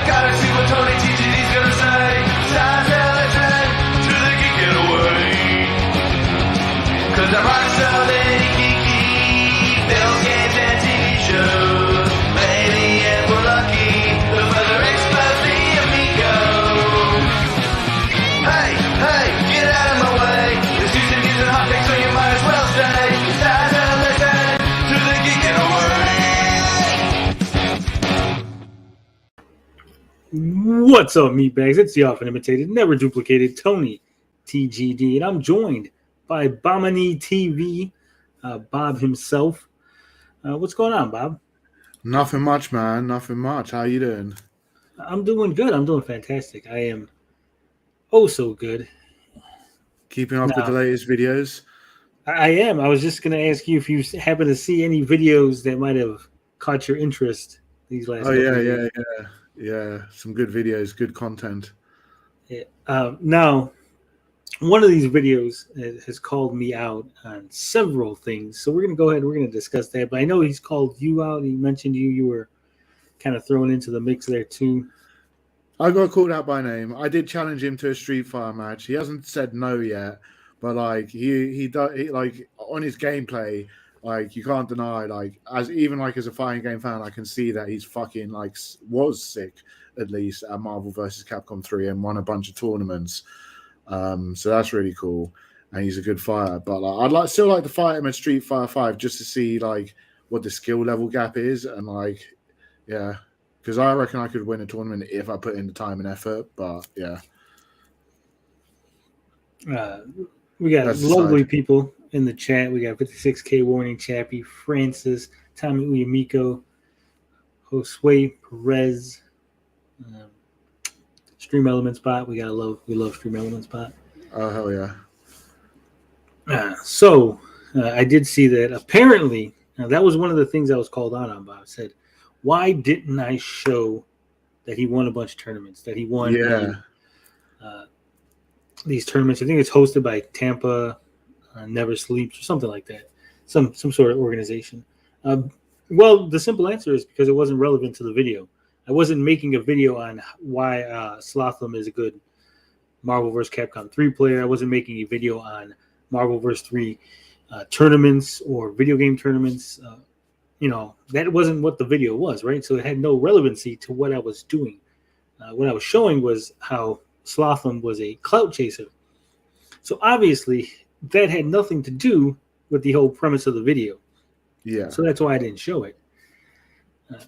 gotta see what Tony TGD's gonna say. Time to listen to the geek getaway. Cause I rock selling geeky film games and TV shows. Maybe if we're lucky, the weather expose the amigo. Hey, hey, get out of my way. There's Houston news and hot takes, so you might as well stay. Time to listen to the geek getaway. What's up, meatbags? It's the often imitated, never duplicated Tony TGD, and I'm joined by Bomani TV, Bob himself. What's going on, Bob? Nothing much, man. Nothing much. How you doing? I'm doing good. I'm doing fantastic. I am oh so good. Keeping up with the latest videos? I am. I was just going to ask you if you happen to see any videos that might have caught your interest these last couple of days. Yeah. Some good videos, good content. Yeah. Now, one of these videos has called me out on several things, so we're going to go ahead and we're going to discuss that. But I know he's called you out. He mentioned you were kind of thrown into the mix there too. I got called out by name. I did challenge him to a Street Fighter match. He hasn't said no yet, but like he like on his gameplay, like you can't deny, like as a fighting game fan, I can see that he's fucking like was sick at least at Marvel vs. Capcom 3 and won a bunch of tournaments. So that's really cool, and he's a good fighter. But like, I'd still like to fight him at Street Fighter 5 just to see like what the skill level gap is, and like because I reckon I could win a tournament if I put in the time and effort. But yeah, we got lovely people in the chat. We got 56K Warning, Chappie, Francis, Tommy Uyamiko, Josue Perez, Stream Elements Bot. We love Stream Elements Bot. Oh hell yeah! So I did see that apparently that was one of the things I was called out on. Bob said, "Why didn't I show that he won a bunch of tournaments? That he won these tournaments? I think it's hosted by Tampa Never Sleeps or something like that, some sort of organization." Well, the simple answer is because it wasn't relevant to the video. I wasn't making a video on why Slotham is a good Marvel vs. Capcom 3 player. I wasn't making a video on Marvel vs. 3 tournaments or video game tournaments. That wasn't what the video was, right? So it had no relevancy to what I was doing. What I was showing was how Slotham was a clout chaser. So obviously that had nothing to do with the whole premise of the video. Yeah. So that's why I didn't show it.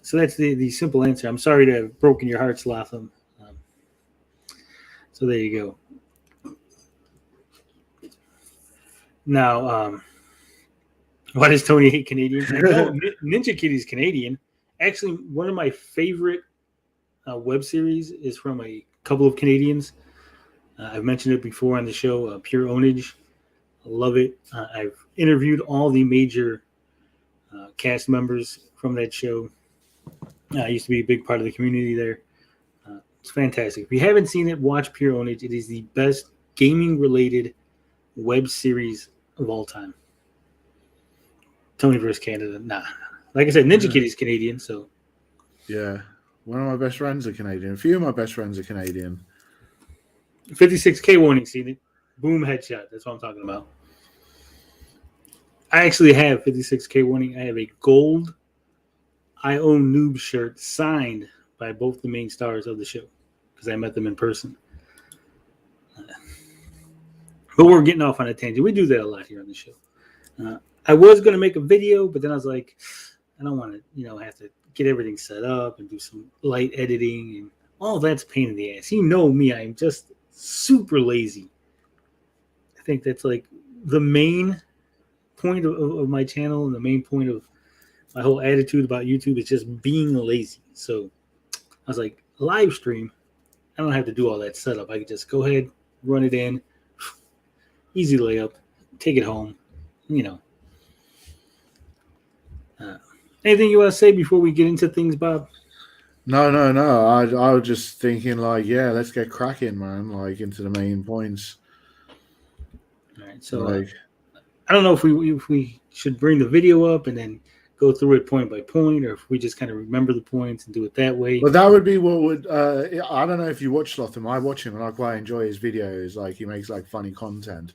So that's the simple answer. I'm sorry to have broken your heart, Slotham. So there you go. Now, why does Tony hate Canadians? I know Ninja Kitty's Canadian. Actually, one of my favorite web series is from a couple of Canadians. I've mentioned it before on the show, Pure Ownage. I love it. I've interviewed all the major cast members from that show. I used to be a big part of the community there. It's fantastic. If you haven't seen it, watch Pure Ownage. It is the best gaming-related web series of all time. Tony vs. Canada. Nah. Like I said, Ninja Kitty's Canadian, so. Yeah. One of my best friends are Canadian. A few of my best friends are Canadian. 56K Warning, seen it. Boom, headshot. That's what I'm talking about. I actually have 56K Warning. I have a gold I Own Noob shirt signed by both the main stars of the show because I met them in person. But we're getting off on a tangent. We do that a lot here on the show. I was going to make a video, but then I was like, I don't want to, have to get everything set up and do some light editing and all that's a pain in the ass. You know me, I'm just super lazy. I think that's like the main point of my channel and the main point of my whole attitude about YouTube is just being lazy. So I was like, live stream, I don't have to do all that setup. I could just go ahead, run it in, easy layup, take it home, Anything you want to say before we get into things, Bob? No. I was just thinking, let's get cracking, man. Into the main points. All right. So I don't know if we should bring the video up and then go through it point by point, or if we just kind of remember the points and do it that way. But that would be what would. I don't know if you watch Slotham. I watch him and I quite enjoy his videos. Like he makes like funny content,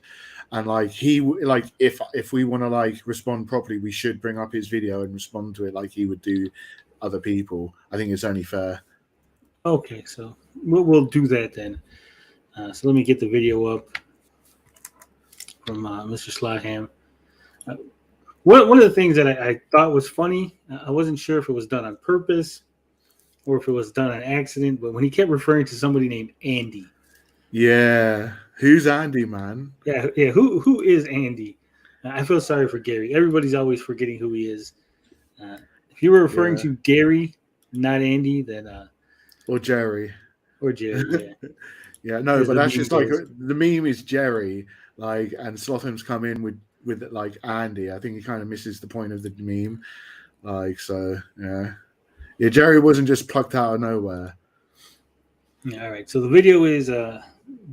and like if we want to like respond properly, we should bring up his video and respond to it like he would do other people. I think it's only fair. Okay, so we'll do that then. So let me get the video up from Mr. 5lot-Ham. One of the things that I thought was funny, I wasn't sure if it was done on purpose or if it was done on accident, but when he kept referring to somebody named Andy. Yeah, who's Andy, man? Yeah. Who is Andy? I feel sorry for Gary. Everybody's always forgetting who he is. If you were referring to Gary, not Andy, then or Jerry. Or Jerry, yeah. Yeah, no, but that's just like the meme is Jerry, like, and Slotham's come in with like Andy. I think he kind of misses the point of the meme. Like, so yeah. Jerry wasn't just plucked out of nowhere. Yeah, all right. So the video is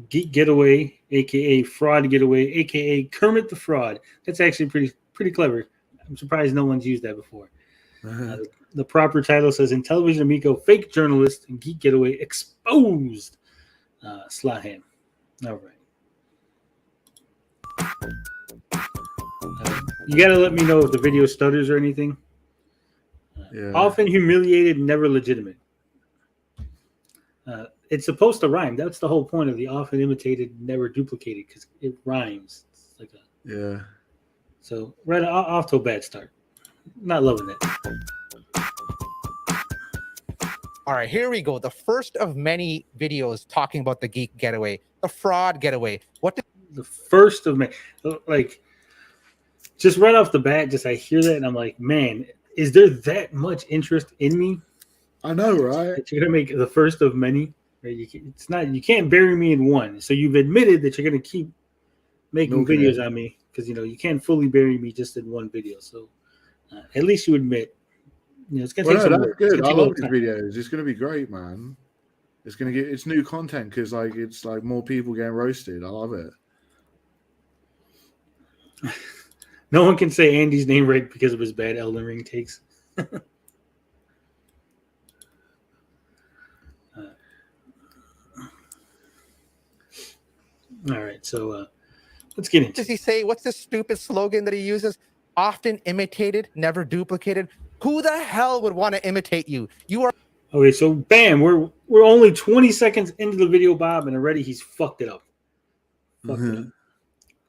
Geek Getaway, aka Fraud Getaway, aka Kermit the Fraud. That's actually pretty clever. I'm surprised no one's used that before. The proper title says in Television Amigo, fake journalist and Geek Getaway exposed 5lot-Ham. All right. You got to let me know if the video stutters or anything. Often humiliated, never legitimate. It's supposed to rhyme. That's the whole point of the often imitated, never duplicated, because it rhymes. It's like So right off to a bad start. Not loving it. All right, here we go. The first of many videos talking about the Geek Getaway, the Fraud Getaway. The first of many. Like, just right off the bat, I hear that and I'm like, man, is there that much interest in me? I know, right? That you're gonna make the first of many. Right? You can't bury me in one. So you've admitted that you're gonna keep making videos on me because you can't fully bury me just in one video. So at least you admit. It's gonna take some work. Good. I love these videos. It's gonna be great, man. It's new content because it's like more people getting roasted. I love it. No one can say Andy's name right because of his bad Elden Ring takes. All right, so let's get into it. Does he say? What's this stupid slogan that he uses? Often imitated, never duplicated. Who the hell would want to imitate you? You are okay. So bam, we're only 20 seconds into the video, Bob, and already he's fucked it up.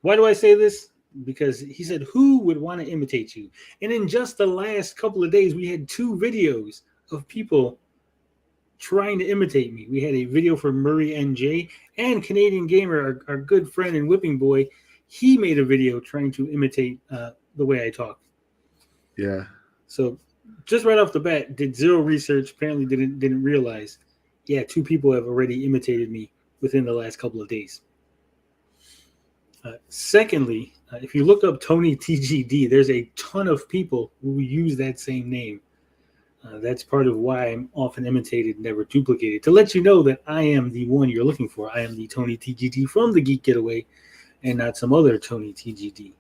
Why do I say this? Because he said, "Who would want to imitate you?" And in just the last couple of days, we had 2 videos of people trying to imitate me. We had a video for Murray NJ and Canadian Gamer, our good friend and whipping boy. He made a video trying to imitate the way I talk. Yeah. So just right off the bat, did zero research. Apparently didn't realize. Yeah, 2 people have already imitated me within the last couple of days. Secondly, if you look up Tony TGD, there's a ton of people who use that same name. That's part of why I'm often imitated, never duplicated. To let you know that I am the one you're looking for. I am the Tony TGD from the Geek Getaway and not some other Tony TGD.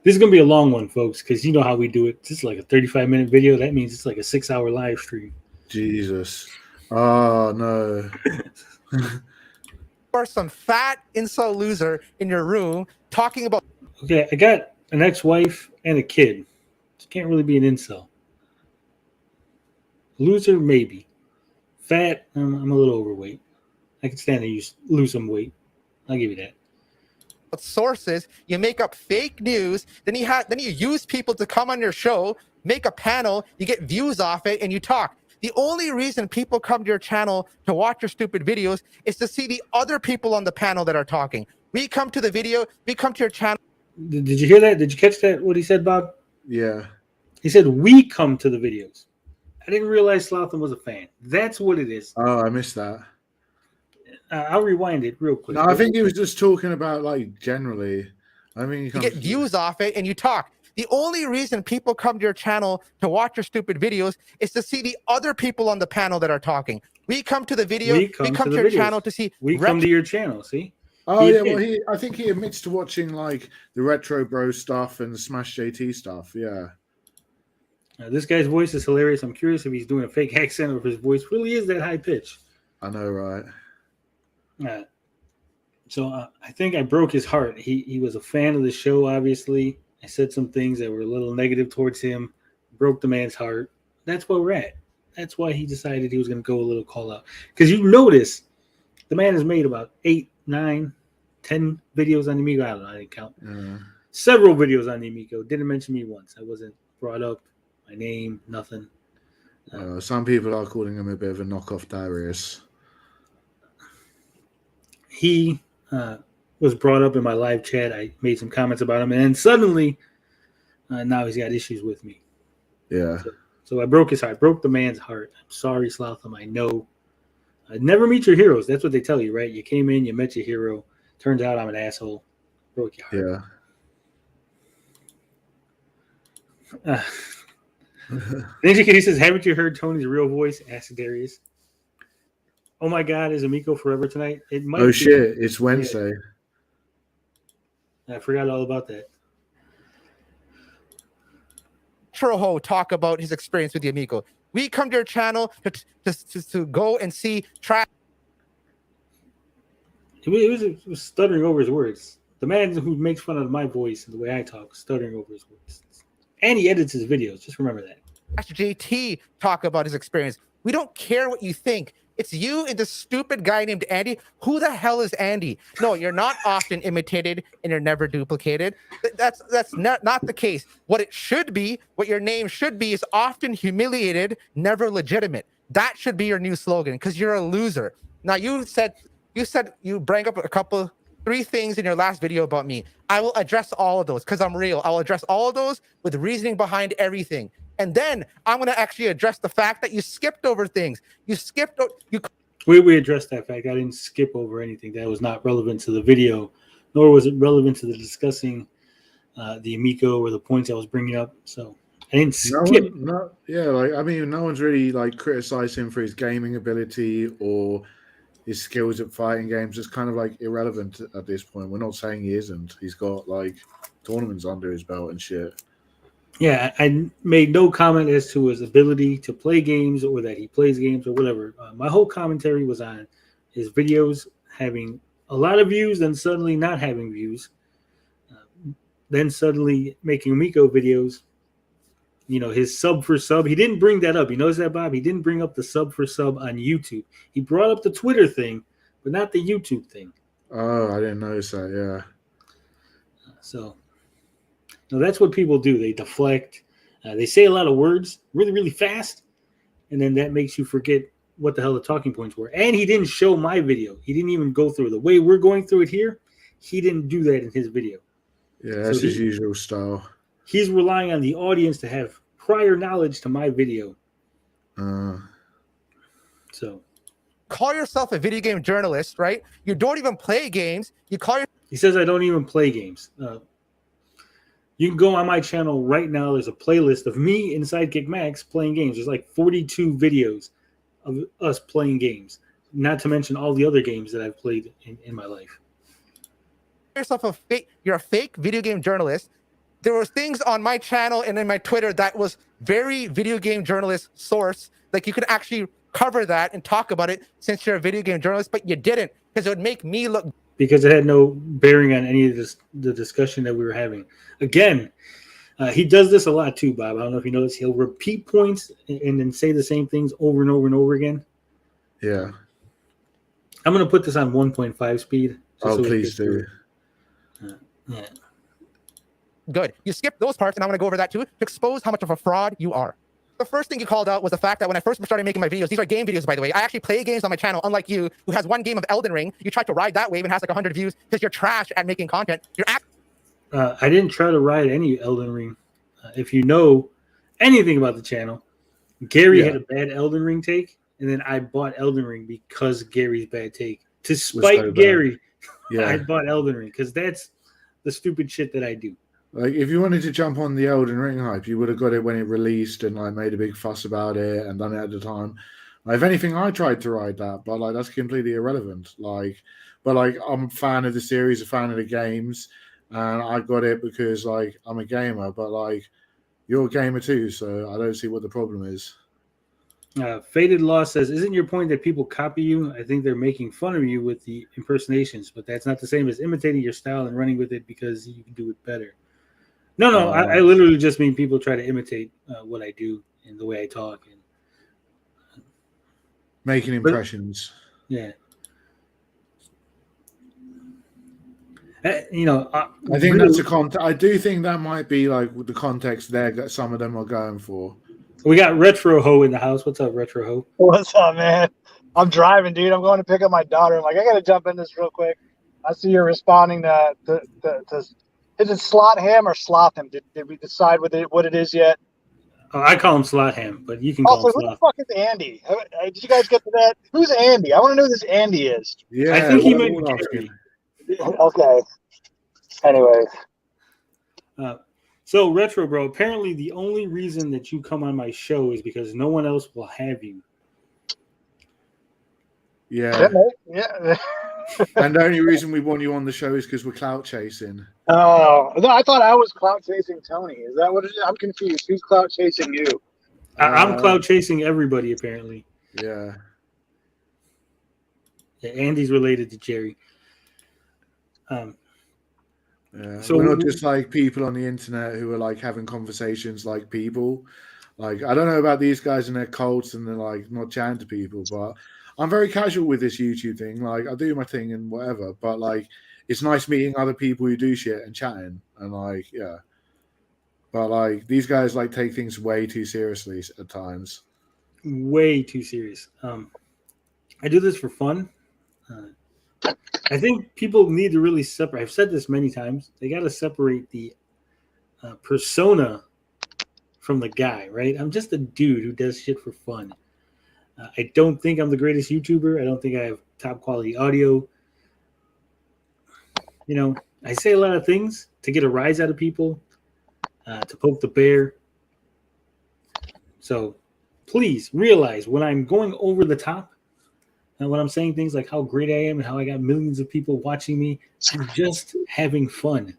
This is going to be a long one, folks, because you know how we do it. This is like a 35-minute video. That means it's like a 6-hour live stream. Jesus. Oh, no. or some fat incel loser in your room talking about. Okay, I got an ex-wife and a kid. So can't really be an incel. Loser, maybe. Fat, I'm a little overweight. I can stand to lose some weight. I'll give you that. Sources, you make up fake news, then you use people to come on your show, make a panel, you get views off it, and you talk. The only reason people come to your channel to watch your stupid videos is to see the other people on the panel that are talking. We come to the video, we come to your channel. Did you hear that? Did you catch that? What he said, Bob? Yeah. He said we come to the videos. I didn't realize Slotham was a fan. That's what it is. Oh, I missed that. I'll rewind it real quick. No, I think he was just talking about like generally. I mean, you get views off it and you talk. The only reason people come to your channel to watch your stupid videos is to see the other people on the panel that are talking. We come to the video. We come to your channel to see. We come to your channel. See, Oh He yeah, did. well I think he admits to watching like the Retro Bro stuff and the Smash JT stuff. Yeah. This guy's voice is hilarious. I'm curious if he's doing a fake accent or if his voice really is that high pitch. I know, right? So I think I broke his heart. He was a fan of the show, obviously. I said some things that were a little negative towards him, broke the man's heart. That's where we're at. That's why he decided he was going to go a little call out. Because you notice the man has made about 8, 9, 10 videos on the Amigo. I don't know. I didn't count. Several videos on the Amigo. Didn't mention me once. I wasn't brought up. My name, nothing. Some people are calling him a bit of a knockoff Darius. He was brought up in my live chat. I made some comments about him, and then suddenly, now he's got issues with me. Yeah. So I broke his heart. Broke the man's heart. I'm sorry, Slotham. I know. Never meet your heroes. That's what they tell you, right? You came in, you met your hero. Turns out I'm an asshole. Broke your heart. Yeah. Ninja Kitty says, haven't you heard Tony's real voice? Asked Darius. Oh my God, is Amico forever tonight? It might. Oh be. shit! It's Wednesday. Yeah. I forgot all about that. Troho talk about his experience with the Amigo. We come to your channel to go and see trash. He was stuttering over his words. The man who makes fun of my voice and the way I talk, stuttering over his words. And he edits his videos. Just remember that. JT talk about his experience. We don't care what you think. It's you and this stupid guy named Andy. Who the hell is Andy? No, you're not often imitated and you're never duplicated. That's not the case. What it should be, what your name should be, is often humiliated, never legitimate. That should be your new slogan because you're a loser. Now you said you bring up 3 things in your last video about me. I will address all of those because I'm real. I'll address all of those with reasoning behind everything. And then I'm going to actually address the fact that you skipped over things. We addressed that fact. I didn't skip over anything that was not relevant to the video, nor was it relevant to the discussing the Amico or the points I was bringing up. So I didn't skip. No one's really like criticized him for his gaming ability or his skills at fighting games. It's kind of like irrelevant at this point. We're not saying he isn't. He's got like tournaments under his belt and shit. Yeah, I made no comment as to his ability to play games or that he plays games or whatever. My whole commentary was on his videos having a lot of views, then suddenly not having views, then suddenly making Amico videos. You know, his sub for sub. He didn't bring that up. You notice that, Bob? He didn't bring up the sub for sub on YouTube. He brought up the Twitter thing, but not the YouTube thing. Oh, I didn't notice that, yeah. So... No, that's what people do. They deflect. They say a lot of words really, really fast, and then that makes you forget what the hell the talking points were. And he didn't show my video. He didn't even go through the way we're going through it here. He didn't do that in his video. Yeah, that's his usual style. He's relying on the audience to have prior knowledge to my video. So, call yourself a video game journalist, right? You don't even play games. He says I don't even play games. You can go on my channel right now. There's a playlist of me and Sidekick Max playing games. There's like 42 videos of us playing games, not to mention all the other games that I've played in my life. You're a fake video game journalist. There were things on my channel and in my Twitter that was very video game journalist source. Like you could actually cover that and talk about it since you're a video game journalist, but you didn't because it would make me look... Because it had no bearing on any of the discussion that we were having. Again, he does this a lot too, Bob. I don't know if you notice. He'll repeat points and then say the same things over and over and over again. Yeah. I'm going to put this on 1.5 speed. Oh, please do. Yeah. Good. You skipped those parts, and I'm going to go over that too to expose how much of a fraud you are. The first thing you called out was the fact that when I first started making my videos, these are game videos, by the way. I actually play games on my channel, unlike you, who has one game of Elden Ring. You tried to ride that wave and has like 100 views because you're trash at making content. I didn't try to ride any Elden Ring. If you know anything about the channel, Gary had a bad Elden Ring take, and then I bought Elden Ring because Gary's bad take. To spite Gary, I bought Elden Ring because that's the stupid shit that I do. Like, if you wanted to jump on the Elden Ring hype, you would have got it when it released and like made a big fuss about it and done it at the time. Like, if anything, I tried to ride that, but like that's completely irrelevant. Like, but like I'm a fan of the series, a fan of the games, and I got it because like I'm a gamer. But like you're a gamer too, so I don't see what the problem is. Faded Law says, "Isn't your point that people copy you? I think they're making fun of you with the impersonations, but that's not the same as imitating your style and running with it because you can do it better." No, I literally just mean people try to imitate what I do and the way I talk. And making impressions. Yeah. You know, I think that's a context. I do think that might be like the context there that some of them are going for. We got Retro Ho in the house. What's up, Retro Ho? What's up, man? I'm driving, dude. I'm going to pick up my daughter. I'm like, I got to jump in this real quick. I see you're responding to is it 5lot-Ham or 5lot-Ham? Did we decide what it is yet? I call him 5lot-Ham, but you can call Also, him who 5lot. the fuck is Andy? Did you guys get to that? Who's Andy? I want to know who this Andy is. Yeah, I think he we're meant all Gary. Okay. Anyways. So, Retro Bro, apparently the only reason that you come on my show is because no one else will have you. Yeah. Yeah. And the only reason we want you on the show is because we're clout chasing. Oh, no, I thought I was clout chasing Tony. Is that what it is? I'm confused. Who's clout chasing you? I'm cloud chasing everybody, apparently. Yeah. Yeah, Andy's related to Jerry. Yeah. So we're not just like people on the internet who are like having conversations like people. Like, I don't know about these guys and their cults and they're like not chatting to people, but I'm very casual with this YouTube thing. Like, I do my thing and whatever, but like, it's nice meeting other people who do shit and chatting and like, yeah. But like, these guys like take things way too seriously at times. Way too serious. I do this for fun. I think people need to really separate. I've said this many times. They got to separate the persona from the guy, right? I'm just a dude who does shit for fun. I don't think I'm the greatest YouTuber. I don't think I have top quality audio. You know, I say a lot of things to get a rise out of people, to poke the bear. So please realize when I'm going over the top, and when I'm saying things like how great I am and how I got millions of people watching me, I'm just having fun.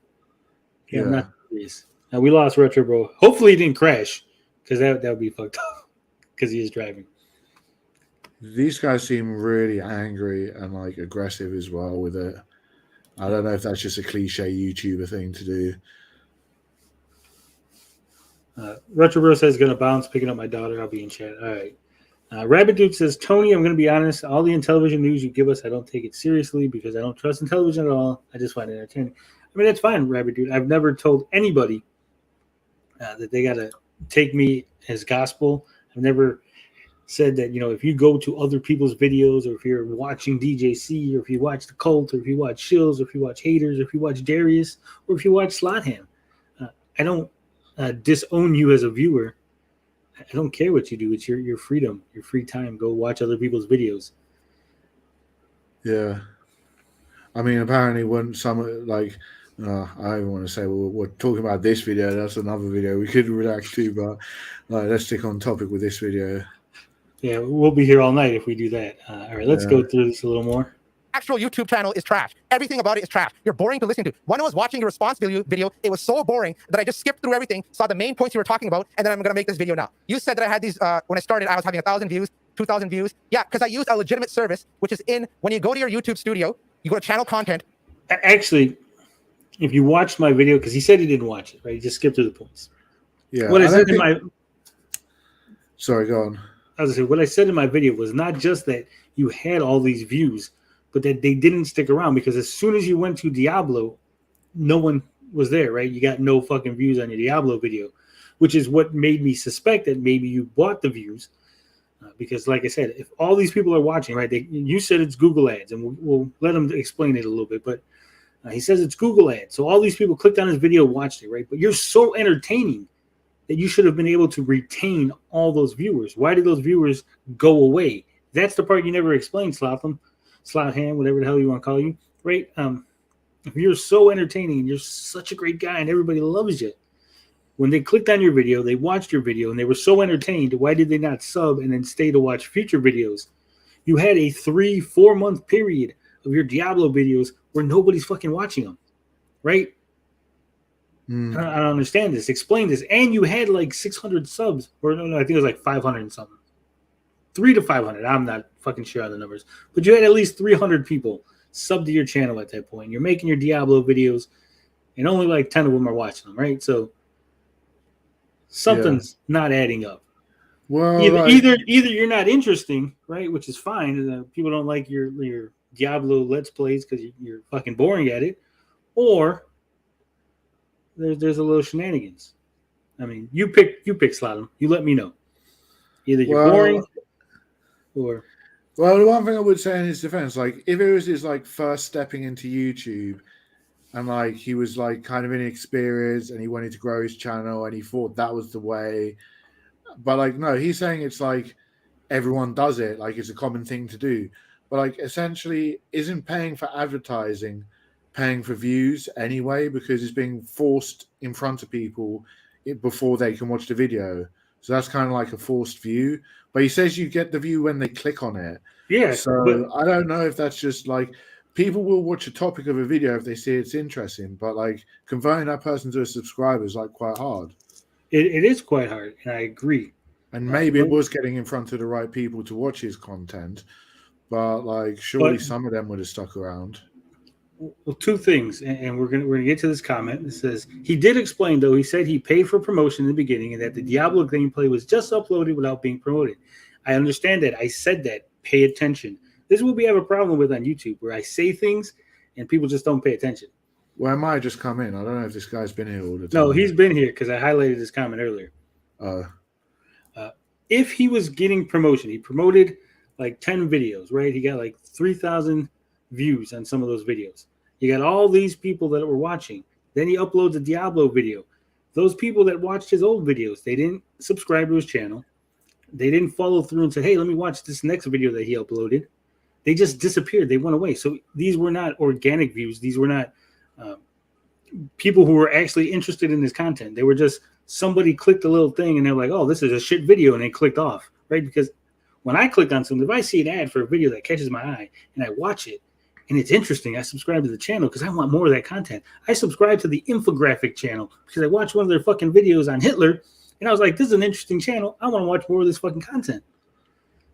Okay, yeah. I'm not serious. Now, we lost Retro Bro. Hopefully he didn't crash, because that would be fucked up, because he is driving. These guys seem really angry and like aggressive as well with it. I don't know if that's just a cliche YouTuber thing to do. Retro Bro says going to bounce, picking up my daughter. I'll be in chat. All right. Rabbit Dude says, Tony, I'm going to be honest. All the Intellivision news you give us, I don't take it seriously because I don't trust Intellivision at all. I just find it entertaining. I mean, that's fine, Rabbit Dude. I've never told anybody that they got to take me as gospel. I've never said that, you know, if you go to other people's videos or if you're watching DJC or if you watch The Cult or if you watch Shills or if you watch Haters or if you watch Darius or if you watch 5lot-Ham, I don't disown you as a viewer. I don't care what you do. It's your freedom, your free time. Go watch other people's videos. Yeah. I mean, apparently when some, like, I don't want to say, well, we're talking about this video. That's another video we could react to, but like, let's stick on topic with this video. Yeah, we'll be here all night if we do that. All right, let's go through this a little more. Actual YouTube channel is trash. Everything about it is trash. You're boring to listen to. When I was watching your response video, it was so boring that I just skipped through everything, saw the main points you were talking about, and then I'm going to make this video now. You said that I had these, when I started, I was having 1,000 views, 2,000 views. Yeah, because I used a legitimate service, which is when you go to your YouTube studio, you go to channel content. Actually, if you watched my video, because he said he didn't watch it, right? He just skipped through the points. Yeah. What I said in my... Sorry, go on. I was going to say, what I said in my video was not just that you had all these views, but that they didn't stick around because as soon as you went to Diablo, no one was there, right? You got no fucking views on your Diablo video, which is what made me suspect that maybe you bought the views. Because like I said, if all these people are watching, right, you said it's Google ads, and we'll let them explain it a little bit, but he says it's Google ads. So all these people clicked on his video, watched it, right? But you're so entertaining that you should have been able to retain all those viewers. Why did those viewers go away? That's the part you never explained, 5lot-Ham, whatever the hell you want to call you, right? If you're so entertaining and you're such a great guy and everybody loves you, when they clicked on your video, they watched your video and they were so entertained, why did they not sub and then stay to watch future videos? You had a 3-4 month period of your Diablo videos where nobody's fucking watching them, right? Mm. I don't understand this. Explain this. And you had like 600 subs, or no, I think it was like 500 and something. 300 to 500. I'm not fucking sure on the numbers, but you had at least 300 people sub to your channel at that point. You're making your Diablo videos, and only like 10 of them are watching them, right? So something's not adding up. Well, Either you're not interesting, right? Which is fine. People don't like your Diablo Let's Plays because you're fucking boring at it, or there's a little shenanigans. I mean, you pick Slalom. You let me know. Either you're boring, or well, the one thing I would say in his defense, like if it was his like first stepping into YouTube, and like he was like kind of inexperienced, and he wanted to grow his channel, and he thought that was the way. But like, no, he's saying it's like everyone does it, like it's a common thing to do. But like, essentially, isn't paying for advertising paying for views anyway, because it's being forced in front of people before they can watch the video. So that's kind of like a forced view. But he says you get the view when they click on it. yeah. So I don't know if that's just like people will watch a topic of a video if they see it's interesting, but like converting that person to a subscriber is like quite hard. It is quite hard, and I agree. And maybe it was getting in front of the right people to watch his content, but like surely some of them would have stuck around. Well, two things, and we're gonna get to this comment. It says he did explain, though. He said he paid for promotion in the beginning, and that the Diablo gameplay was just uploaded without being promoted. I understand that. I said that. Pay attention. This is what we have a problem with on YouTube, where I say things and people just don't pay attention. Well, I might just come in. I don't know if this guy's been here all the time. No, he's been here because I highlighted his comment earlier. If he was getting promotion, he promoted like 10 videos, right? He got like 3,000 views on some of those videos. You got all these people that were watching. Then he uploads a Diablo video. Those people that watched his old videos, they didn't subscribe to his channel. They didn't follow through and say, hey, let me watch this next video that he uploaded. They just disappeared. They went away. So these were not organic views. These were not people who were actually interested in this content. They were just somebody clicked a little thing and they're like, oh, this is a shit video, and they clicked off, right? Because when I click on something, if I see an ad for a video that catches my eye and I watch it and it's interesting, I subscribe to the channel because I want more of that content. I subscribe to the infographic channel because I watched one of their fucking videos on Hitler and I was like, this is an interesting channel. I want to watch more of this fucking content.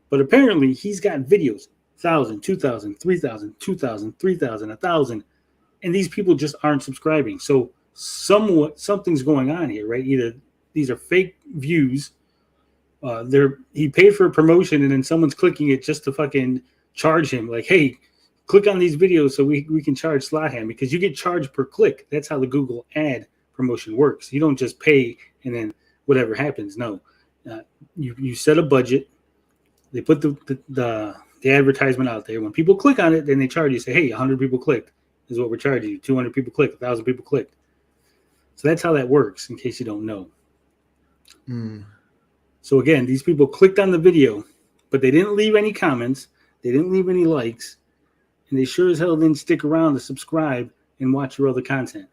But apparently he's got videos, 1,000, 2,000, 3,000, 2,000, 3,000, 1,000, and these people just aren't subscribing. So something's going on here, right? Either these are fake views, he paid for a promotion, and then someone's clicking it just to fucking charge him. Like, hey, click on these videos so we can charge 5lot-Ham, because you get charged per click. That's how the Google ad promotion works. You don't just pay and then whatever happens. No, you set a budget. They put the advertisement out there. When people click on it, then they charge you. Say, hey, 100 people clicked. This is what we're charging you. 200 people clicked. 1,000 people clicked. So that's how that works, in case you don't know. So again, these people clicked on the video, but they didn't leave any comments. They didn't leave any likes. And they sure as hell didn't stick around to subscribe and watch your other content.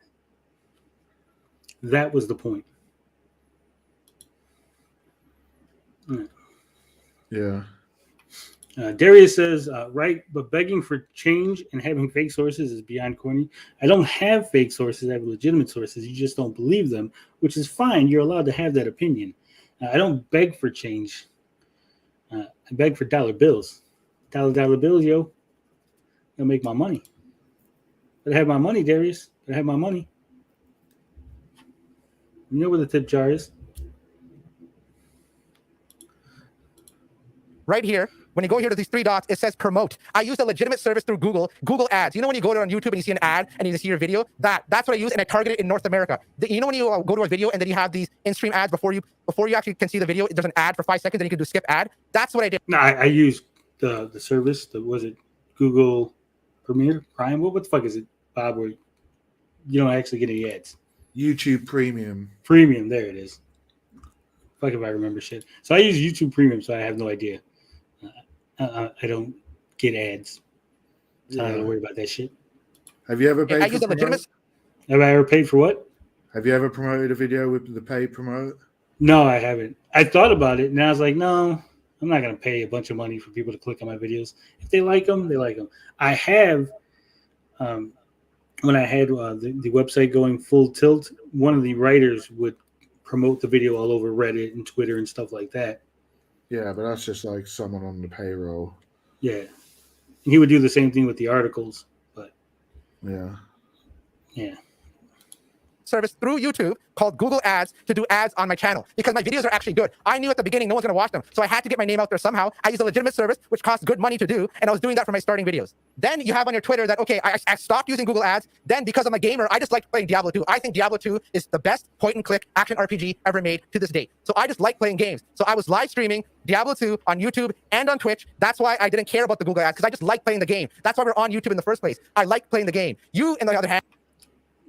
That was the point. Yeah. Darius says, right, but begging for change and having fake sources is beyond corny. I don't have fake sources. I have legitimate sources. You just don't believe them, which is fine. You're allowed to have that opinion. I don't beg for change. I beg for dollar bills. Dollar bills, yo. I'll make my money. But I have my money, Darius. I have my money. You know where the tip jar is. Right here, when you go here to these three dots, it says promote. I use a legitimate service through Google Ads. You know when you go on YouTube and you see an ad and you see your video? That's what I use, and I target it in North America. You know when you go to a video and then you have these in-stream ads before you actually can see the video, there's an ad for 5 seconds and you can do skip ad? That's what I did. No, I use the service. Was it Google Prime? What the fuck is it, Bob, where you don't actually get any ads? YouTube Premium. Premium, there it is. Fuck if I remember shit. So I use YouTube Premium, so I have no idea. I don't get ads. So I don't worry about that shit. Have you ever paid I use a legitimate. Have I ever paid for what? Have you ever promoted a video with the paid promote? No, I haven't. I thought about it, and I was like, no, I'm not gonna pay a bunch of money for people to click on my videos. If they like them, they like them. I have, when I had the website going full tilt, one of the writers would promote the video all over Reddit and Twitter and stuff like that. Yeah, but that's just like someone on the payroll. Yeah, and he would do the same thing with the articles. But Yeah. service through YouTube called Google Ads to do ads on my channel because my videos are actually good. I knew at the beginning no one's going to watch them, so I had to get my name out there somehow. I used a legitimate service, which costs good money to do, and I was doing that for my starting videos. Then you have on your Twitter that, okay, I stopped using Google Ads. Then because I'm a gamer, I just like playing Diablo 2. I think Diablo 2 is the best point-and-click action RPG ever made to this date. So I just like playing games. So I was live streaming Diablo 2 on YouTube and on Twitch. That's why I didn't care about the Google Ads, because I just like playing the game. That's why we're on YouTube in the first place. I like playing the game. You, on the other hand,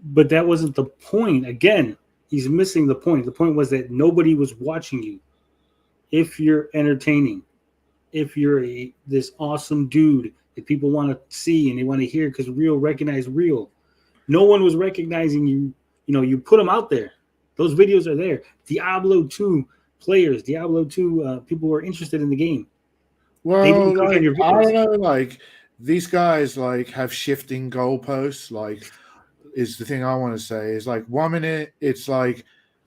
But that wasn't the point. Again, he's missing the point. The point was that nobody was watching you. If you're entertaining, if you're this awesome dude that people want to see and they want to hear because real recognize real, no one was recognizing you. You know, you put them out there. Those videos are there. Diablo 2 players, Diablo 2 people who are interested in the game. Well, They didn't click on your I videos. don't know, like these guys like have shifting goalposts. Like, is the thing I want to say is like 1 minute it's like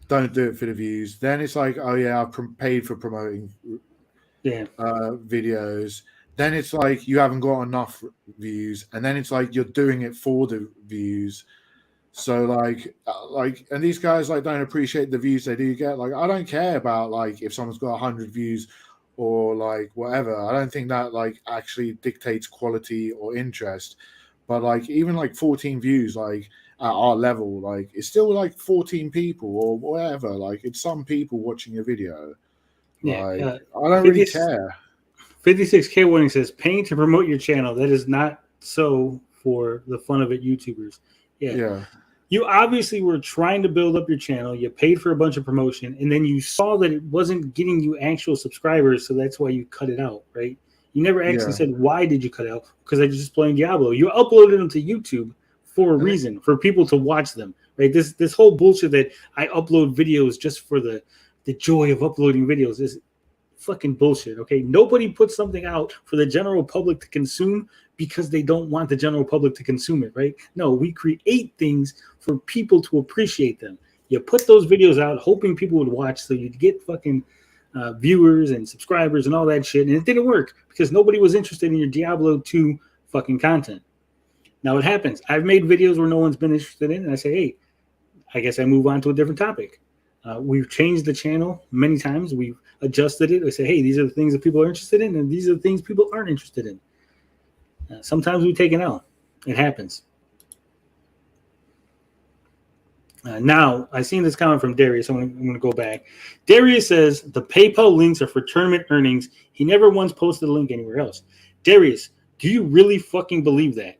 don't do it for the views. Then it's like, oh yeah, I've paid for promoting videos. Then it's like you haven't got enough views, and then it's like you're doing it for the views. So like, and these guys like don't appreciate the views they do get. Like, I don't care about like if someone's got 100 views or like whatever. I don't think that like actually dictates quality or interest. But like even like 14 views, like at our level, like it's still like 14 people or whatever. Like it's some people watching a video. Like I don't really care. 56K warning says paying to promote your channel. That is not so for the fun of it YouTubers. Yeah. You obviously were trying to build up your channel. You paid for a bunch of promotion, and then you saw that it wasn't getting you actual subscribers, so that's why you cut it out, right? You never actually said, why did you cut it out? Because I was just playing Diablo. You uploaded them to YouTube for a reason, for people to watch them, right? This whole bullshit that I upload videos just for the joy of uploading videos is fucking bullshit, okay? Nobody puts something out for the general public to consume because they don't want the general public to consume it, right? No, we create things for people to appreciate them. You put those videos out hoping people would watch so you'd get fucking viewers and subscribers and all that shit, and it didn't work because nobody was interested in your Diablo 2 fucking content. Now it happens. I've made videos where no one's been interested in, and I say, hey, I guess I move on to a different topic. We've changed the channel many times. We've adjusted it. I say, hey, these are the things that people are interested in, and these are the things people aren't interested in. Sometimes we take an L. It happens. Now, I've seen this comment from Darius. I'm going to go back. Darius says the PayPal links are for tournament earnings. He never once posted a link anywhere else. Darius, do you really fucking believe that?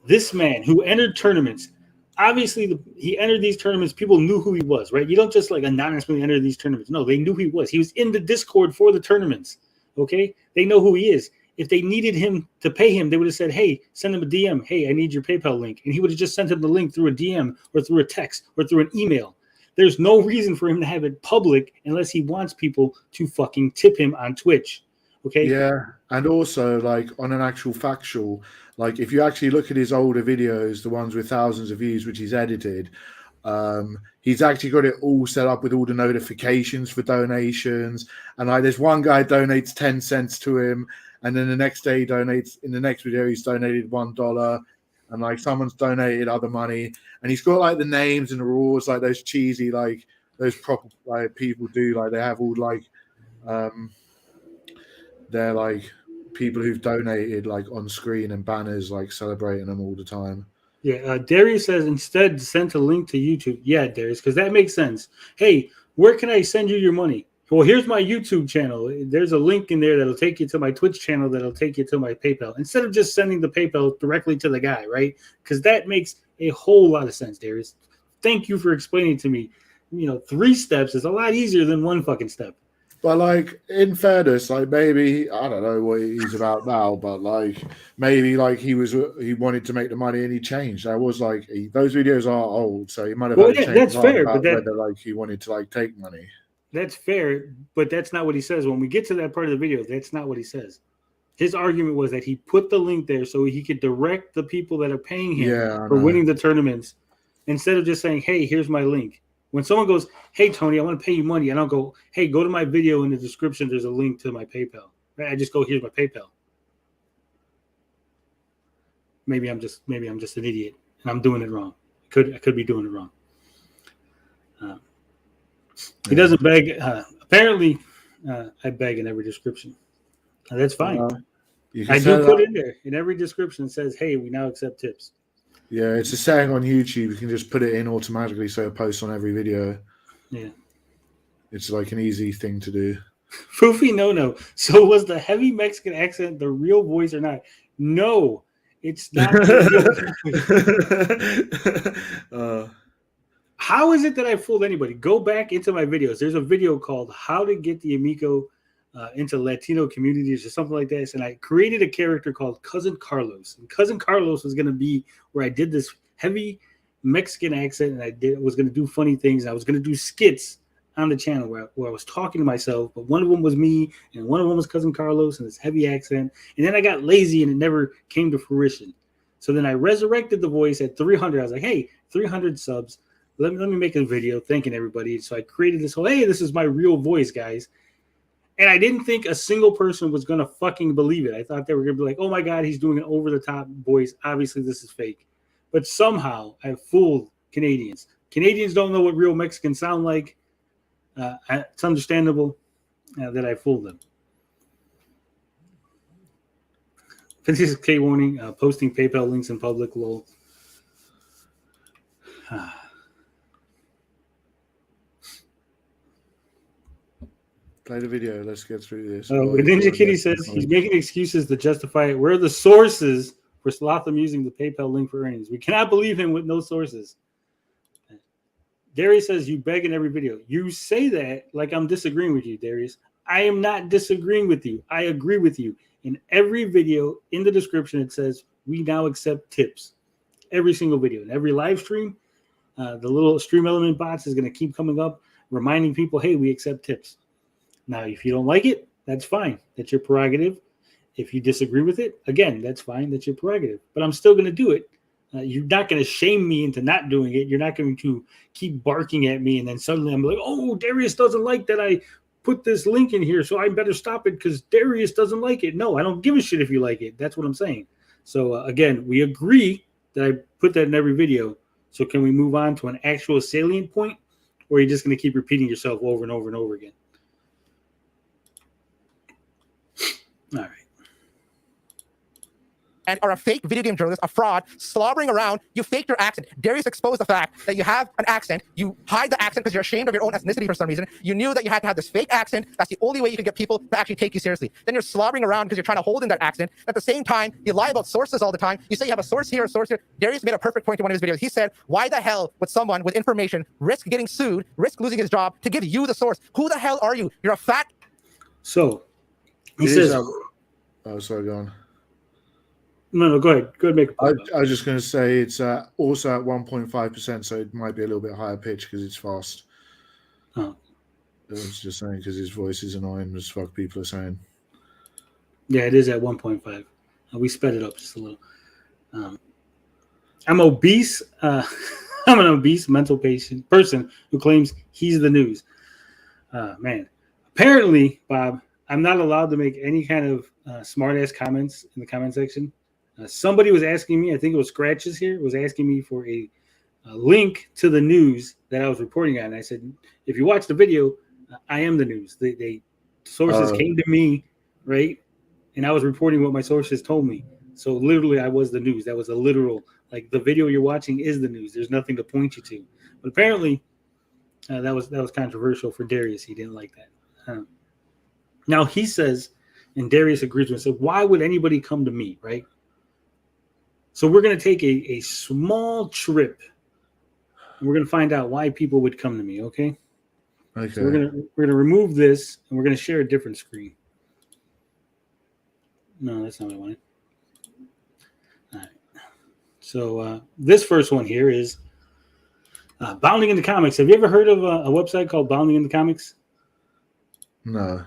This man who entered tournaments, obviously he entered these tournaments, people knew who he was, right? You don't just like anonymously enter these tournaments. No, they knew who he was. He was in the Discord for the tournaments, okay? They know who he is. If they needed him to pay him, they would have said, hey, send him a DM. Hey, I need your PayPal link. And he would have just sent him the link through a DM or through a text or through an email. There's no reason for him to have it public unless he wants people to fucking tip him on Twitch. Okay? Yeah. And also, like, on an actual factual, like, if you actually look at his older videos, the ones with thousands of views, which he's edited, he's actually got it all set up with all the notifications for donations. And like, there's one guy donates 10 cents to him. And then the next day he donates, in the next video, he's donated $1. And like someone's donated other money. And he's got like the names and the rules, like those cheesy, like those proper like people do. Like they have all like, they're like people who've donated like on screen and banners, like celebrating them all the time. Yeah. Darius says instead send a link to YouTube. Yeah, Darius, because that makes sense. Hey, where can I send you your money? Well, here's my YouTube channel. There's a link in there that'll take you to my Twitch channel that'll take you to my PayPal. Instead of just sending the PayPal directly to the guy, right? Because that makes a whole lot of sense, Darius. Thank you for explaining to me. 3 steps is a lot easier than 1 fucking step. But like in fairness, like maybe I don't know what he's about now, but like maybe like he wanted to make the money and he changed. I was like those videos are old, so he might have had to change that's fair, but whether like he wanted to like take money. That's fair, but that's not what he says. When we get to that part of the video, that's not what he says. His argument was that he put the link there so he could direct the people that are paying him for winning the tournaments instead of just saying, hey, here's my link. When someone goes, hey, Tony, I want to pay you money, I don't go, hey, go to my video in the description. There's a link to my PayPal. Right? I just go, here's my PayPal. Maybe I'm just an idiot and I'm doing it wrong. I could be doing it wrong. He doesn't beg. Apparently, I beg in every description. That's fine. I do put in there in every description. It says, "Hey, we now accept tips." Yeah, it's a setting on YouTube. You can just put it in automatically, so it posts on every video. Yeah, it's like an easy thing to do. Foofy, no. So was the heavy Mexican accent the real voice or not? No, it's not. How is it that I fooled anybody? Go back into my videos. There's a video called "How to Get the Amigo into Latino Communities" or something like this, and I created a character called Cousin Carlos. And Cousin Carlos was going to be where I did this heavy Mexican accent, and was going to do funny things. And I was going to do skits on the channel where I was talking to myself, but one of them was me, and one of them was Cousin Carlos and this heavy accent. And then I got lazy, and it never came to fruition. So then I resurrected the voice at 300. I was like, hey, 300 subs. Let me make a video thanking everybody. So I created this whole, hey, this is my real voice, guys. And I didn't think a single person was going to fucking believe it. I thought they were going to be like, oh, my God, he's doing an over-the-top voice. Obviously, this is fake. But somehow I fooled Canadians. Canadians don't know what real Mexicans sound like. It's understandable that I fooled them. 56K warning, posting PayPal links in public, lol. Play the video. Let's get through this. Ninja Kitty says he's making excuses to justify it. Where are the sources for 5lot-Ham using the PayPal link for earnings? We cannot believe him with no sources. Darius says you beg in every video. You say that like I'm disagreeing with you, Darius. I am not disagreeing with you. I agree with you. In every video, in the description, it says we now accept tips. Every single video. In every live stream, the little stream element box is going to keep coming up, reminding people, hey, we accept tips. Now, if you don't like it, that's fine. That's your prerogative. If you disagree with it, again, that's fine. That's your prerogative. But I'm still going to do it. You're not going to shame me into not doing it. You're not going to keep barking at me, and then suddenly I'm like, oh, Darius doesn't like that I put this link in here, so I better stop it because Darius doesn't like it. No, I don't give a shit if you like it. That's what I'm saying. So, again, we agree that I put that in every video. So can we move on to an actual salient point, or are you just going to keep repeating yourself over and over and over again? All right. And are a fake video game journalist, a fraud, slobbering around. You faked your accent. Darius exposed the fact that you have an accent. You hide the accent because you're ashamed of your own ethnicity for some reason. You knew that you had to have this fake accent. That's the only way you can get people to actually take you seriously. Then you're slobbering around because you're trying to hold in that accent. At the same time, you lie about sources all the time. You say you have a source here, a source here. Darius made a perfect point in one of his videos. He said, why the hell would someone with information risk getting sued, risk losing his job to give you the source? Who the hell are you? You're a fat... So, he says... Oh, sorry, go on. No, go ahead. Go ahead, make a point. I was just going to say it's also at 1.5%, so it might be a little bit higher pitch because it's fast. Oh. I was just saying because his voice is annoying as fuck, people are saying. Yeah, it is at 1.5. We sped it up just a little. I'm obese. I'm an obese mental person who claims he's the news. Man, apparently, Bob, I'm not allowed to make any kind of smart-ass comments in the comment section. Somebody was asking me, I think it was Scratches here, was asking me for a link to the news that I was reporting on. And I said, if you watch the video, I am the news. Sources came to me, right? And I was reporting what my sources told me. So literally, I was the news. That was a literal, like the video you're watching is the news. There's nothing to point you to. But apparently, that was controversial for Darius. He didn't like that. Now he says, and Darius agrees with him, so why would anybody come to me, right? So we're going to take a small trip, and we're going to find out why people would come to me, okay? Okay. So we're gonna remove this, and we're going to share a different screen. No, that's not what I wanted. All right. So this first one here is Bounding into Comics. Have you ever heard of a website called Bounding into Comics? No.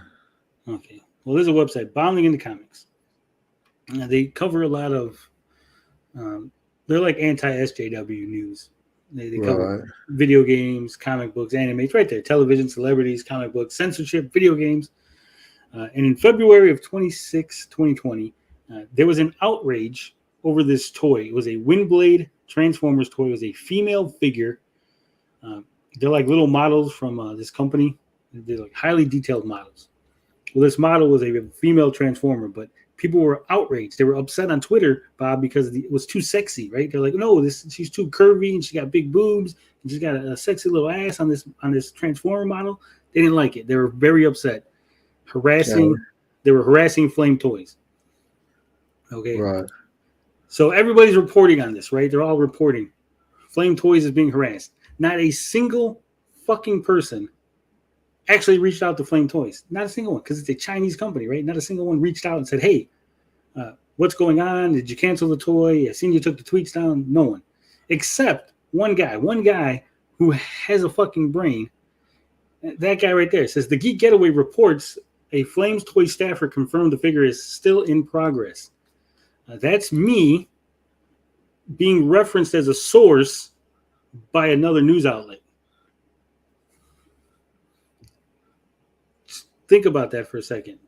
Okay. Well, there's a website, Bounding into Comics. They cover a lot of, they're like anti-SJW news. They cover video games, comic books, anime. It's right there. Television, celebrities, comic books, censorship, video games. And in February of 2020, there was an outrage over this toy. It was a Windblade Transformers toy. It was a female figure. They're like little models from this company. They're like highly detailed models. Well, this model was a female Transformer, but people were outraged. They were upset on Twitter, Bob, because it was too sexy, right? They're like, no, she's too curvy and she got big boobs and she's got a sexy little ass on this Transformer model. They didn't like it. They were very upset. They were harassing Flame Toys. Okay. Right. So everybody's reporting on this, right? They're all reporting. Flame Toys is being harassed. Not a single fucking person actually reached out to Flame Toys. Not a single one, because it's a Chinese company, right? Not a single one reached out and said, hey, what's going on? Did you cancel the toy? I seen you took the tweets down. No one. Except one guy who has a fucking brain. That guy right there says, the Geek Getaway reports a Flames Toy staffer confirmed the figure is still in progress. That's me being referenced as a source by another news outlet. Just think about that for a second.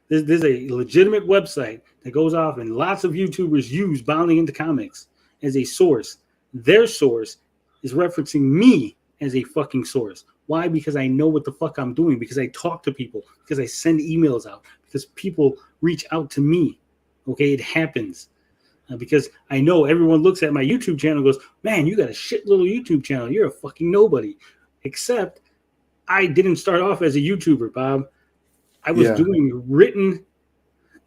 There's a legitimate website that goes off, and lots of YouTubers use Bounding into Comics as a source. Their source is referencing me as a fucking source. Why? Because I know what the fuck I'm doing, because I talk to people, because I send emails out, because people reach out to me. Okay, it happens. Because I know everyone looks at my YouTube channel and goes, man, you got a shit little YouTube channel. You're a fucking nobody. Except I didn't start off as a YouTuber, Bob. I was doing written,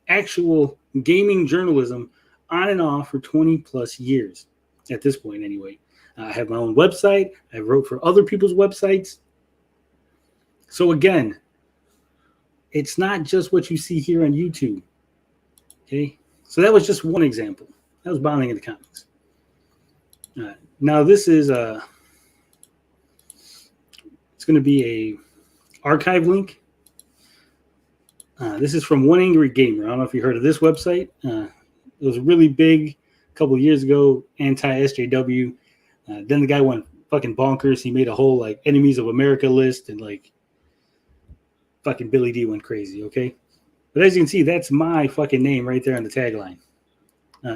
actual gaming journalism on and off for 20 plus years at this point anyway. I have my own website. I wrote for other people's websites. So again, it's not just what you see here on YouTube. Okay, so that was just one example. That was Bounding into Comics. Now this is it's going to be a archive link. This is from One Angry Gamer. I don't know if you heard of this website. It was really big a couple of years ago, anti-SJW. Then the guy went fucking bonkers. He made a whole like Enemies of America list, and like fucking Billy D went crazy. Okay. But as you can see, that's my fucking name right there on the tagline.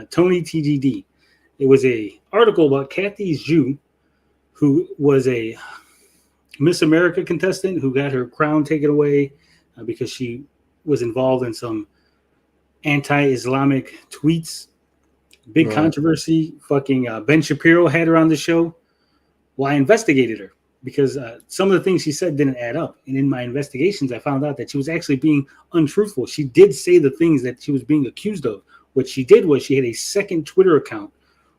Tony TGD. It was a article about Kathy Zhu, who was a Miss America contestant who got her crown taken away because she was involved in some anti-Islamic tweets. Big controversy. Fucking Ben Shapiro had her on the show. Well, I investigated her because some of the things she said didn't add up. And in my investigations, I found out that she was actually being untruthful. She did say the things that she was being accused of. What she did was she had a second Twitter account,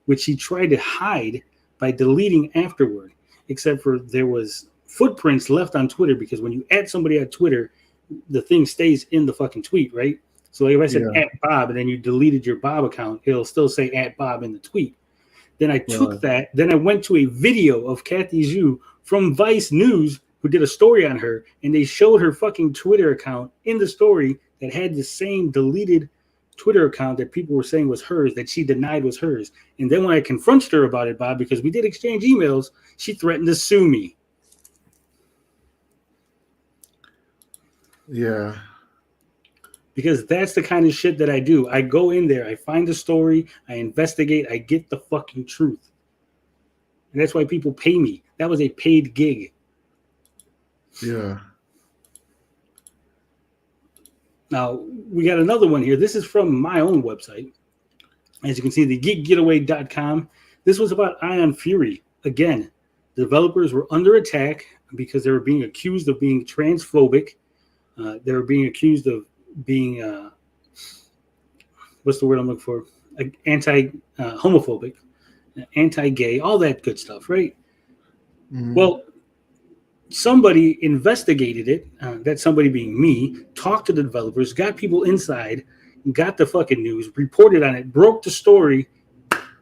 which she tried to hide by deleting afterward, except for there was footprints left on Twitter, because when you add somebody on Twitter, the thing stays in the fucking tweet, right? So like if I said at Bob and then you deleted your Bob account, it'll still say at Bob in the tweet. Then I took that. Then I went to a video of Kathy Zhu from Vice News who did a story on her, and they showed her fucking Twitter account in the story that had the same deleted Twitter account that people were saying was hers, that she denied was hers. And then when I confronted her about it, Bob, because we did exchange emails, she threatened to sue me. Yeah. Because that's the kind of shit that I do. I go in there, I find the story, I investigate, I get the fucking truth. And that's why people pay me. That was a paid gig. Yeah. Now, we got another one here. This is from my own website. As you can see, the geekgetaway.com. This was about Ion Fury. Again, developers were under attack because they were being accused of being transphobic. They were being accused of being, what's the word I'm looking for? Homophobic, anti-gay, all that good stuff, right? Mm-hmm. Well, somebody investigated it, that somebody being me, talked to the developers, got people inside, got the fucking news, reported on it, broke the story.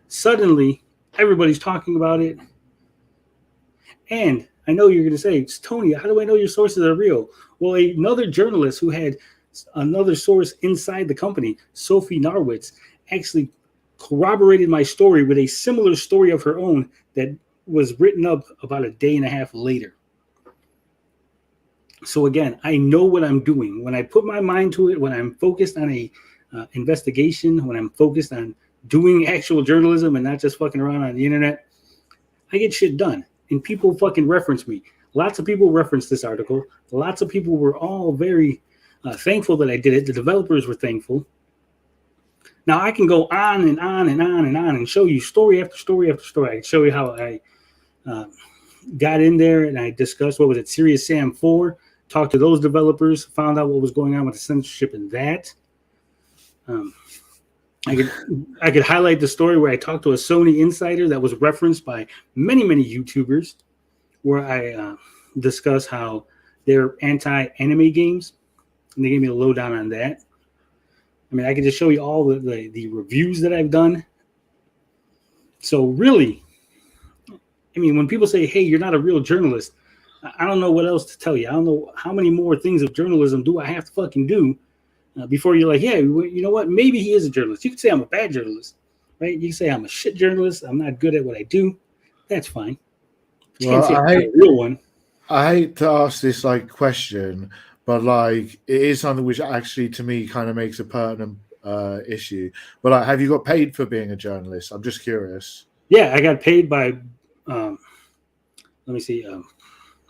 Suddenly, everybody's talking about it. And I know you're going to say, Tony, how do I know your sources are real? Well, another journalist who had another source inside the company, Sophie Narwitz, actually corroborated my story with a similar story of her own that was written up about a day and a half later. So again, I know what I'm doing. When I put my mind to it, when I'm focused on a investigation, when I'm focused on doing actual journalism and not just fucking around on the internet, I get shit done. And people fucking reference me. Lots of people referenced this article. Lots of people were all very thankful that I did it. The developers were thankful. Now I can go on and on and on and on and show you story after story after story. I can show you how I got in there and I discussed, what was it, Serious Sam 4, talked to those developers, found out what was going on with the censorship in that. I could highlight the story where I talked to a Sony insider that was referenced by many YouTubers, where I discuss how they're anti-anime games, and they gave me a lowdown on that. I mean, I could just show you all the reviews that I've done. So really, I mean, when people say, hey, you're not a real journalist, I don't know what else to tell you. I don't know how many more things of journalism do I have to fucking do before you're like, yeah, you know what? Maybe he is a journalist. You can say I'm a bad journalist, right? You can say I'm a shit journalist. I'm not good at what I do. That's fine. You can't say I'm a real one. I hate to ask this like question, but like it is something which actually to me kind of makes a pertinent issue. But like, have you got paid for being a journalist? I'm just curious. Yeah, I got paid by let me see,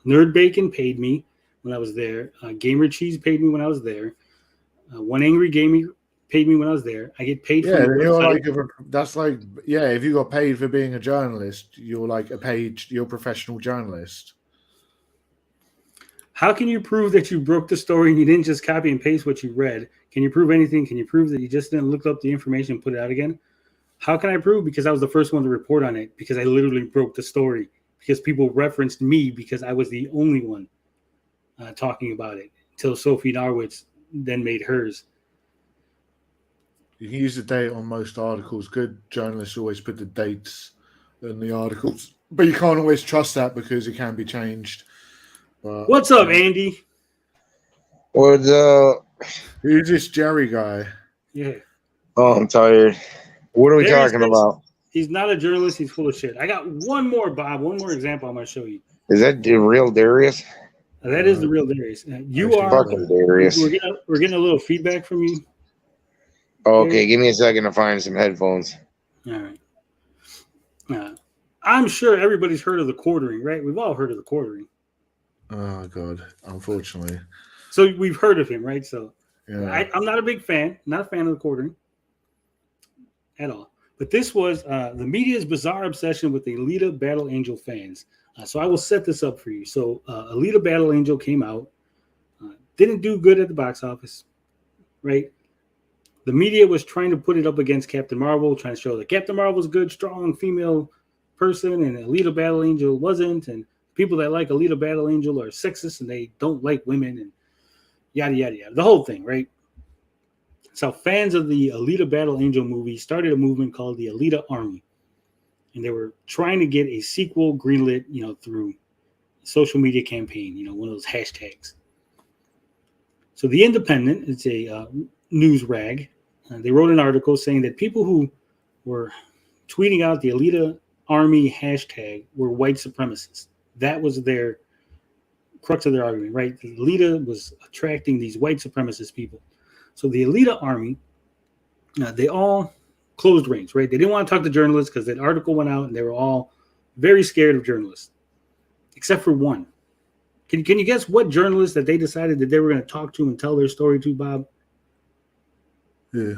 Nerd Bacon paid me when I was there. Gamer Cheese paid me when I was there. One Angry Gamer paid me when I was there. I get paid for the website. That's like, yeah, if you got paid for being a journalist, you're like you're a professional journalist. How can you prove that you broke the story and you didn't just copy and paste what you read? Can you prove anything? Can you prove that you just didn't look up the information and put it out again? How can I prove? Because I was the first one to report on it, because I literally broke the story, because people referenced me because I was the only one talking about it until Sophie Narwitz then made hers. You can use the date on most articles. Good journalists always put the dates in the articles, but you can't always trust that because it can be changed. But, what's up, Andy? What's up? Who's this Jerry guy? Yeah. Oh, I'm tired. What are we talking about? He's not a journalist. He's full of shit. I got one more, Bob. One more example I'm going to show you. Is that the real Darius? That is the real Darius. You are fucking Darius. We're getting a little feedback from you. Oh, okay, give me a second to find some headphones. All right. I'm sure everybody's heard of the quartering, right? We've all heard of the quartering. Oh God, unfortunately. So we've heard of him, right? So yeah. I'm not a big fan, not a fan of the quartering at all. But this was the media's bizarre obsession with the Alita Battle Angel fans. So I will set this up for you. So Alita Battle Angel came out, didn't do good at the box office, right? The media was trying to put it up against Captain Marvel, trying to show that Captain Marvel was a good, strong female person, and Alita Battle Angel wasn't. And people that like Alita Battle Angel are sexist and they don't like women and yada, yada, yada. The whole thing, right? So fans of the Alita Battle Angel movie started a movement called the Alita Army. And they were trying to get a sequel greenlit, through social media campaign, one of those hashtags. So The Independent, it's a news rag. They wrote an article saying that people who were tweeting out the Alita Army hashtag were white supremacists. That was their crux of their argument, right? The Alita was attracting these white supremacist people. So the Alita Army, they all closed ranks, right? They didn't want to talk to journalists because that article went out and they were all very scared of journalists, except for one. Can you guess what journalist that they decided that they were going to talk to and tell their story to, Bob? Yeah.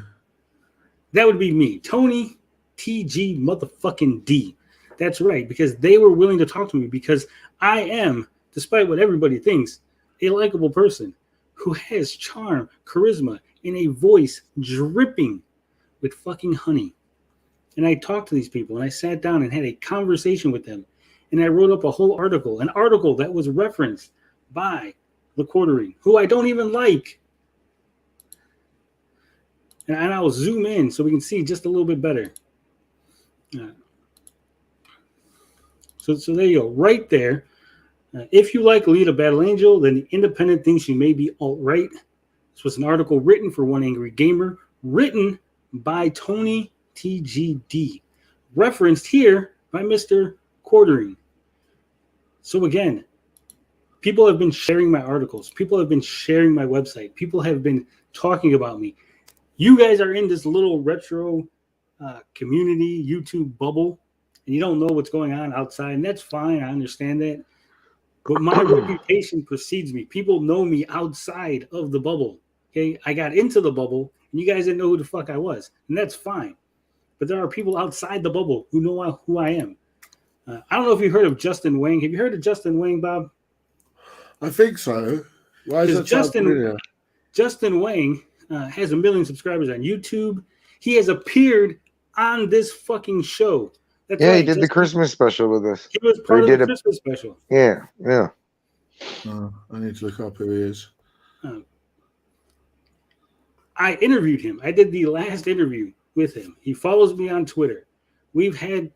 That would be me, Tony TG motherfucking D. That's right, because they were willing to talk to me because I am, despite what everybody thinks, a likable person who has charm, charisma, and a voice dripping with fucking honey. And I talked to these people and I sat down and had a conversation with them. And I wrote up a whole article, an article that was referenced by the Quartering, who I don't even like. And I'll zoom in so we can see just a little bit better. So there you go, right there. If you like Alita Battle Angel, then The Independent thinks you may be alt-right. This was an article written for One Angry Gamer, written by Tony TGD, referenced here by Mr. Quartering. So again, people have been sharing my articles. People have been sharing my website. People have been talking about me. You guys are in this little retro community YouTube bubble, and you don't know what's going on outside, and that's fine. I understand that. But my reputation precedes me. People know me outside of the bubble. Okay, I got into the bubble, and you guys didn't know who the fuck I was, and that's fine. But there are people outside the bubble who know who I am. I don't know if you've heard of Justin Wang. Have you heard of Justin Wang, Bob? I think so. Why is that Justin Wang has 1 million subscribers on YouTube. He has appeared on this fucking show. That's Yeah, right, he did the Christmas special with us. He was part of the Christmas special. Yeah. I need to look up who he is. I interviewed him. I did the last interview with him. He follows me on Twitter. We've had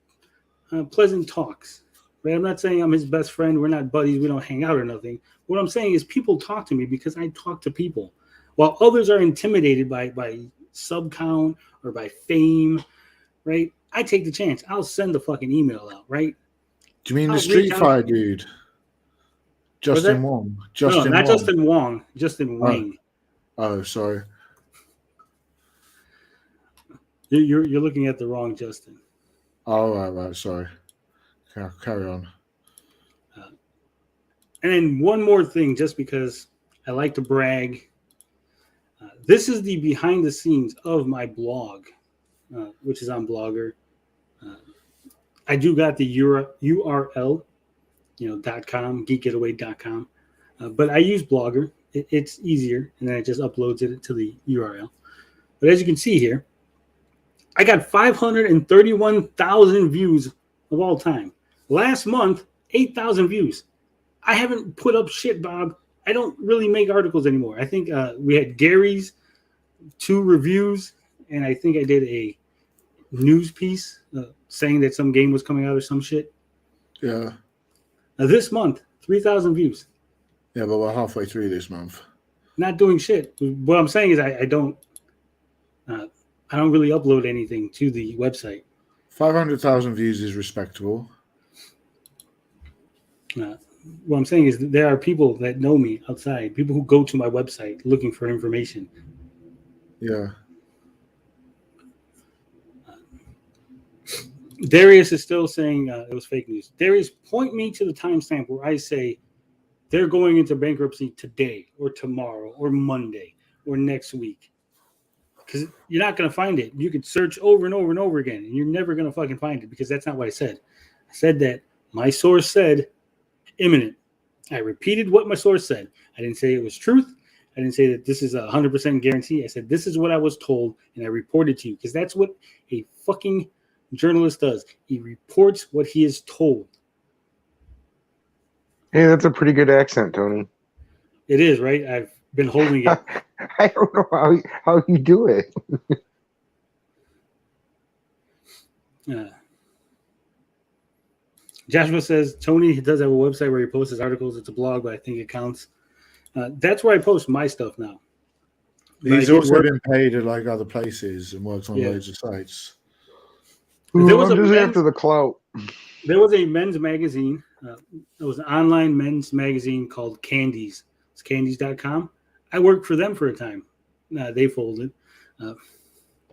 pleasant talks. Right? I'm not saying I'm his best friend. We're not buddies. We don't hang out or nothing. What I'm saying is people talk to me because I talk to people, while others are intimidated by sub count or by fame. Right? I take the chance. I'll send the fucking email out. Right? Do you mean the Street Fighter dude? Justin Wong. No, not Justin Wong. Justin Wang. Oh, sorry. You're looking at the wrong Justin. Oh, right. Sorry. Carry on. And then one more thing, just because I like to brag. This is the behind the scenes of my blog, which is on Blogger. I do got the URL, .com, geekgetaway.com. But I use Blogger. It's easier, and then it just uploads it to the URL. But as you can see here, I got 531,000 views of all time. Last month, 8,000 views. I haven't put up shit, Bob. I don't really make articles anymore. I think we had Gary's 2 reviews, and I think I did a news piece saying that some game was coming out or some shit. Yeah. Now this month, 3,000 views. Yeah, but we're halfway through this month. Not doing shit. What I'm saying is I don't really upload anything to the website. 500,000 views is respectable. What I'm saying is that there are people that know me outside, people who go to my website looking for information. Yeah. Darius is still saying it was fake news. Darius, point me to the timestamp where I say they're going into bankruptcy today or tomorrow or Monday or next week. Because you're not going to find it. You could search over and over and over again, and you're never going to fucking find it because that's not what I said. I said that my source said imminent. I repeated what my source said. I didn't say it was truth. I didn't say that this is a 100% guarantee. I said this is what I was told, and I reported to you because that's what a fucking journalist does. He reports what he is told. Hey, that's a pretty good accent, Tony. It is, right? I've been holding it. I don't know how you do it. Joshua says Tony does have a website where he posts his articles. It's a blog, but I think it counts. That's where I post my stuff now. He's also been paid at like other places and works on loads of sites. There was just after the clout. There was a men's magazine. It was an online men's magazine called Candies. It's candies.com. I worked for them for a time. They folded.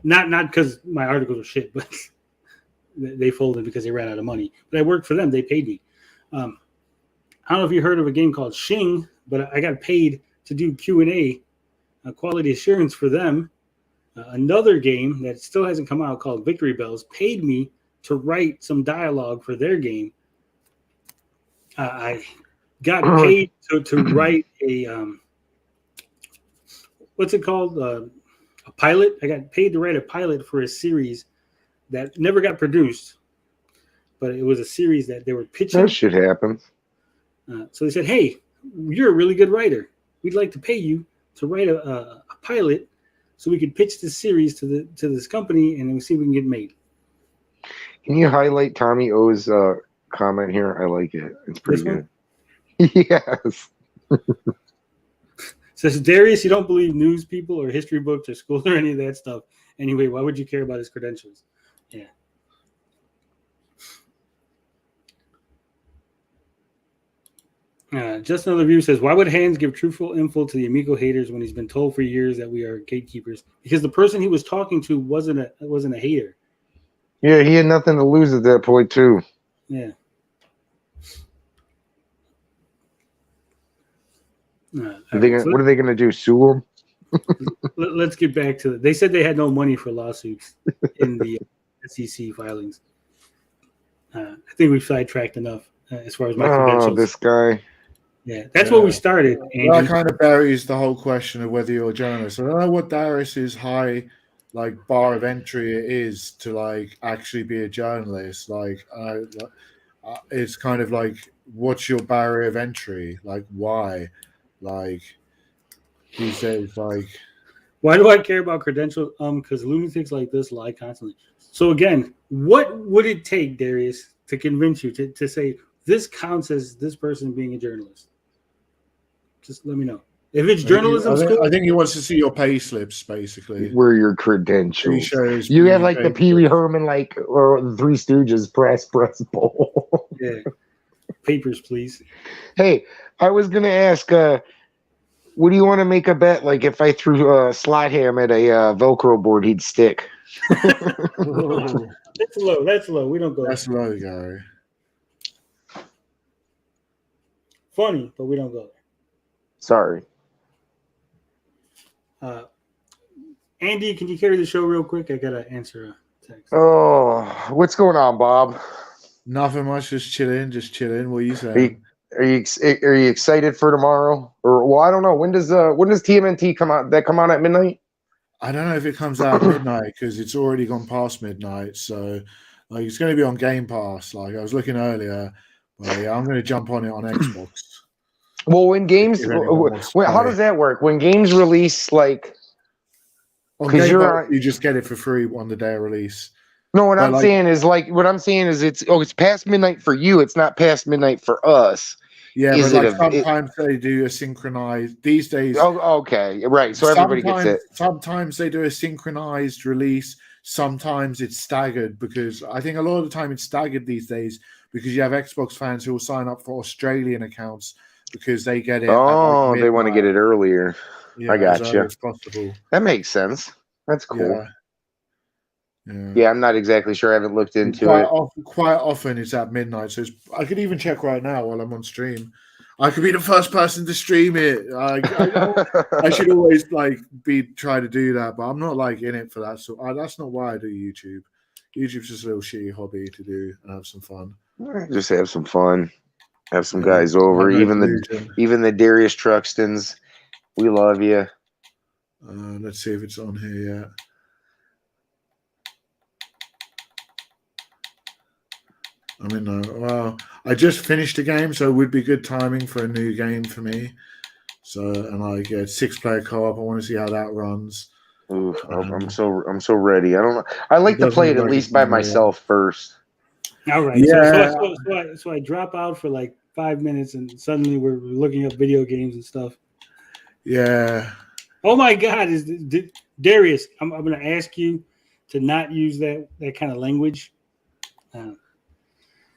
Not because my articles were shit, but they folded because they ran out of money. But I worked for them. They paid me. I don't know if you heard of a game called Shing, but I got paid to do Q&A, quality assurance for them. Another game that still hasn't come out called Victory Bells paid me to write some dialogue for their game. I got paid to write a what's it called? A pilot. I got paid to write a pilot for a series that never got produced, but it was a series that they were pitching. That shit happens. So they said, "Hey, you're a really good writer. We'd like to pay you to write a pilot, so we could pitch this series to this company, and then see if we can get it made." Can you highlight Tommy O's comment here? I like it. It's pretty good. Yes. Says Darius, you don't believe news people or history books or school or any of that stuff. Anyway, why would you care about his credentials? Yeah. Just another view says, why would Hans give truthful info to the Amico haters when he's been told for years that we are gatekeepers? Because the person he was talking to wasn't a hater. Yeah, he had nothing to lose at that point, too. Yeah. What are they going to do? Sue him? Let's get back to it. They said they had no money for lawsuits in the SEC filings. I think we've sidetracked enough as far as my credentials. Oh, this guy. Yeah, that's what we started. Well, that kind of buries the whole question of whether you're a journalist. I don't know what Darius's high, bar of entry is to actually be a journalist. It's kind of what's your barrier of entry? Why? He says why do I care about credentials? Because lunatics like this lie constantly. So again, what would it take, Darius, to convince you to say this counts as this person being a journalist? Just let me know. If it's journalism I think he wants to see your pay slips, basically. Where your credentials. You have the Pee Wee Herman, or the Three Stooges press bowl. Yeah. Papers, please. Hey, I was going to ask, what do you want to make a bet? If I threw 5lot-Ham at a Velcro board, he'd stick. That's low. That's low. We don't go. That's low, Gary. Funny, but we don't go there. Sorry. Andy, can you carry the show real quick? I got to answer a text. Oh, what's going on, Bob? Nothing much. Just chilling. What are you saying? Are you excited for tomorrow? Or I don't know. When does TMNT come out? That come out at midnight? I don't know if it comes out at midnight because it's already gone past midnight. So it's going to be on Game Pass. I was looking earlier. But yeah, I'm going to jump on it on Xbox. Well, when games, how does that work? When games release, on Game Pass, you just get it for free on the day of release. No, what I'm saying is it's past midnight for you. It's not past midnight for us. Yeah, but sometimes they do a synchronized these days. Oh, okay, right. So everybody gets it. Sometimes they do a synchronized release. Sometimes it's staggered because I think a lot of the time it's staggered these days because you have Xbox fans who will sign up for Australian accounts because they get it. Oh, they want to get it earlier. Yeah, I got you. As possible. That makes sense. That's cool. Yeah. Yeah, I'm not exactly sure. I haven't looked into it. Quite often it's at midnight, so I could even check right now while I'm on stream. I could be the first person to stream it. I should always be trying to do that, but I'm not in it for that. So that's not why I do YouTube. YouTube's just a little shitty hobby to do and have some fun. Just have some fun. Have some guys over. Even the Darius Truxtons. We love you. Let's see if it's on here yet. I just finished a game, so it would be good timing for a new game for me. So, and 6-player co-op. I want to see how that runs. Ooh, I'm so ready. I don't know. I like to play it at least by myself first. All right. Yeah. So I drop out for 5 minutes, and suddenly we're looking up video games and stuff. Yeah. Oh my God! Darius? I'm going to ask you to not use that kind of language.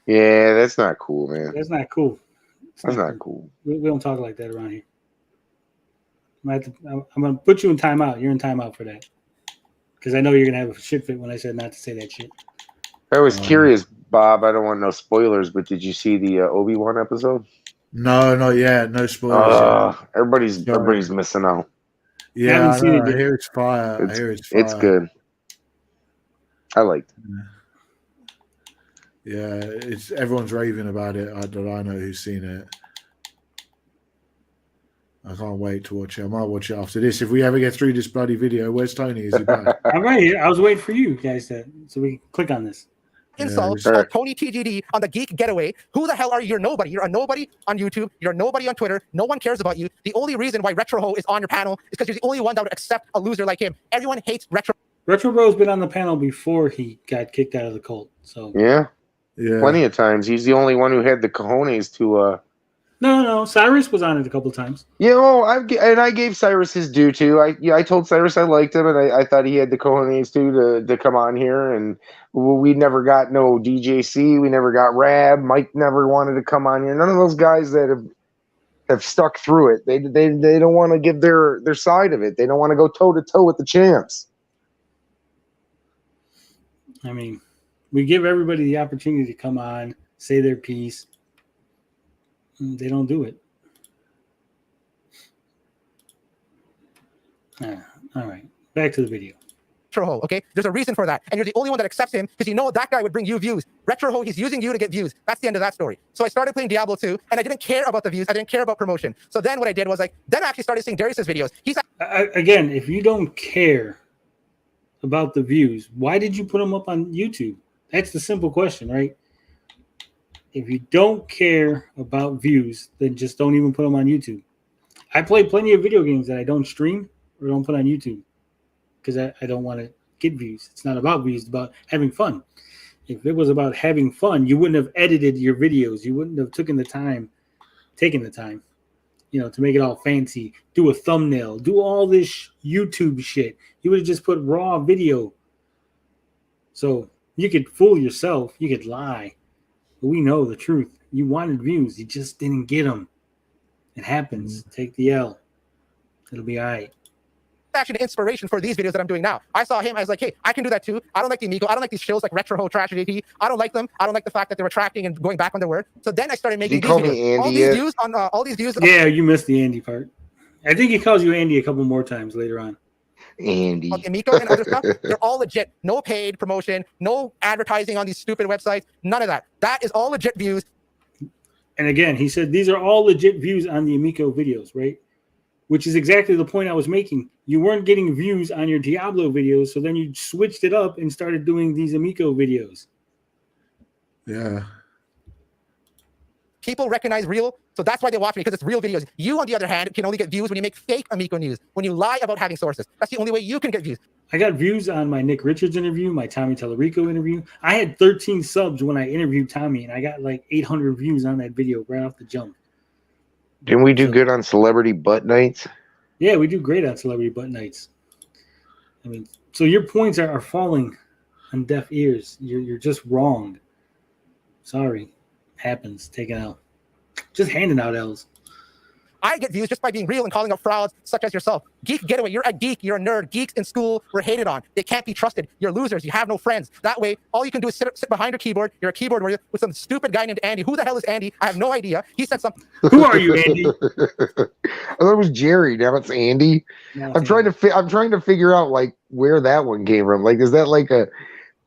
Yeah, that's not cool, man. That's not cool. That's not cool. We don't talk like that around here. I'm going to put you in timeout. You're in timeout for that. Because I know you're going to have a shit fit when I said not to say that shit. I was curious, Bob. I don't want no spoilers, but did you see the Obi-Wan episode? No, not yet. No spoilers. Everybody's missing out. Yeah, I hear it's fire. It's good. I liked it. Yeah, everyone's raving about it. That I know who's seen it. I can't wait to watch it. I might watch it after this. If we ever get through this bloody video, where's Tony? Is he back? I'm right here. I was waiting for you guys so we can click on this. Insult Tony TGD on the Geek Getaway. Who the hell are you? You're nobody. You're a nobody on YouTube. You're a nobody on Twitter. No one cares about you. The only reason why RetroHo is on your panel is because you're the only one that would accept a loser like him. Everyone hates Retro. Retro Bro's been on the panel before he got kicked out of the cult. So yeah, plenty of times. He's the only one who had the cojones to No. Cyrus was on it a couple times. I gave Cyrus his due too. I told Cyrus I liked him, and I thought he had the cojones to come on here. And we never got no DJC, we never got Rab. Mike never wanted to come on here. None of those guys that have stuck through it. They don't want to give their side of it. They don't want to go toe to toe with the champs. I mean, we give everybody the opportunity to come on, say their piece. They don't do it. All right. Back to the video. Retroho, okay? There's a reason for that. And you're the only one that accepts him because you know that guy would bring you views. Retroho, he's using you to get views. That's the end of that story. So I started playing Diablo 2, and I didn't care about the views. I didn't care about promotion. So then what I did was then I actually started seeing Darius's videos. He's again, if you don't care about the views, why did you put them up on YouTube? That's the simple question, right? If you don't care about views, then just don't even put them on YouTube. I play plenty of video games that I don't stream or don't put on YouTube because I don't want to get views. It's not about views, it's about having fun. If it was about having fun, you wouldn't have edited your videos. You wouldn't have taken the time, to make it all fancy, do a thumbnail, do all this YouTube shit. You would have just put raw video. So you could fool yourself. You could lie. But we know the truth. You wanted views. You just didn't get them. It happens. Take the L. It'll be all right. actually an inspiration for these videos that I'm doing now. I saw him. I was like, hey, I can do that too. I don't like the Amigo. I don't like these shows like Retroho, Trash JP. I don't like them. I don't like the fact that they're retracting and going back on their word. So then I started making these videos. All these views. Yeah, you missed the Andy part. I think he calls you Andy a couple more times later on. Andy. Amico and other stuff, they're all legit. No paid promotion, no advertising on these stupid websites, none of that. That is all legit views. And again, he said these are all legit views on the Amico videos, right? Which is exactly the point I was making. You weren't getting views on your Diablo videos, so then you switched it up and started doing these Amico videos. Yeah. People recognize real, so that's why they watch me, because it's real videos. You, on the other hand, can only get views when you make fake Amico news, when you lie about having sources. That's the only way you can get views. I got views on my Nick Richards interview, my Tommy Tallarico interview. I had 13 subs when I interviewed Tommy, and I got like 800 views on that video right off the jump. Didn't we do good on Celebrity Butt Nights? Yeah, we do great on Celebrity Butt Nights. I mean, so your points are falling on deaf ears. You're just wrong. Sorry. Happens. Take it out. Just handing out L's. I get views just by being real and calling out frauds such as yourself. Geek getaway. You're a geek. You're a nerd. Geeks in school were hated on. They can't be trusted. You're losers. You have no friends. That way, all you can do is sit behind your keyboard. You're a keyboard warrior with some stupid guy named Andy. Who the hell is Andy? I have no idea. He said something. Who are you, Andy? I thought it was Jerry. Now it's Andy. No, I'm trying to figure out like where that one came from. Like, is that like a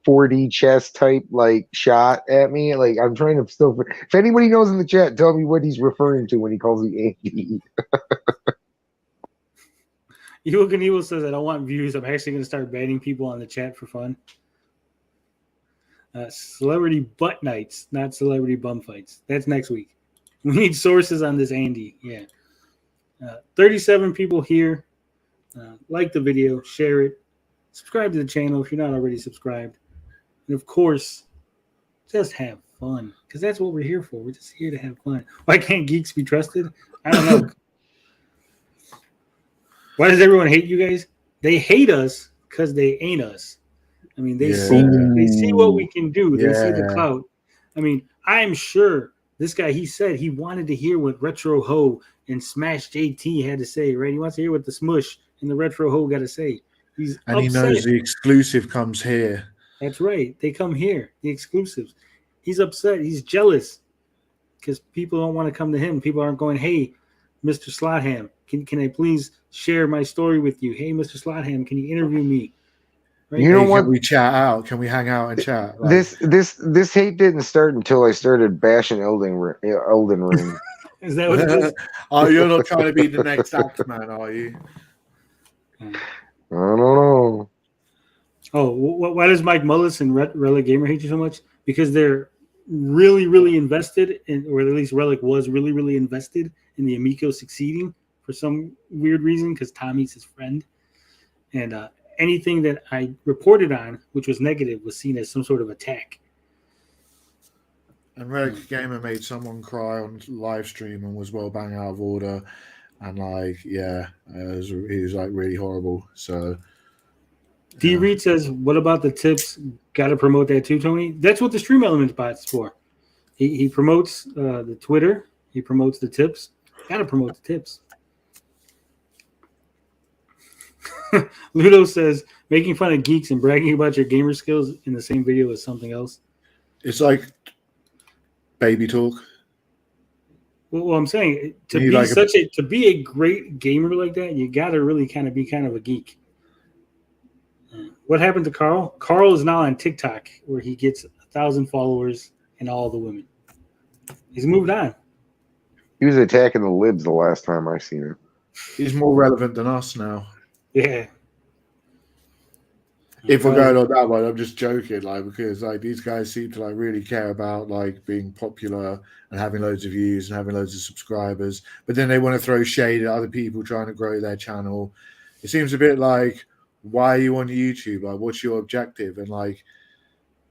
4D chess type like shot at me? Like, I'm trying to still. If anybody knows in the chat, tell me what he's referring to when he calls me Andy. Evil Knievel says, I don't want views. I'm actually going to start banning people on the chat for fun. Celebrity butt nights, not celebrity bum fights. That's next week. We need sources on this Andy. Yeah. 37 people here. Like the video, share it, subscribe to the channel if you're not already subscribed. And of course, just have fun, because that's what we're here for. We're just here to have fun. Why can't geeks be trusted? I don't know. Why does everyone hate you guys? They hate us because they ain't us. I mean, they see what we can do. They see the clout. I mean, I'm sure this guy, he said he wanted to hear what Retro Ho and Smash JT had to say, right? He wants to hear what the Smush and the Retro Ho got to say. He's and upset. He knows the exclusive comes here. That's right. They come here, the exclusives. He's upset. He's jealous because people don't want to come to him. People aren't going, hey, Mr. 5lot-Ham, can I please share my story with you? Hey, Mr. 5lot-Ham, can you interview me? Right? You know what? Can we chat out? Can we hang out and chat? Like, this hate didn't start until I started bashing Elden Ring. Is that what it is? Oh, you're not trying to be the next Axeman, are you? I don't know. Oh, why does Mike Mullis and Relic Gamer hate you so much? Because they're really, really invested in, or at least Relic was really, really invested in the Amico succeeding for some weird reason, because Tommy's his friend. And anything that I reported on, which was negative, was seen as some sort of attack. And Relic Gamer made someone cry on live stream and was well bang out of order. And like, yeah, he was like really horrible. So D Reed says, "What about the tips? Got to promote that too, Tony." That's what the Stream Elements bot's for. He promotes the Twitter. He promotes the tips. Got to promote the tips. Ludo says, "Making fun of geeks and bragging about your gamer skills in the same video is something else." it's like baby talk. Well, I'm saying to You be like to be a great gamer like that, you got to really kind of be kind of a geek. What happened to Carl? Carl is now on TikTok, where he gets 1,000 followers and all the women. He's moved on. He was attacking the libs the last time I seen him. He's more relevant than us now. Yeah. If we're going on that one, I'm just joking, like, because like these guys seem to like really care about like being popular and having loads of views and having loads of subscribers, but then they want to throw shade at other people trying to grow their channel. It seems a bit like, why are you on YouTube? Like, what's your objective? And like,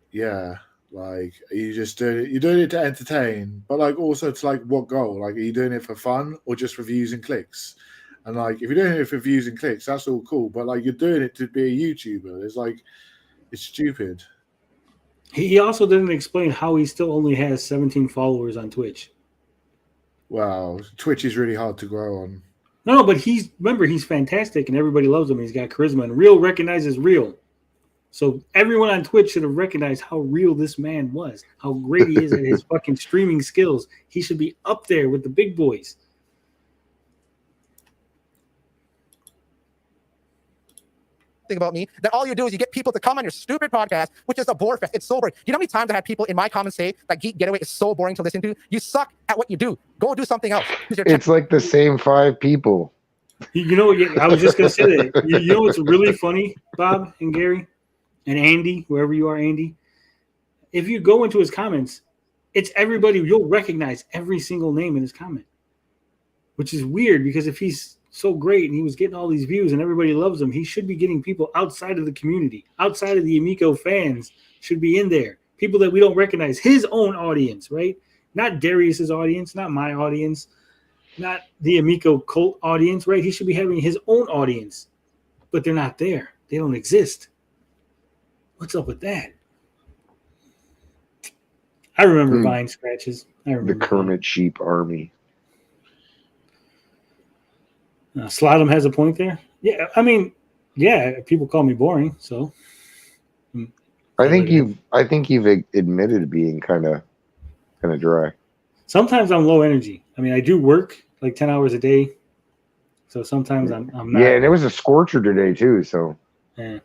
yeah, like, are you just doing it? You're doing it to entertain, but like also to like what goal? Like, are you doing it for fun or just for views and clicks? And like, if you're doing it for views and clicks, that's all cool. But like, you're doing it to be a YouTuber. It's like, it's stupid. He also didn't explain how he still only has 17 followers on Twitch. Wow, Twitch is really hard to grow on. No, but he's fantastic and everybody loves him. He's got charisma and real recognizes real. So everyone on Twitch should have recognized how real this man was, how great he is at his fucking streaming skills. He should be up there with the big boys. Thing about me that all you do is you get people to come on your stupid podcast, which is a bore fest. It's so boring. You know how many times I had people in my comments say that Geek Getaway is so boring to listen to? You suck at what you do. Go do something else. It's like the same 5 people. You know, I was just going to say that. You know what's really funny, Bob and Gary and Andy, wherever you are, Andy? If you go into his comments, it's everybody. You'll recognize every single name in his comment, which is weird because if he's so great and he was getting all these views and everybody loves him, he should be getting people outside of the community, outside of the Amico fans should be in there. People that we don't recognize, his own audience, right? Not Darius's audience, not my audience, not the Amico cult audience, right? He should be having his own audience, but they're not there. They don't exist. What's up with that? I remember buying scratches. I remember the Kermit Sheep Army. Slottum has a point there. Yeah, I mean, yeah, people call me boring, so I think you've admitted to being kind of dry. Sometimes I'm low energy. I mean, I do work like 10 hours a day, so sometimes I'm not. Yeah, and it was a scorcher today too. So yeah.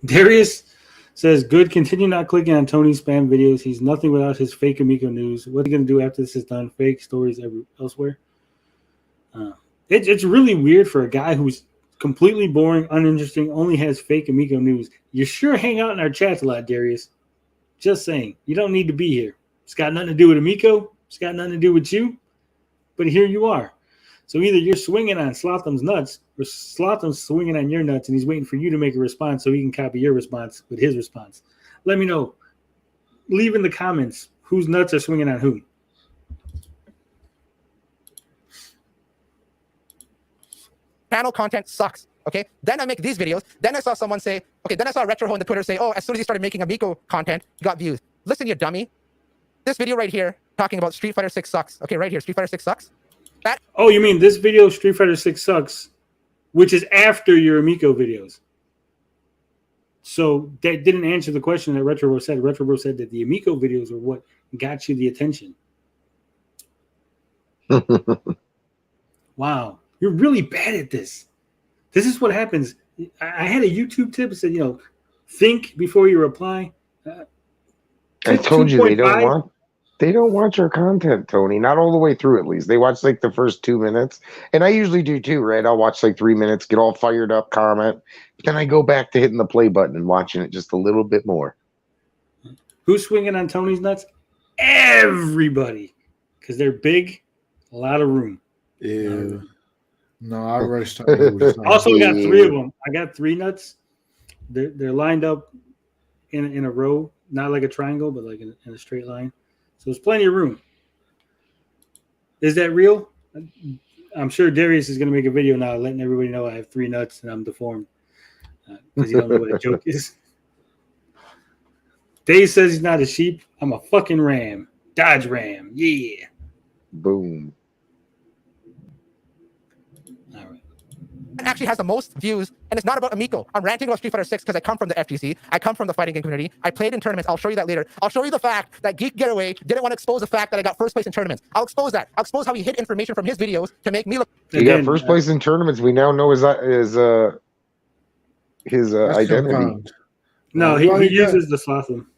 Darius says, "Good. Continue not clicking on Tony's spam videos. He's nothing without his fake Amico news. What are you going to do after this is done? Fake stories elsewhere." It's really weird for a guy who's completely boring, uninteresting, only has fake Amico news. You sure hang out in our chats a lot, Darius. Just saying. You don't need to be here. It's got nothing to do with Amico. It's got nothing to do with you. But here you are. So either you're swinging on Slotham's nuts or Slotham's swinging on your nuts and he's waiting for you to make a response so he can copy your response with his response. Let me know. Leave in the comments whose nuts are swinging on who. Channel content sucks. Okay. Then I make these videos. Then I saw someone say, okay, then I saw Retroho in the Twitter say, oh, as soon as he started making Amico content, he got views. Listen, you dummy. This video right here talking about Street Fighter 6 sucks. Okay, right here, Street Fighter 6 sucks. Oh, you mean this video, Street Fighter 6 sucks, which is after your Amico videos. So that didn't answer the question that Retro said. Retro said that the Amico videos are what got you the attention. Wow. You're really bad at this. This is what happens. I had a YouTube tip that said, think before you reply. I told you they don't watch our content, Tony. Not all the way through, at least. They watch like the first 2 minutes. And I usually do too, right? I'll watch like 3 minutes, get all fired up, comment. But then I go back to hitting the play button and watching it just a little bit more. Who's swinging on Tony's nuts? Everybody. Because they're big, a lot of room. Ew. No, I roast Tony all the time. Also, I got 3 of them. I got 3 nuts. They're lined up in a row, not like a triangle, but like in a straight line. So there's plenty of room. Is that real? I'm sure Darius is going to make a video now letting everybody know I have 3 nuts and I'm deformed because you don't know what a joke is. Dave says he's not a sheep. I'm a fucking ram. Dodge Ram. Yeah. Boom. All right. Actually has the most views, and it's not about Amico. I'm ranting about Street Fighter 6 because I come from the FGC. I come from the fighting game community. I played in tournaments. I'll show you that later. I'll show you the fact that Geek Getaway didn't want to expose the fact that I got first place in tournaments. I'll expose that. I'll expose how he hid information from his videos to make me look. He got first place in tournaments. We now know his identity. confirmed. No, he uses the Slotham.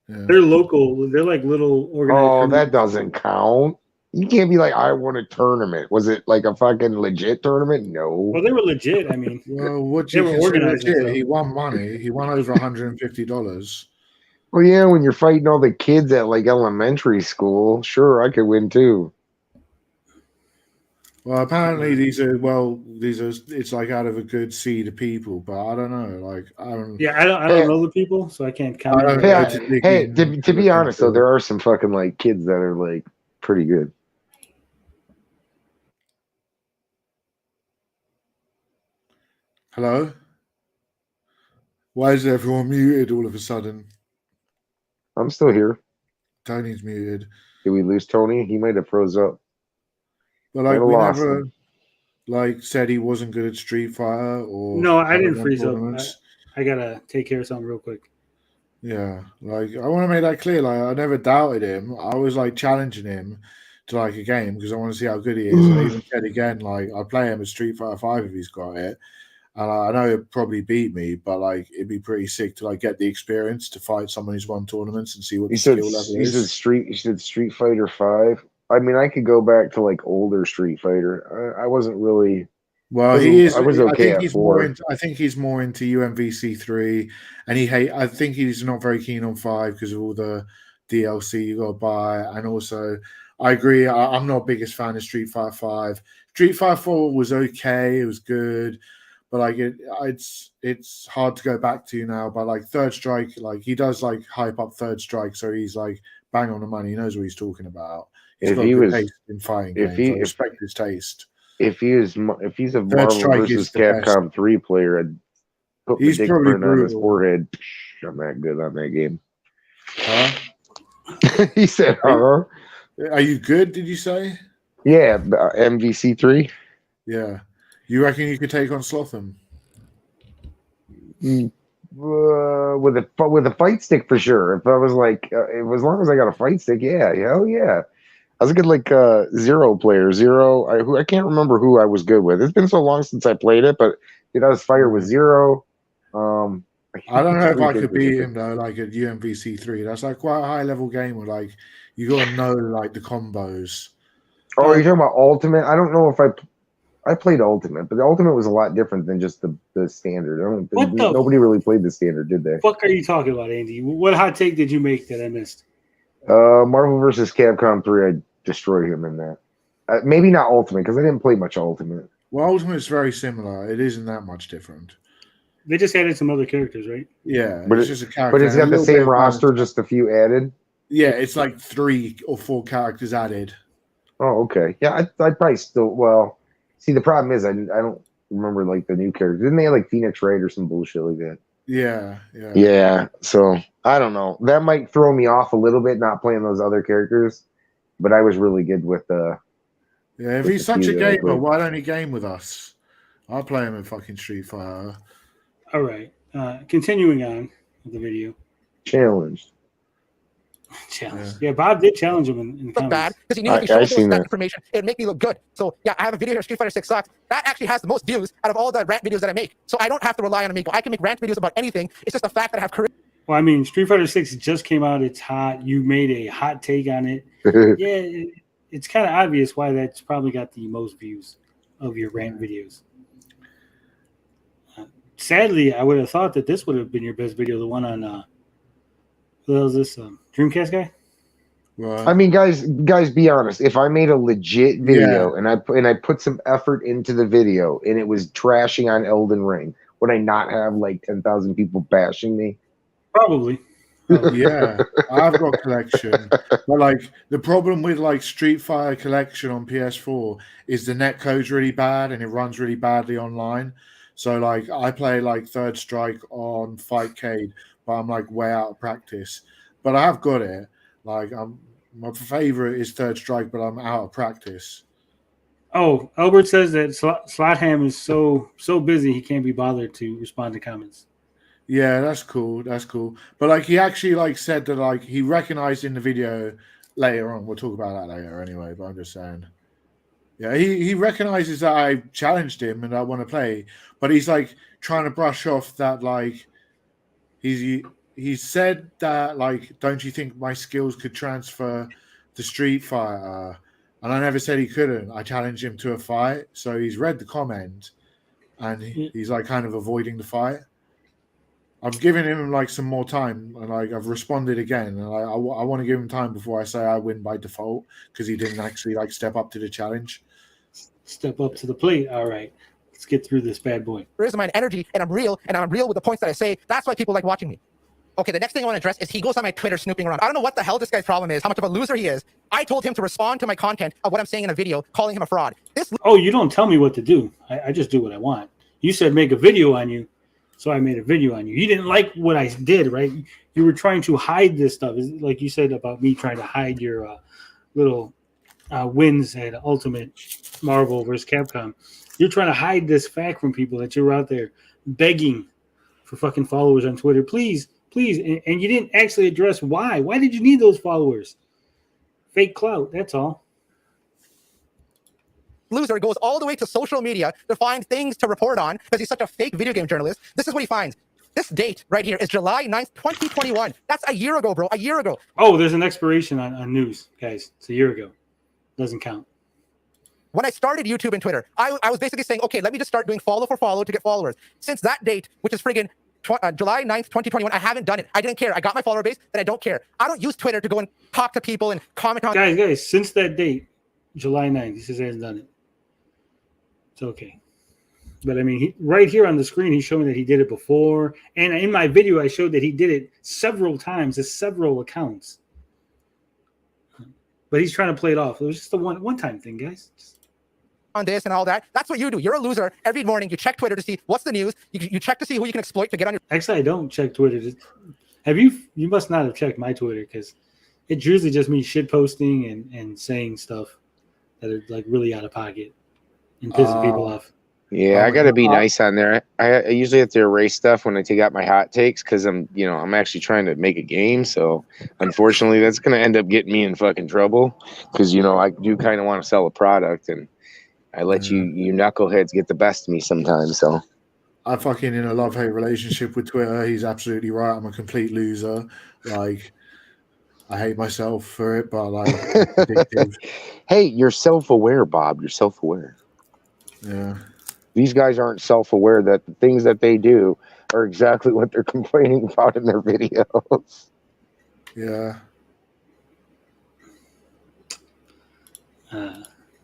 Yeah. They're local. They're like little organized. Oh, tournaments. that doesn't count. You can't be like, I won a tournament. Was it like a fucking legit tournament? No. Well, they were legit. I mean, Well, what They you were consider organized, legit? so. He won money. He won over $150. Well, yeah, when you're fighting all the kids at like elementary school, sure, I could win too. Well, apparently it's like out of a good seed of people, but I don't know. Like I don't. yeah, I don't know the people, so I can't I comment. don't Hey, know I- to dig Hey, in to be look honest into though, it. there are some fucking like kids that are like pretty good. Hello. Why is everyone muted all of a sudden? I'm still here. Tony's muted. Did we lose Tony? He might have froze up. But like Never we lost never him. like said he wasn't good at Street Fighter or No, I hadn't didn't won freeze up. tournaments. I gotta take care of something real quick. Yeah, like I want to make that clear. Like I never doubted him. I was like challenging him to like a game because I want to see how good he is. And I even said again, like I play him at Street Fighter 5 if he's got it. And I know he'll probably beat me, but like it'd be pretty sick to like get the experience to fight someone who's won tournaments and see what the skill level is. You said Street Fighter 5. I mean, I could go back to like older Street Fighter. I wasn't really. Well, he is. I was okay think at he's 4. more into. I think he's more into UMVC 3, and I think he's not very keen on 5 because of all the DLC you got to buy, and also I agree. I'm not biggest fan of Street Fighter 5. Street Fighter 4 was okay. It was good, but like it's hard to go back to now. But like Third Strike, like he does like hype up Third Strike, so he's like bang on the money. He knows what he's talking about. He's If got he good was- taste in fighting if games. he- I respect his taste. If he's a Third Marvel Strike versus is the best. Capcom 3 player, I'd put the He's dick probably print on his brutal. forehead. I'm that good on that game. Huh? He said, "Huh? Are you good? Did you say? Yeah, MVC 3. Yeah. You reckon you could take on Slotham? With a fight stick for sure. If I was like, as long as I got a fight stick, yeah, hell yeah. I was a good like Zero player. Zero, I can't remember who I was good with. It's been so long since I played it, but I was fire with Zero. I don't know if I could beat him. him though, like at UMVC 3. That's like quite a high level game where like you gotta know like the combos. Oh, you're talking about Ultimate? I don't know if I played Ultimate, but the Ultimate was a lot different than just the standard. Nobody really played the standard, did they? What are you talking about, Andy? What hot take did you make that I missed? Marvel vs. Capcom 3, I destroyed him in that. Maybe not Ultimate, because I didn't play much Ultimate. Well, Ultimate's very similar. It isn't that much different. They just added some other characters, right? Yeah, But it's just a character. But it's and a got the little bit same of roster, balance. just a few added. Yeah, it's like 3 or 4 characters added. Oh, okay. Yeah, I'd probably still. Well, see, the problem is I don't remember like the new characters. Didn't they have like Phoenix Wright or some bullshit like that? Yeah. Yeah. So I don't know. That might throw me off a little bit not playing those other characters. But I was really good with Yeah, if with he's the such a few that I gamer, played. why don't he game with us? I'll play him in fucking Street Fighter. All right. Continuing on with the video. challenged. Challenge. Yeah, Bob did challenge him in the Look comments. bad because he knew if he I showed seen that that. information, it'd make me look good. So yeah, I have a video here, Street Fighter 6 sucks. That actually has the most views out of all the rant videos that I make. So I don't have to rely on Amigo. I can make rant videos about anything. It's just the fact that I have career. Well, I mean, Street Fighter 6 just came out. It's hot. You made a hot take on it. Yeah, it's kind of obvious why that's probably got the most views of your rant videos. Sadly, I would have thought that this would have been your best video, the one on who else is this Dreamcast guy? Right. I mean, guys, be honest. If I made a legit video and I put some effort into the video and it was trashing on Elden Ring, Would I not have like 10,000 people bashing me? Probably. Yeah, I've got collection, but like the problem with like Street Fighter collection on PS4 is the net code's really bad and it runs really badly online. So like I play like Third Strike on Fightcade, but I'm like way out of practice. But I have got it. Like my favorite is Third Strike, but I'm out of practice. Oh, Albert says that Slot-Ham is so busy he can't be bothered to respond to comments. Yeah, that's cool. That's cool. But like he actually like said that like he recognized in the video later on. We'll talk about that later anyway, but I'm just saying. Yeah, he recognizes that I challenged him and I want to play, but he's like trying to brush off that like he said that like don't you think my skills could transfer to Street Fighter? And I never said he couldn't. I challenged him to a fight, so he's read the comment and he's like kind of avoiding the fight. I'm giving him like some more time, and like I've responded again, and I want to give him time before I say I win by default because he didn't actually like step up to the challenge. Step up to the plate. All right, let's get through this bad boy. There is my energy, and I'm real with the points that I say. That's why people like watching me. Okay, the next thing I want to address is he goes on my Twitter snooping around. I don't know what the hell this guy's problem is, how much of a loser he is. I told him to respond to my content of what I'm saying in a video, calling him a fraud. Oh, you don't tell me what to do. I just do what I want. You said make a video on you. So I made a video on you. You didn't like what I did, right? You were trying to hide this stuff. Like you said about me trying to hide your little wins at Ultimate Marvel versus Capcom. You're trying to hide this fact from people that you're out there begging for fucking followers on Twitter. Please. And you didn't actually address why. Why did you need those followers? Fake clout, that's all. Loser goes all the way to social media to find things to report on because he's such a fake video game journalist. This is what he finds. This date right here is July 9th, 2021. That's a year ago, bro. A year ago. Oh, there's an expiration on news, guys. It's a year ago. Doesn't count. When I started YouTube and Twitter, I was basically saying, okay, let me just start doing follow for follow to get followers. Since that date, which is friggin' July 9th, 2021, I haven't done it. I didn't care. I got my follower base, then I don't care. I don't use Twitter to go and talk to people and comment on. Guys, since that date, July 9th, he says he hasn't done it. It's okay. But I mean, right here on the screen, he's showing that he did it before. And in my video, I showed that he did it several times to several accounts. But he's trying to play it off. It was just a one-time thing, guys. On this and all that. That's what you do. You're a loser. Every morning, you check Twitter to see what's the news. You check to see who you can exploit to get on your. Actually, I don't check Twitter. Have you? You must not have checked my Twitter because it's usually just me shit posting and saying stuff that are like really out of pocket and pissing people off. Yeah, I got to be nice on there. I usually have to erase stuff when I take out my hot takes because I'm actually trying to make a game. So unfortunately, that's going to end up getting me in fucking trouble because, I do kind of want to sell a product and I let you knuckleheads get the best of me sometimes. So I'm fucking in a love-hate relationship with Twitter. He's absolutely right. I'm a complete loser. Like, I hate myself for it, but like, addictive. Hey, you're self-aware, Bob. You're self-aware. Yeah. These guys aren't self-aware that the things that they do are exactly what they're complaining about in their videos. Yeah.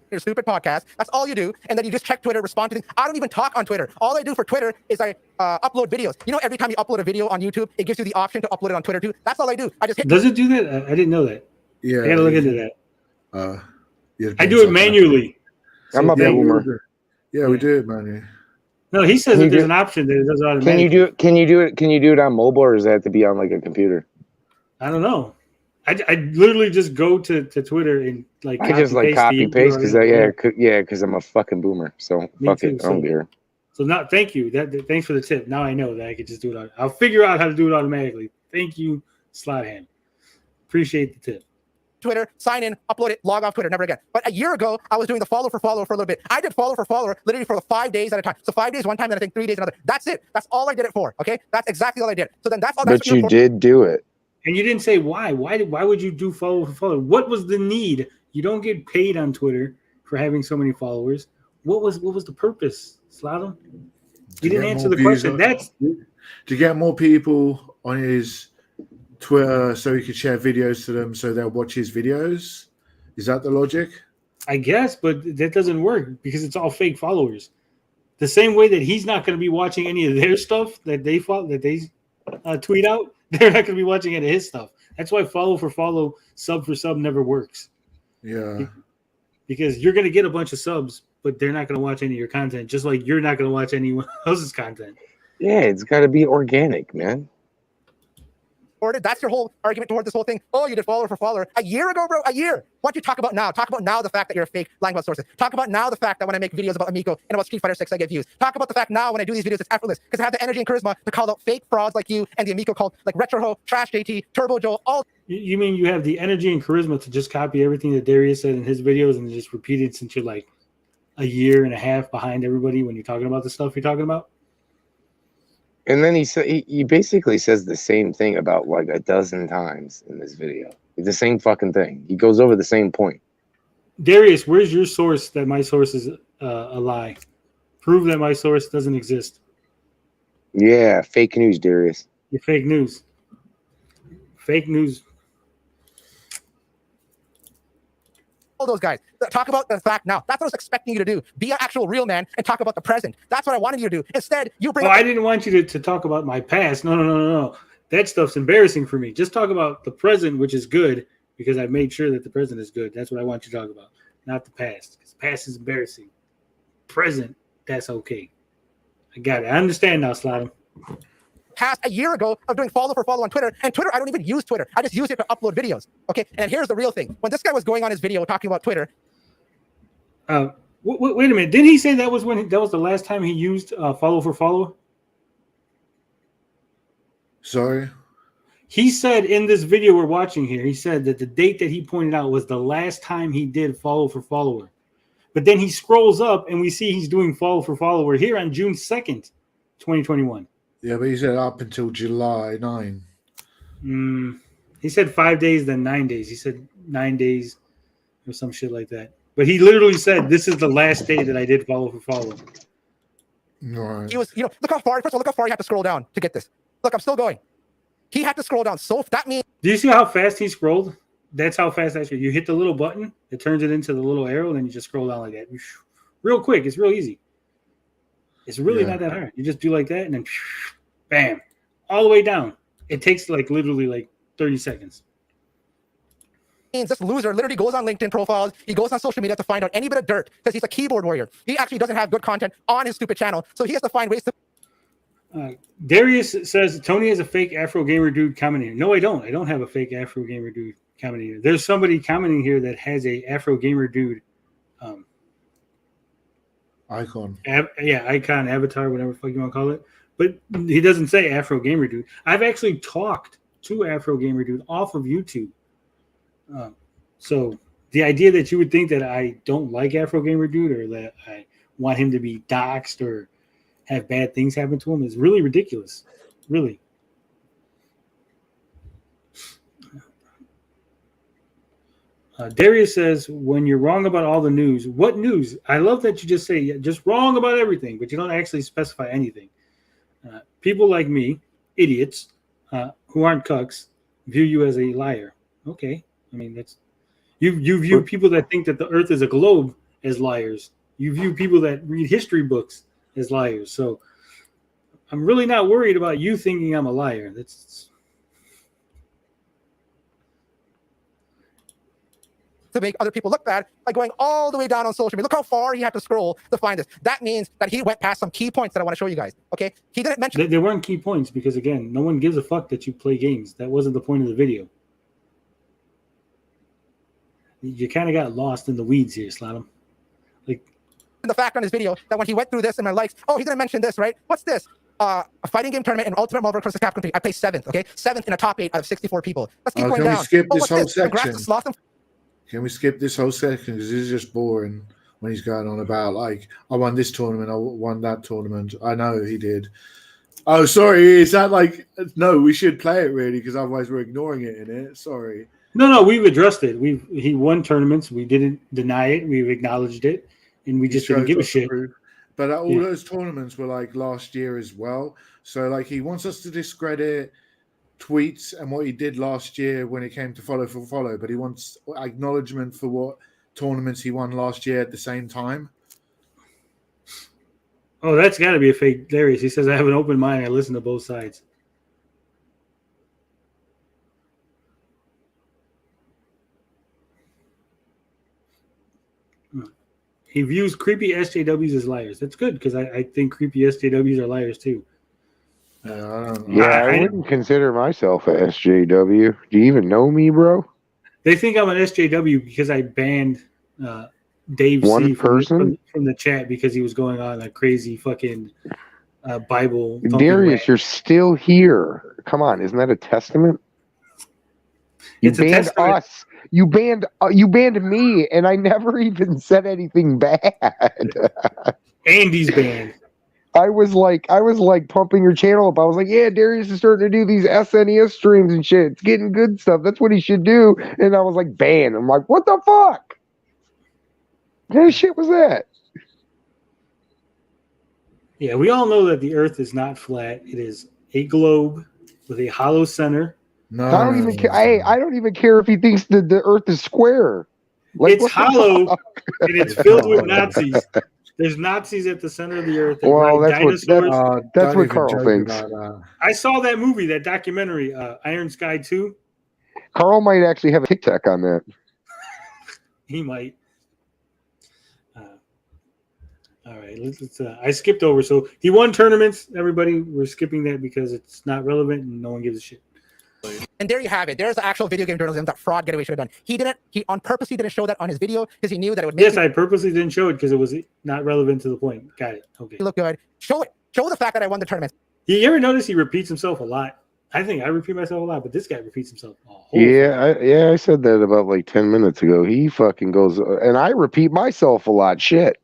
Your stupid podcast. That's all you do. And then you just check Twitter, respond to things. I don't even talk on Twitter. All I do for Twitter is I upload videos. Every time you upload a video on YouTube, it gives you the option to upload it on Twitter too. That's all I do. I just hit. Does it do that? I didn't know that. Yeah. I gotta look into that. I do it manually. I'm a boomer. Yeah, we do it manually. No, he says that there's an option that it does automatically. Can you do it on mobile, or does it have to be on like a computer? I don't know. I literally just go to Twitter and like I just like copy paste because I'm a fucking boomer. So fuck it, I don't care. So now, thank you. Thanks for the tip. Now I know that I could just do it. I'll figure out how to do it automatically. Thank you, Slot-Ham. Appreciate the tip. Twitter, sign in, upload it, log off Twitter, never again. But a year ago, I was doing the follow for follower for a little bit. I did follow for follower literally for 5 days at a time. So 5 days one time, then I think 3 days another. That's it. That's all I did it for. Okay, that's exactly all I did. So then that's all. But you did do it. And you didn't say why. Why would you do follow for follower? What was the need? You don't get paid on Twitter for having so many followers. What was the purpose, Slaughter? You didn't answer the question. That's to get more people on his Twitter so he could share videos to them so they'll watch his videos. Is that the logic? I guess, but that doesn't work because it's all fake followers. The same way that he's not going to be watching any of their stuff that they tweet out, they're not going to be watching any of his stuff. That's why follow for follow, sub for sub never works. Yeah. Because you're going to get a bunch of subs, but they're not going to watch any of your content, just like you're not going to watch anyone else's content. Yeah, it's got to be organic, man. That's your whole argument toward this whole thing. Oh, you did follower for follower. A year ago, bro, a year. What do you talk about now? Talk about now the fact that you're a fake lying about sources. Talk about now the fact that when I make videos about Amico and about Street Fighter 6, I get views. Talk about the fact now when I do these videos, it's effortless because I have the energy and charisma to call out fake frauds like you and the Amico called like Retro Ho, Trash JT, Turbo Joe, all. You mean you have the energy and charisma to just copy everything that Darius said in his videos and just repeat it since you're like a year and a half behind everybody when you're talking about the stuff you're talking about? And then he basically says the same thing about like a dozen times in this video. It's the same fucking thing. He goes over the same point. Darius, where's your source that my source is a lie? Prove that my source doesn't exist. Yeah, fake news, Darius. You're fake news. Fake news. All those guys. Talk about the fact now. That's what I was expecting you to do. Be an actual real man and talk about the present. That's what I wanted you to do. Instead, you bring. Oh, I didn't want you to talk about my past. No. That stuff's embarrassing for me. Just talk about the present, which is good because I made sure that the present is good. That's what I want you to talk about, not the past. Because past is embarrassing. Present, that's okay. I got it. I understand now, Slaughter. Past a year ago of doing follow for follow on Twitter. And Twitter, I don't even use Twitter. I just use it to upload videos. Okay. And here's the real thing. When this guy was going on his video talking about Twitter. Wait a minute. Didn't he say that was that was the last time he used follow for follow? Sorry? He said in this video we're watching here, he said that the date that he pointed out was the last time he did follow for follower. But then he scrolls up and we see he's doing follow for follower here on June 2nd, 2021. Yeah, but he said up until July 9. He said 5 days, then 9 days. He said 9 days or some shit like that. But he literally said, this is the last day that I did follow for follow. Right. He was, look how far, first of all, look how far he had to scroll down to get this. Look, I'm still going. He had to scroll down. So that means. Do you see how fast he scrolled? That's how fast actually. You hit the little button, it turns it into the little arrow, and then you just scroll down like that. Real quick. It's real easy. It's really not that hard. You just do like that, and then bam, all the way down. It takes like literally like 30 seconds. This loser literally goes on LinkedIn profiles. He goes on social media to find out any bit of dirt because he's a keyboard warrior. He actually doesn't have good content on his stupid channel, so he has to find ways to. Darius says Tony has a fake Afro gamer dude commenting. No, I don't. I don't have a fake Afro gamer dude commenting here. There's somebody commenting here that has a Afro gamer dude Icon. Icon, avatar, whatever the fuck you want to call it. But he doesn't say Afro gamer dude. I've actually talked to Afro gamer dude off of YouTube. So the idea that you would think that I don't like Afro gamer dude or that I want him to be doxxed or have bad things happen to him is really ridiculous. Really. Darius says, when you're wrong about all the news, what news? I love that you just say just wrong about everything, but you don't actually specify anything. People like me, idiots, who aren't cucks, view you as a liar. Okay. I mean, that's you view people that think that the earth is a globe as liars. You view people that read history books as liars. So I'm really not worried about you thinking I'm a liar. That's to make other people look bad by going all the way down on social media. Look how far he had to scroll to find this. That means that he went past some key points that I want to show you guys. Okay, he didn't mention. There weren't key points because again, no one gives a fuck that you play games. That wasn't the point of the video. You kind of got lost in the weeds here, Slatum. Like the fact on his video that when he went through this and my likes, oh, he didn't mention this, right? What's this? A fighting game tournament in Ultimate Marvel vs. Capcom 3. I placed 7th, okay? 7th in a top 8 out of 64 people. Let's keep going down. Can we skip this whole section? Congrats, Can we skip this whole section? Because this is just boring when he's going on about, like, I won this tournament, I won that tournament. I know he did. Oh, sorry. Is that like, no, we should play it really because otherwise we're ignoring it in it. Sorry. No, we've addressed it. He won tournaments. We didn't deny it. We've acknowledged it. And we just didn't give a shit. But all those tournaments were like last year as well. So like he wants us to discredit tweets and what he did last year when it came to follow for follow, but he wants acknowledgement for what tournaments he won last year at the same time. Oh, that's got to be a fake Darius. He says, I have an open mind. I listen to both sides. He views creepy SJWs as liars. That's good because I think creepy SJWs are liars too. I wouldn't consider myself a SJW. Do you even know me, bro? They think I'm an SJW because I banned Dave One C person? from the chat because he was going on a crazy fucking Bible. Darius, you're still here. Come on, isn't that a testament? You banned us. You banned me, and I never even said anything bad. Andy's banned. I was like pumping your channel up. I was like, yeah, Darius is starting to do these SNES streams and shit. It's getting good stuff. That's what he should do. And I was like, banned. I'm like, what the fuck? What kind of shit was that? Yeah, we all know that the Earth is not flat. It is a globe with a hollow center. No, I don't even care. I don't even care if he thinks that the Earth is square. Like, it's hollow and it's filled with Nazis. There's Nazis at the center of the Earth. Well, that's dinosaurs. That's what Carl thinks. I saw that movie, that documentary, Iron Sky 2. Carl might actually have a TikTok on that. He might. All right, let's I skipped over. So he won tournaments. Everybody, we're skipping that because it's not relevant and no one gives a shit. And there you have it. There's the actual video game journalism that Fraud Getaway should have done. He on purposely didn't show that on his video because he knew that it would make I purposely didn't show it because it was not relevant to the point. Got it. Okay. Look good. Show it. Show the fact that I won the tournament. You ever notice he repeats himself a lot? I think I repeat myself a lot, but this guy repeats himself a whole I said that about like 10 minutes ago. He fucking goes, and I repeat myself a lot. Shit.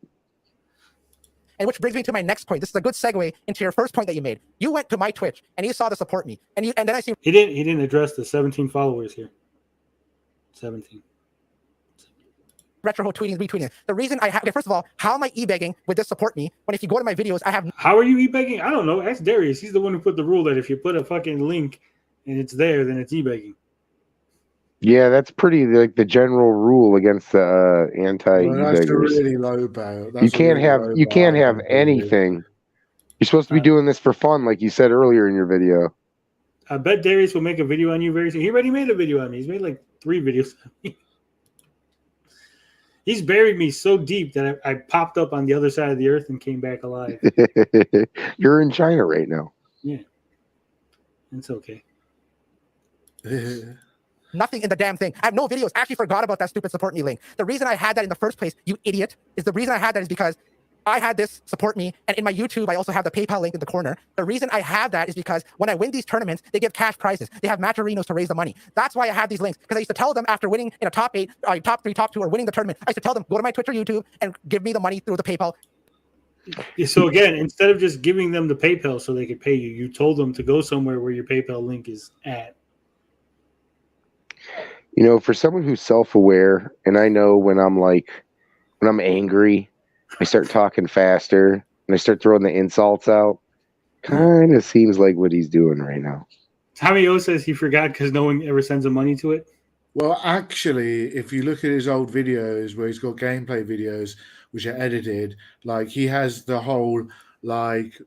And which brings me to my next point. This is a good segue into your first point that you made. You went to my Twitch and you saw to support me, and then I see he didn't address the 17 followers here. 17. Retro tweeting, retweeting. The reason I have first of all, how am I e-begging with this support me when if you go to my videos, I have. How are you e-begging? I don't know. Ask Darius. He's the one who put the rule that if you put a fucking link and it's there, then it's e-begging. Yeah, that's pretty like the general rule against the anti-e-beggers. That's a really low bar. You can't have anything. You're supposed to be doing this for fun, like you said earlier in your video. I bet Darius will make a video on you very soon. He already made a video on me. He's made like 3 videos on me. He's buried me so deep that I popped up on the other side of the earth and came back alive. You're in China right now. Yeah. It's okay. Nothing in the damn thing. I have no videos. I actually forgot about that stupid support me link. The reason I had that in the first place, you idiot, is the reason I had that is because I had this support me, and in my YouTube, I also have the PayPal link in the corner. The reason I have that is because when I win these tournaments, they give cash prizes. They have matcherinos to raise the money. That's why I have these links, because I used to tell them after winning in a top 8, top 3, top 2, or winning the tournament, I used to tell them, go to my Twitch or YouTube and give me the money through the PayPal. So again, instead of just giving them the PayPal so they could pay you, you told them to go somewhere where your PayPal link is at. You know, for someone who's self-aware, and I know when I'm angry, I start talking faster and I start throwing the insults out. Kind of seems like what he's doing right now. Tommy O says he forgot because no one ever sends him money to it. Well, actually, if you look at his old videos where he's got gameplay videos which are edited, like he has the whole like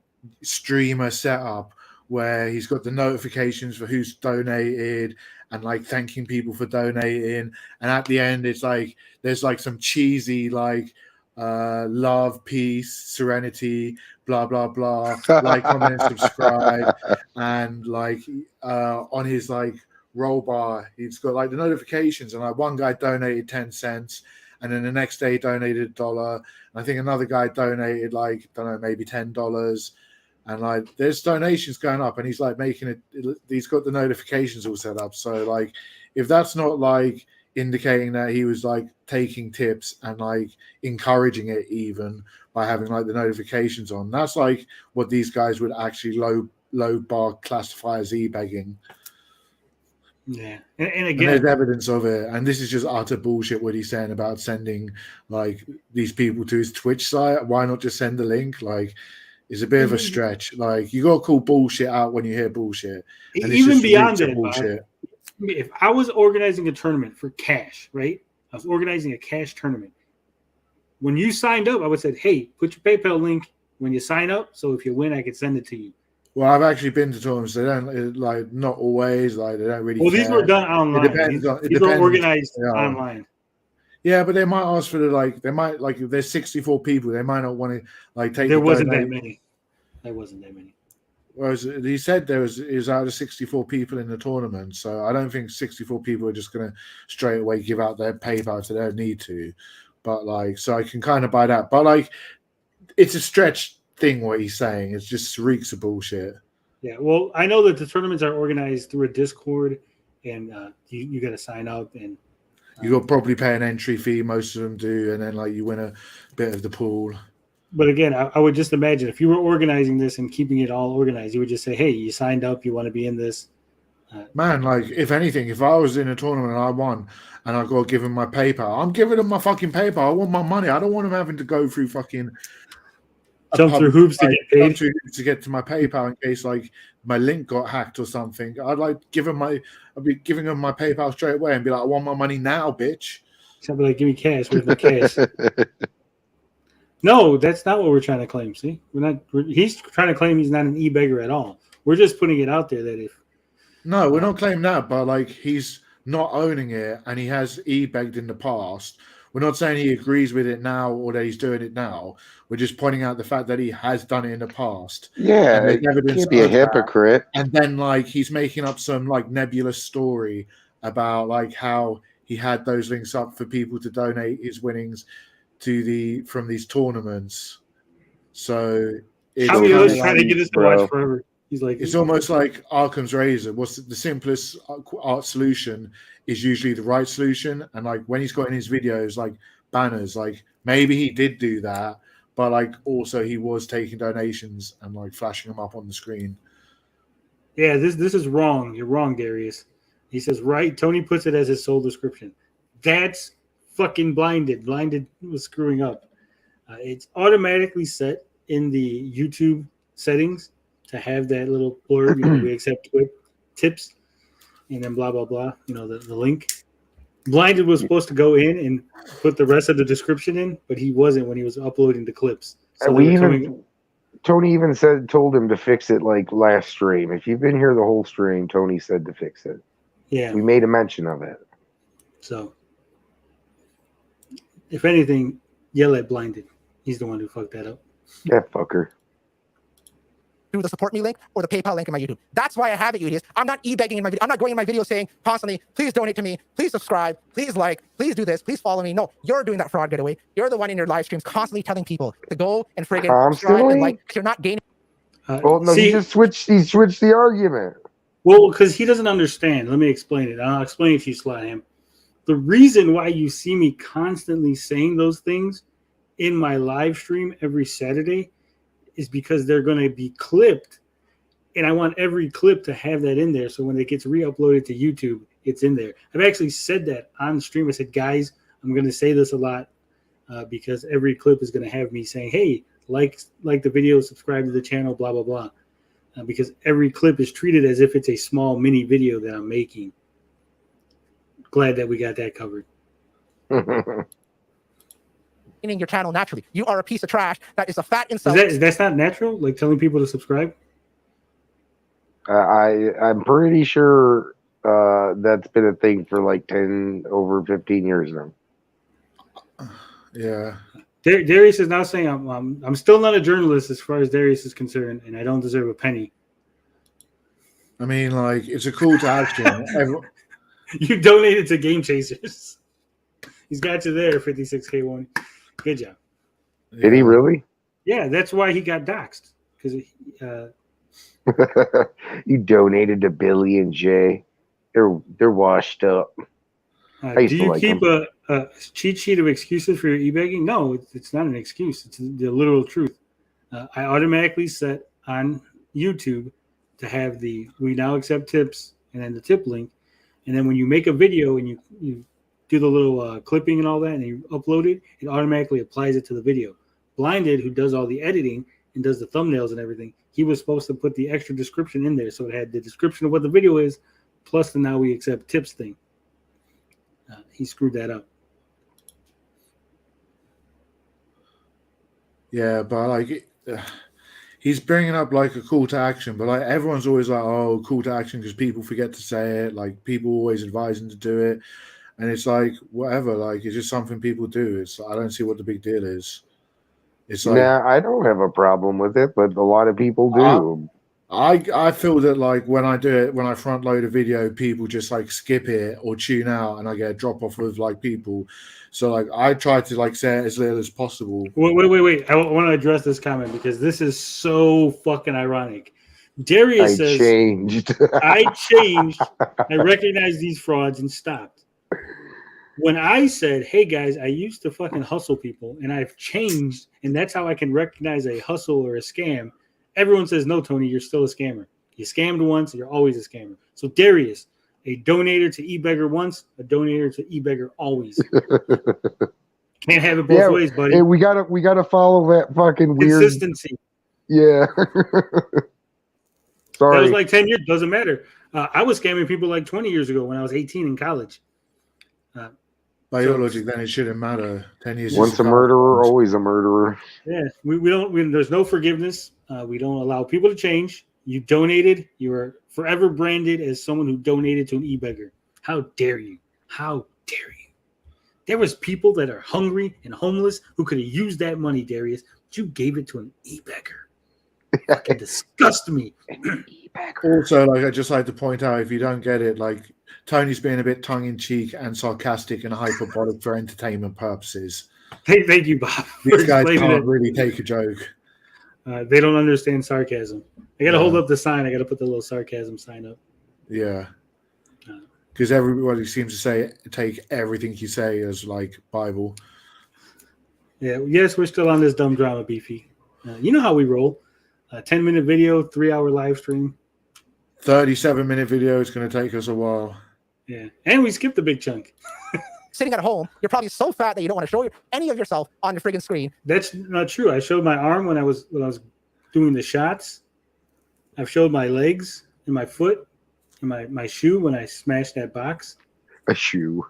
streamer setup where he's got the notifications for who's donated and like thanking people for donating, and at the end it's like there's like some cheesy like love, peace, serenity, blah blah blah, like, comment, and subscribe, and like on his like roll bar he's got like the notifications, and like one guy donated 10 cents, and then the next day he donated $1, and I think another guy donated like, I don't know, maybe $10, and like there's donations going up, and he's like making it, he's got the notifications all set up. So like if that's not like indicating that he was like taking tips and like encouraging it even by having like the notifications on, that's like what these guys would actually low bar classify as e-begging. Yeah, and again, and there's evidence of it, and this is just utter bullshit what he's saying about sending like these people to his Twitch site. Why not just send the link? Like, it's a bit of a stretch. Like, you gotta call bullshit out when you hear bullshit. And even beyond that, bullshit. If I was organizing a tournament for cash, right? I was organizing a cash tournament. When you signed up, I would say, "Hey, put your PayPal link when you sign up. So if you win, I can send it to you. Well, I've actually been to tournaments. They don't like not always like they don't really. Well, these care. were done online. It depends on. It These were depends. organized Yeah. online. Yeah, but they might ask for the like. They might like if there's 64 people, they might not want to like take. There the wasn't donate. that many. There wasn't that many. Whereas he said it was out of 64 people in the tournament, so I don't think 64 people are just going to straight away give out their PayPal if they don't need to. But like, so I can kind of buy that. But like, it's a stretch thing what he's saying. It's just reeks of bullshit. Yeah, well, I know that the tournaments are organized through a Discord, and you got to sign up, and You got to probably pay an entry fee. Most of them do, and then like you win a bit of the pool. But again, I would just imagine if you were organizing this and keeping it all organized, you would just say, "Hey, you signed up. You want to be in this." Man, like if anything, if I was in a tournament and I won, and I got to give him my PayPal, I'm giving him my fucking PayPal. I want my money. I don't want him having to go through fucking Jump through hoops to get paid. jump through hoops to get to my PayPal in case like my link got hacked or something. I'd like I'd be giving him my PayPal straight away and be like, I want my money now, bitch. Somebody like, give me cash. Where's my cash? No, that's not what we're trying to claim. See, he's trying to claim he's not an e-beggar at all. We're just putting it out there that if No, we're not claiming that, but like he's not owning it and he has e-begged in the past. We're not saying he agrees with it now or that he's doing it now. We're just pointing out the fact that he has done it in the past. Yeah, And there's it evidence can't be a of that. hypocrite. And then like he's making up some like nebulous story about like how he had those links up for people to donate his winnings to from these tournaments. So it's how many of kinda us trying to like- get us to bro. watch forever? He's like, it's almost like Occam's razor. What's the simplest art solution is usually the right solution. And like when he's got in his videos, like banners, like maybe he did do that, but like also he was taking donations and like flashing them up on the screen. yeah, this is wrong. You're wrong, Darius. He says, right. Tony puts it as his sole description. That's fucking blinded. Blinded was screwing up. It's automatically set in the YouTube settings to have that little blurb. We accept tips, and then blah blah blah. The link. Blinded was supposed to go in and put the rest of the description in, but he wasn't when he was uploading the clips. So Tony even told him to fix it like last stream. If you've been here the whole stream, Tony said to fix it. Yeah. We made a mention of it. So, if anything, yell at Blinded. He's the one who fucked that up. Yeah, fucker. Through the support me link or the PayPal link in my YouTube. That's why I have it, you idiots. I'm not e-begging in my video. I'm not going in my video saying constantly, please donate to me, please subscribe, please like, please do this, please follow me. No, you're doing that fraud getaway. You're the one in your live streams constantly telling people to go and friggin' subscribe and like, because you're not gaining. Well, no, he just switched the argument. Well, because he doesn't understand. Let me explain it. I'll explain it to you, 5lot-Ham. The reason why you see me constantly saying those things in my live stream every Saturday is because they're going to be clipped, and I want every clip to have that in there. So when it gets re-uploaded to YouTube, it's in there. I've actually said that on stream. I said, guys, I'm going to say this a lot because every clip is going to have me saying, hey, like the video, subscribe to the channel, blah, blah, blah. Because every clip is treated as if it's a small mini video that I'm making. Glad that we got that covered. Your channel naturally. You are a piece of trash that is a fat insult. That's not natural? Like telling people to subscribe? I'm pretty sure that's been a thing for like over 15 years now. Yeah. Darius is now saying I'm still not a journalist as far as Darius is concerned, and I don't deserve a penny. I mean, like, it's a call to action. You donated to Game Chasers. He's got you there, 56K1. Good job. Did he really? Yeah, that's why he got doxxed. Because you donated to Billy and Jay. They're washed up. do you keep a cheat sheet of excuses for your e-begging? No, it's not an excuse. It's the literal truth. I automatically set on YouTube to have we now accept tips and then the tip link. And then when you make a video and you do the little clipping and all that and you upload it, it automatically applies it to the video. Blinded, who does all the editing and does the thumbnails and everything, he was supposed to put the extra description in there. So it had the description of what the video is, plus the now we accept tips thing. He screwed that up. Yeah, but like he's bringing up like a call to action, but like everyone's always like, "Oh, call to action," because people forget to say it. Like people always advise him to do it, and it's like whatever. Like it's just something people do. It's I don't see what the big deal is. It's like Nah, I don't have a problem with it, but a lot of people do. I feel that like when I do it, when I front load a video, people just like skip it or tune out, and I get a drop off with like people. So like I try to like say it as little as possible. Wait. I want to address this comment because this is so fucking ironic. Darius says, changed. I changed. I recognized these frauds and stopped. When I said, hey guys, I used to fucking hustle people and I've changed, and that's how I can recognize a hustle or a scam, everyone says, no, Tony, you're still a scammer. You scammed once, you're always a scammer. So Darius, a donator to eBeggar once, a donator to eBeggar always. Can't have it both ways, buddy. Hey, we gotta follow that fucking weird Consistency. Yeah. Sorry. That was like 10 years. Doesn't matter. I was scamming people like 20 years ago when I was 18 in college. By your logic, then it shouldn't matter. 10 years. Once a murderer, always a murderer. Yeah, we don't. There's no forgiveness. We don't allow people to change. You donated. You are forever branded as someone who donated to an eBeggar. How dare you? How dare you? There was people that are hungry and homeless who could have used that money, Darius, but you gave it to an eBeggar. Fucking disgust me. Also, like I just like to point out, if you don't get it, like Tony's being a bit tongue-in-cheek and sarcastic and hyperbolic for entertainment purposes. Thank you, Bob. These guys can't really take a joke. They don't understand sarcasm. I got to hold up the sign. I got to put the little sarcasm sign up. Yeah. Because everybody seems to take everything you say as like Bible. Yeah. Yes, we're still on this dumb drama, Beefy. You know how we roll. 10-minute video, 3-hour live stream. 37-minute video is going to take us a while. Yeah, and we skipped a big chunk. Sitting at home, you're probably so fat that you don't want to show any of yourself on your friggin' screen. That's not true. I showed my arm when I was doing the shots. I've showed my legs and my foot and my shoe when I smashed that box. A shoe.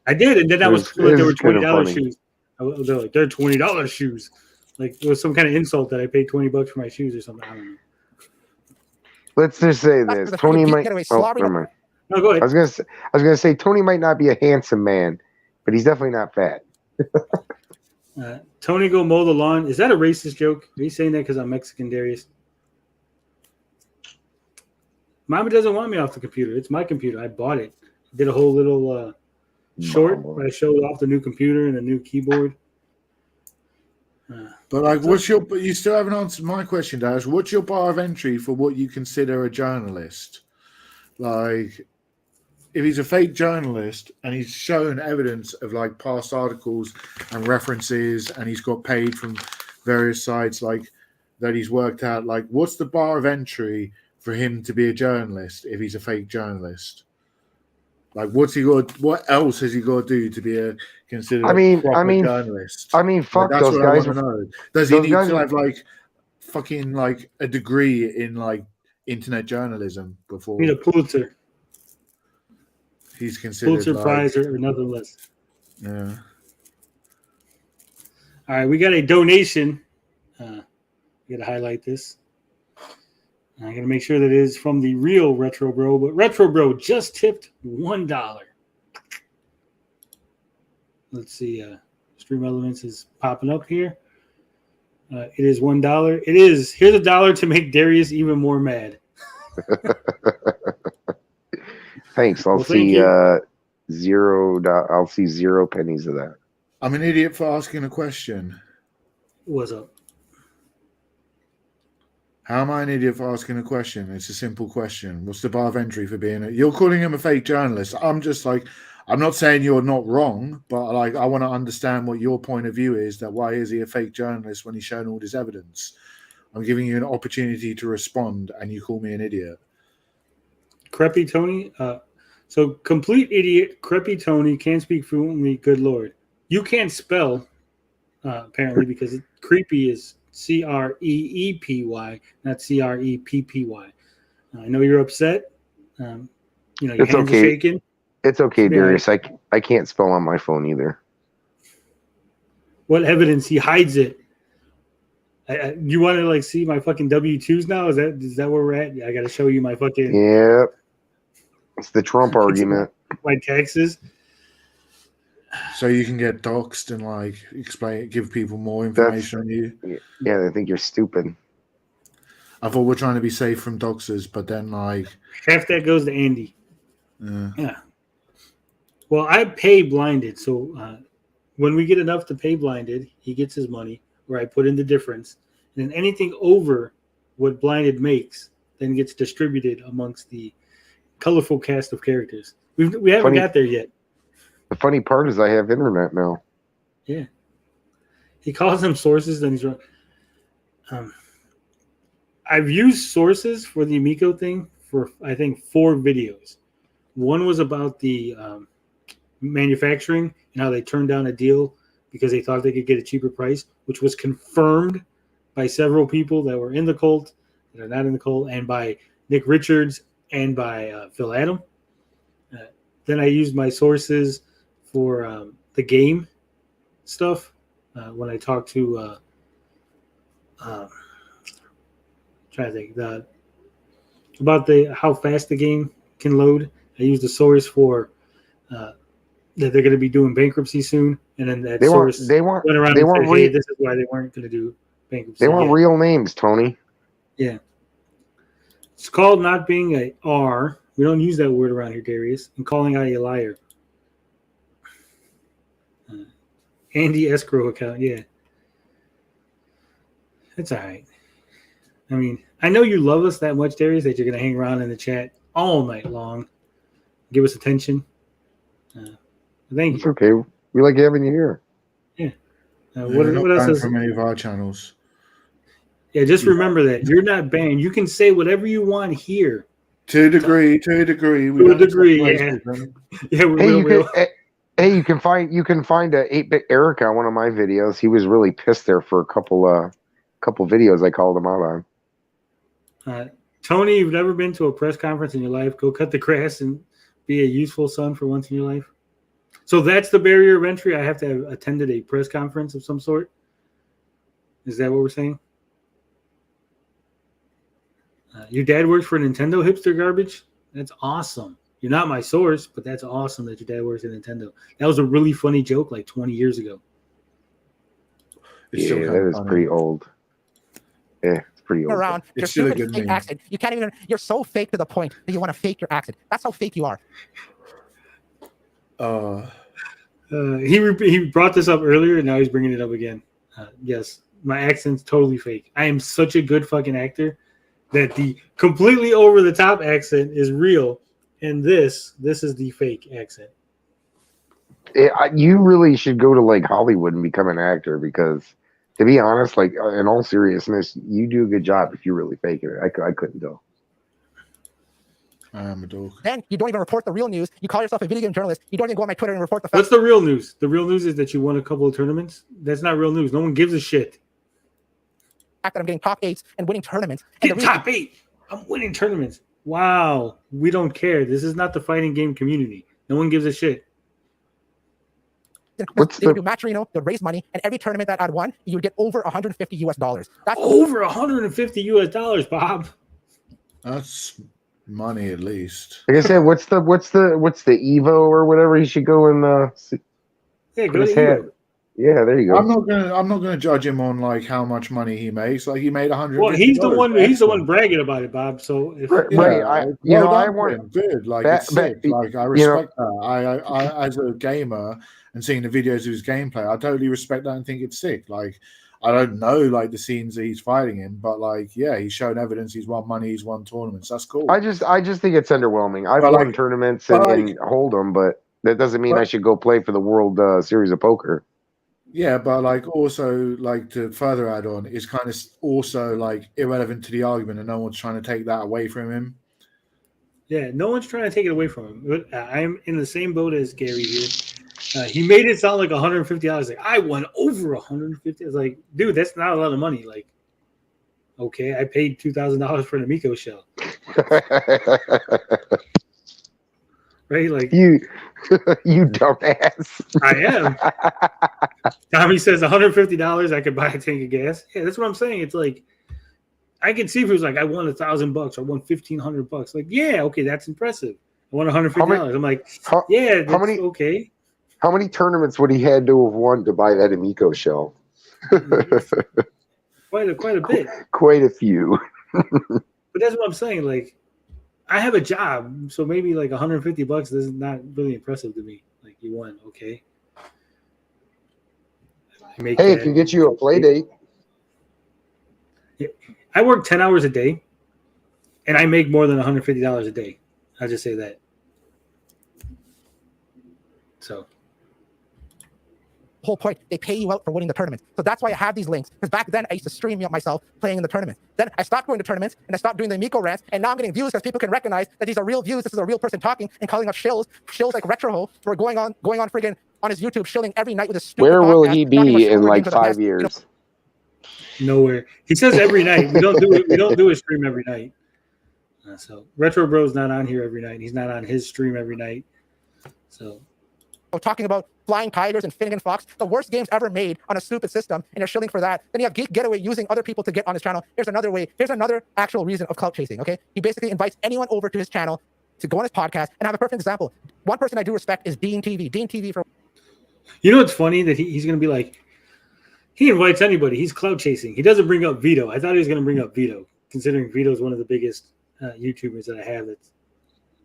I did, and then I was like, they were $20 shoes. They're like, they're $20 shoes. Like it was some kind of insult that I paid $20 for my shoes or something. I don't know. Let's just say this: Tony might. Oh, never mind. No, go ahead. I was gonna say Tony might not be a handsome man, but he's definitely not fat. Tony, go mow the lawn. Is that a racist joke? Are you saying that because I'm Mexican, Darius? Mama doesn't want me off the computer. It's my computer. I bought it. Did a whole little short where I showed off the new computer and the new keyboard. But like, you still haven't answered my question, Darius. What's your bar of entry for what you consider a journalist? Like, if he's a fake journalist and he's shown evidence of like past articles and references, and he's got paid from various sites like that he's worked out, like, what's the bar of entry for him to be a journalist if he's a fake journalist? Like, what else has he got to do to be considered a proper journalist? I mean, fuck like, those guys. Does he need to have like fucking like a degree in like internet journalism before? Need a Pulitzer. He's considered Pulitzer Prize or nothing less. Yeah. All right, we got a donation. We got to highlight this. I'm going to make sure that it is from the real Retro Bro, but Retro Bro just tipped $1. Let's see. Stream Elements is popping up here. It is $1. Here's $1 to make Darius even more mad. Thanks. I'll see $0. I'll see 0 pennies of that. I'm an idiot for asking a question. What's up? How am I an idiot for asking a question? It's a simple question. What's the bar of entry for being you're calling him a fake journalist. I'm just like, I'm not saying you're not wrong, but like, I want to understand what your point of view is, that why is he a fake journalist when he's shown all this evidence? I'm giving you an opportunity to respond and you call me an idiot. Creepy Tony. So complete idiot, Creepy Tony can't speak fluently. Good Lord. You can't spell, apparently, because creepy is CREEPY, not CREPPY. I know you're upset. Your hands are shaking. It's okay, Darius. I can't spell on my phone either. What evidence? He hides it. You want to like see my fucking W-2s now? Is that where we're at? I got to show you my fucking Yeah. It's the Trump argument. my taxes. So you can get doxxed and like give people more information on you. Yeah, they think you're stupid. I thought we're trying to be safe from doxers, but then like Half that goes to Andy. yeah. Yeah. Well, I pay blinded, so when we get enough to pay blinded, he gets his money, where I put in the difference, and then anything over what blinded makes then gets distributed amongst the colorful cast of characters. We haven't got there yet. The funny part is I have internet now. Yeah. He calls them sources, then he's wrong. I've used sources for the Amico thing for, I think, 4 videos. One was about the manufacturing and how they turned down a deal because they thought they could get a cheaper price, which was confirmed by several people that were in the cult, that are not in the cult, and by Nick Richards and by Phil Adam. Then I used my sources for the game stuff when I talked to trying to think about how fast the game can load. I used a source for that they're going to be doing bankruptcy soon, and then that went around and said, hey, this is why they weren't going to do bankruptcy. They want real names, Tony. Yeah, it's called not being a R. We don't use that word around here, Darius, and calling out a liar. Andy escrow account, yeah, that's all right. I mean, I know you love us that much, Darius, that you're going to hang around in the chat all night long, give us attention. Thank you. It's okay. We like having you here. Yeah. What else is from any of our channels? Yeah, just remember that you're not banned. You can say whatever you want here. To a degree. To a degree, yeah. Yeah, Hey, you can find a 8-bit Eric on one of my videos. He was really pissed there for a couple videos I called him out on. Tony, you've never been to a press conference in your life. Go cut the grass and be a useful son for once in your life. So that's the barrier of entry. I have to have attended a press conference of some sort. Is that what we're saying? Your dad works for Nintendo, hipster garbage? That's awesome. You're not my source, but that's awesome that your dad works at Nintendo. That was a really funny joke like 20 years ago. Yeah, that is pretty old. Yeah, it's pretty old. Around your stupid fake accent. You can't even. You're so fake to the point that you want to fake your accent. That's how fake you are. He brought this up earlier, and now he's bringing it up again. Yes, my accent's totally fake. I am such a good fucking actor that the completely over the top accent is real, and this is the fake accent. You really should go to like Hollywood and become an actor, because to be honest, like in all seriousness, you do a good job if you really fake it. I couldn't do. I am a dog. Then you don't even report the real news. You call yourself a video game journalist. You don't even go on my Twitter and report the facts. What's the real news? The real news is that you won a couple of tournaments. That's not real news. No one gives a shit. That I'm getting top 8s and winning tournaments. Get top 8. I'm winning tournaments. Wow. We don't care. This is not the fighting game community. No one gives a shit. They do match Reno, they'd raise money, and every tournament that I'd won, you would get over $150. That's over $150, Bob. That's money at least. Like I said, what's the Evo or whatever he should go and yeah, go to Evo. Yeah, there you go. I'm not gonna judge him on like how much money he makes. Like he made $100. Well, he's the one bragging about it, Bob. So if, I want good. Like it's sick. Like I respect that. I as a gamer and seeing the videos of his gameplay, I totally respect that and think it's sick. Like I don't know like the scenes that he's fighting in, but like yeah, he's shown evidence. He's won money. He's won tournaments. That's cool. I just think it's underwhelming. I've won tournaments and hold them, but that doesn't mean I should go play for the World Series of Poker. Yeah, but like also like to further add on is kind of also like irrelevant to the argument, and no one's trying to take that away from him. Yeah, no one's trying to take it away from him. I'm in the same boat as Gary here. He made it sound like $150. Like I won over $150. It's like, dude, that's not a lot of money. Like, okay, I paid $2,000 for an Amico shell. right? Like You dumbass. I am. Tommy says $150 I could buy a tank of gas. Yeah, that's what I'm saying. It's like I can see if it was like I won $1,000, I won $1,500. Like, yeah, okay, that's impressive. I won $150. I'm like, yeah, that's okay. How many tournaments would he had to have won to buy that Amico shell? Quite a bit. Quite a few. But that's what I'm saying. Like, I have a job, so maybe like $150 is not really impressive to me. Like, you won, okay. Hey, it can get you a play date. I work 10 hours a day, and I make more than $150 a day. I'll just say that. So. Whole point, they pay you out for winning the tournament. So that's why I have these links. Because back then I used to stream myself playing in the tournament. Then I stopped going to tournaments and I stopped doing the Amico rants, and now I'm getting views because people can recognize that these are real views. This is a real person talking and calling up shills like Retroho, who are going on friggin' on his YouTube shilling every night with his stupid Where will podcast, he talking about be in shilling like games of the 5 past. years? Nowhere. He says every night. We don't do it. We don't do a stream every night. So Retro Bro's not on here every night. He's not on his stream every night. So. Talking about Flying Tigers and Finnegan Fox, the worst games ever made on a stupid system, and you're shilling for that. Then you have Geek Getaway using other people to get on his channel. Here's another way. Here's another actual reason of clout chasing, okay? He basically invites anyone over to his channel to go on his podcast, and have a perfect example. One person I do respect is Dean TV. Dean TV for... You know what's funny? That he's going to be like, he invites anybody. He's clout chasing. He doesn't bring up Vito. I thought he was going to bring up Vito, considering Vito is one of the biggest YouTubers that I have that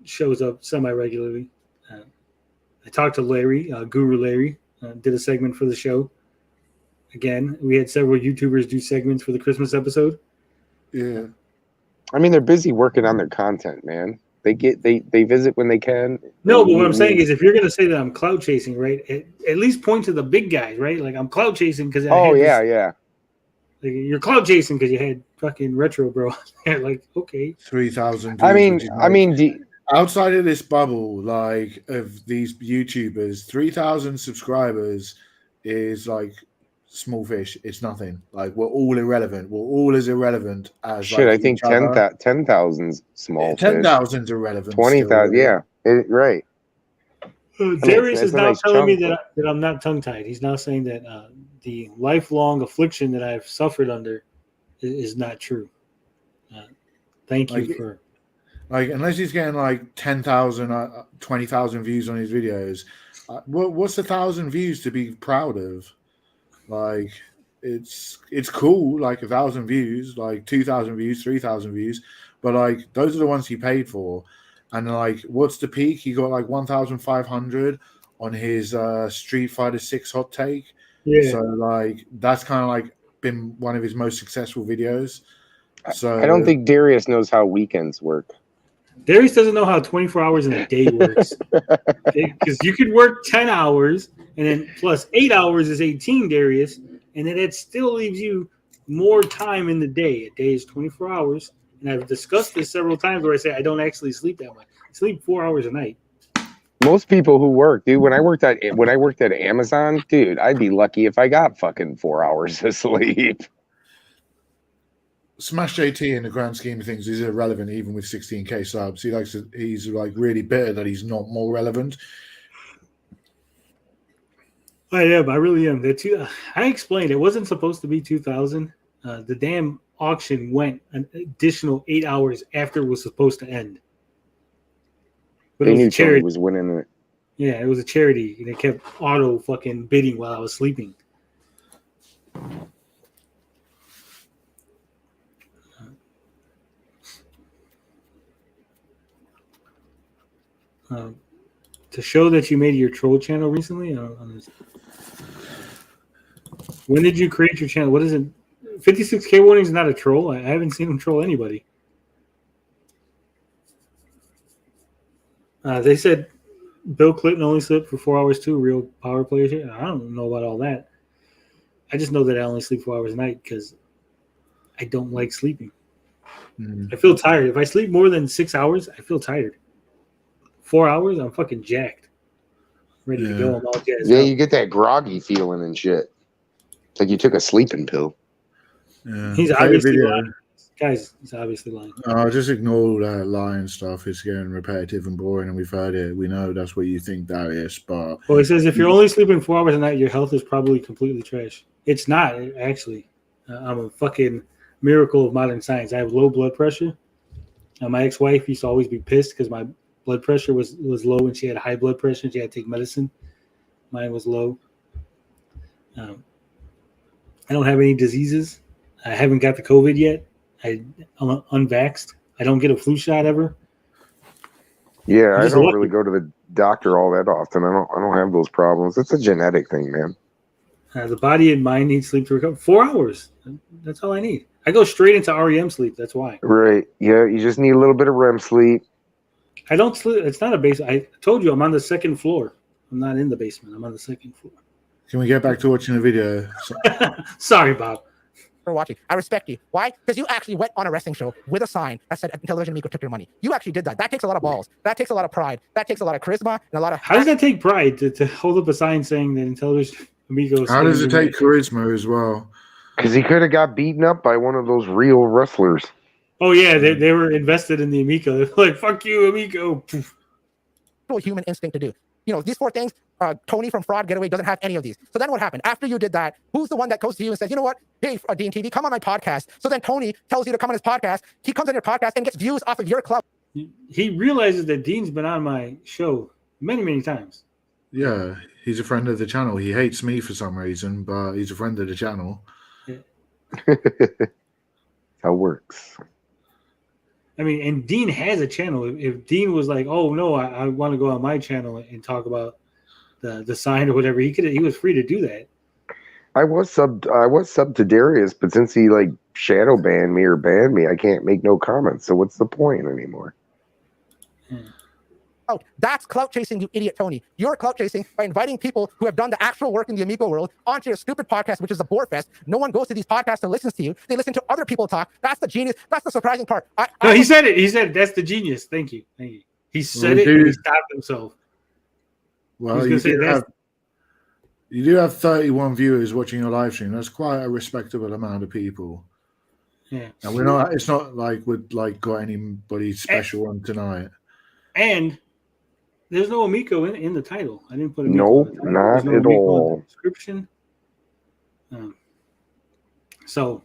shows up semi-regularly. I talked to Larry, Guru Larry, did a segment for the show. Again, we had several YouTubers do segments for the Christmas episode. Yeah. I mean, they're busy working on their content, man. They visit when they can. No, but what I'm saying is, if you're going to say that I'm clout chasing, right, at least point to the big guys, right? Like, I'm clout chasing because yeah. Like, you're clout chasing because you had fucking Retro Bro. Like, okay. 3,000. I mean, outside of this bubble, like of these YouTubers, 3,000 subscribers is like small fish. It's nothing. Like, we're all irrelevant. We're all as irrelevant as shit. Like, I think 10,000's small. 10,000's irrelevant. 20,000, yeah, right. Darius is now nice telling me chunk. that I'm not tongue-tied. He's now saying that the lifelong affliction that I've suffered under is not true. Thank you for... Like, unless he's getting like 10,000, 20,000 views on his videos, what's 1,000 views to be proud of? Like, it's cool, like 1,000 views, like 2,000 views, 3,000 views, but like those are the ones he paid for. And like, what's the peak? He got like 1,500 on his Street Fighter 6 hot take. Yeah. So like, that's kind of like been one of his most successful videos. So I don't think Darius knows how weekends work. Darius doesn't know how 24 hours in a day works. Because you could work 10 hours, and then plus 8 hours is 18, Darius, and then it still leaves you more time in the day. A day is 24 hours, and I've discussed this several times where I say I don't actually sleep that much. I sleep 4 hours a night. Most people who work, dude, when I worked at Amazon, dude, I'd be lucky if I got fucking 4 hours of sleep. Smash JT in the grand scheme of things is irrelevant even with 16k subs. He's like really bitter that he's not more relevant. I am. I really am. I explained it wasn't supposed to be 2,000. The damn auction went an additional 8 hours after it was supposed to end. But They it was knew a charity. Tony was winning it. Yeah, it was a charity. And they kept auto fucking bidding while I was sleeping. To show that you made your troll channel recently. When did you create your channel? What is it? 56K warning is not a troll. I haven't seen him troll anybody. They said Bill Clinton only slept for 4 hours too. Real power players here. I don't know about all that. I just know that I only sleep 4 hours a night because I don't like sleeping. I feel tired. If I sleep more than 6 hours, I feel tired. 4 hours, I'm fucking jacked. Ready to go. I'm all jazzed Yeah, up. you get that groggy feeling and shit. Like you took a sleeping pill. Yeah. He's obviously lying. Guys, he's obviously lying. Just ignore all that lying stuff. It's getting repetitive and boring, and we've heard it. We know that's what you think, Darius. But Well, he says if you're only sleeping 4 hours a night, your health is probably completely trash. It's not, actually. I'm a fucking miracle of modern science. I have low blood pressure. My ex-wife used to always be pissed because my blood pressure was low and she had high blood pressure and she had to take medicine. Mine was low. I don't have any diseases. I haven't got the COVID yet. I'm unvaxxed. I don't get a flu shot ever. Yeah, I just don't lucky. really go to the doctor all that often. I don't have those problems. It's a genetic thing, man. The body and mind need sleep to recover. 4 hours. That's all I need. I go straight into REM sleep. That's why. Right. Yeah, you just need a little bit of REM sleep. I don't sleep. It's not a basement. I told you I'm on the second floor. I'm not in the basement. I'm on the second floor. can we get back to watching the video? Sorry, Bob. For watching. I respect you. Why? Because you actually went on a wrestling show with a sign that said Television Amigo took your money. You actually did that. That takes a lot of balls. That takes a lot of pride. That takes a lot of charisma and a lot of. How does that take pride to hold up a sign saying that Intellivision Amigos? How does it take charisma as well? Because he could have got beaten up by one of those real wrestlers. Oh yeah, they were invested in the Amico. They're like, "Fuck you, Amico." Human instinct to do. These 4 things. Tony from Fraud Getaway doesn't have any of these. So then what happened? After you did that, who's the one that goes to you and says, you know what? Hey, Dean TV, come on my podcast. So then Tony tells you to come on his podcast. He comes on your podcast and gets views off of your club. He realizes that Dean's been on my show many, many times. Yeah, he's a friend of the channel. He hates me for some reason, but he's a friend of the channel. How it works. I mean, and Dean has a channel. If Dean was like, "Oh no, I want to go on my channel and talk about the sign or whatever," he was free to do that. I was sub to Darius, but since he like shadow banned me or banned me, I can't make no comments. So what's the point anymore? Oh, that's clout chasing, you idiot, Tony. You're clout chasing by inviting people who have done the actual work in the Amigo world onto your stupid podcast, which is a bore fest. No one goes to these podcasts and listens to you. They listen to other people talk. That's the genius. That's the surprising part. No, he said it. He said that's the genius. Thank you. He said it and he stopped himself. Well, you do have 31 viewers watching your live stream. That's quite a respectable amount of people. Yeah. And it's not like we've got anybody special on tonight. And there's no Amico in the title. I didn't put Amico Nope, in the title. not There's no at Amico all. in the description. So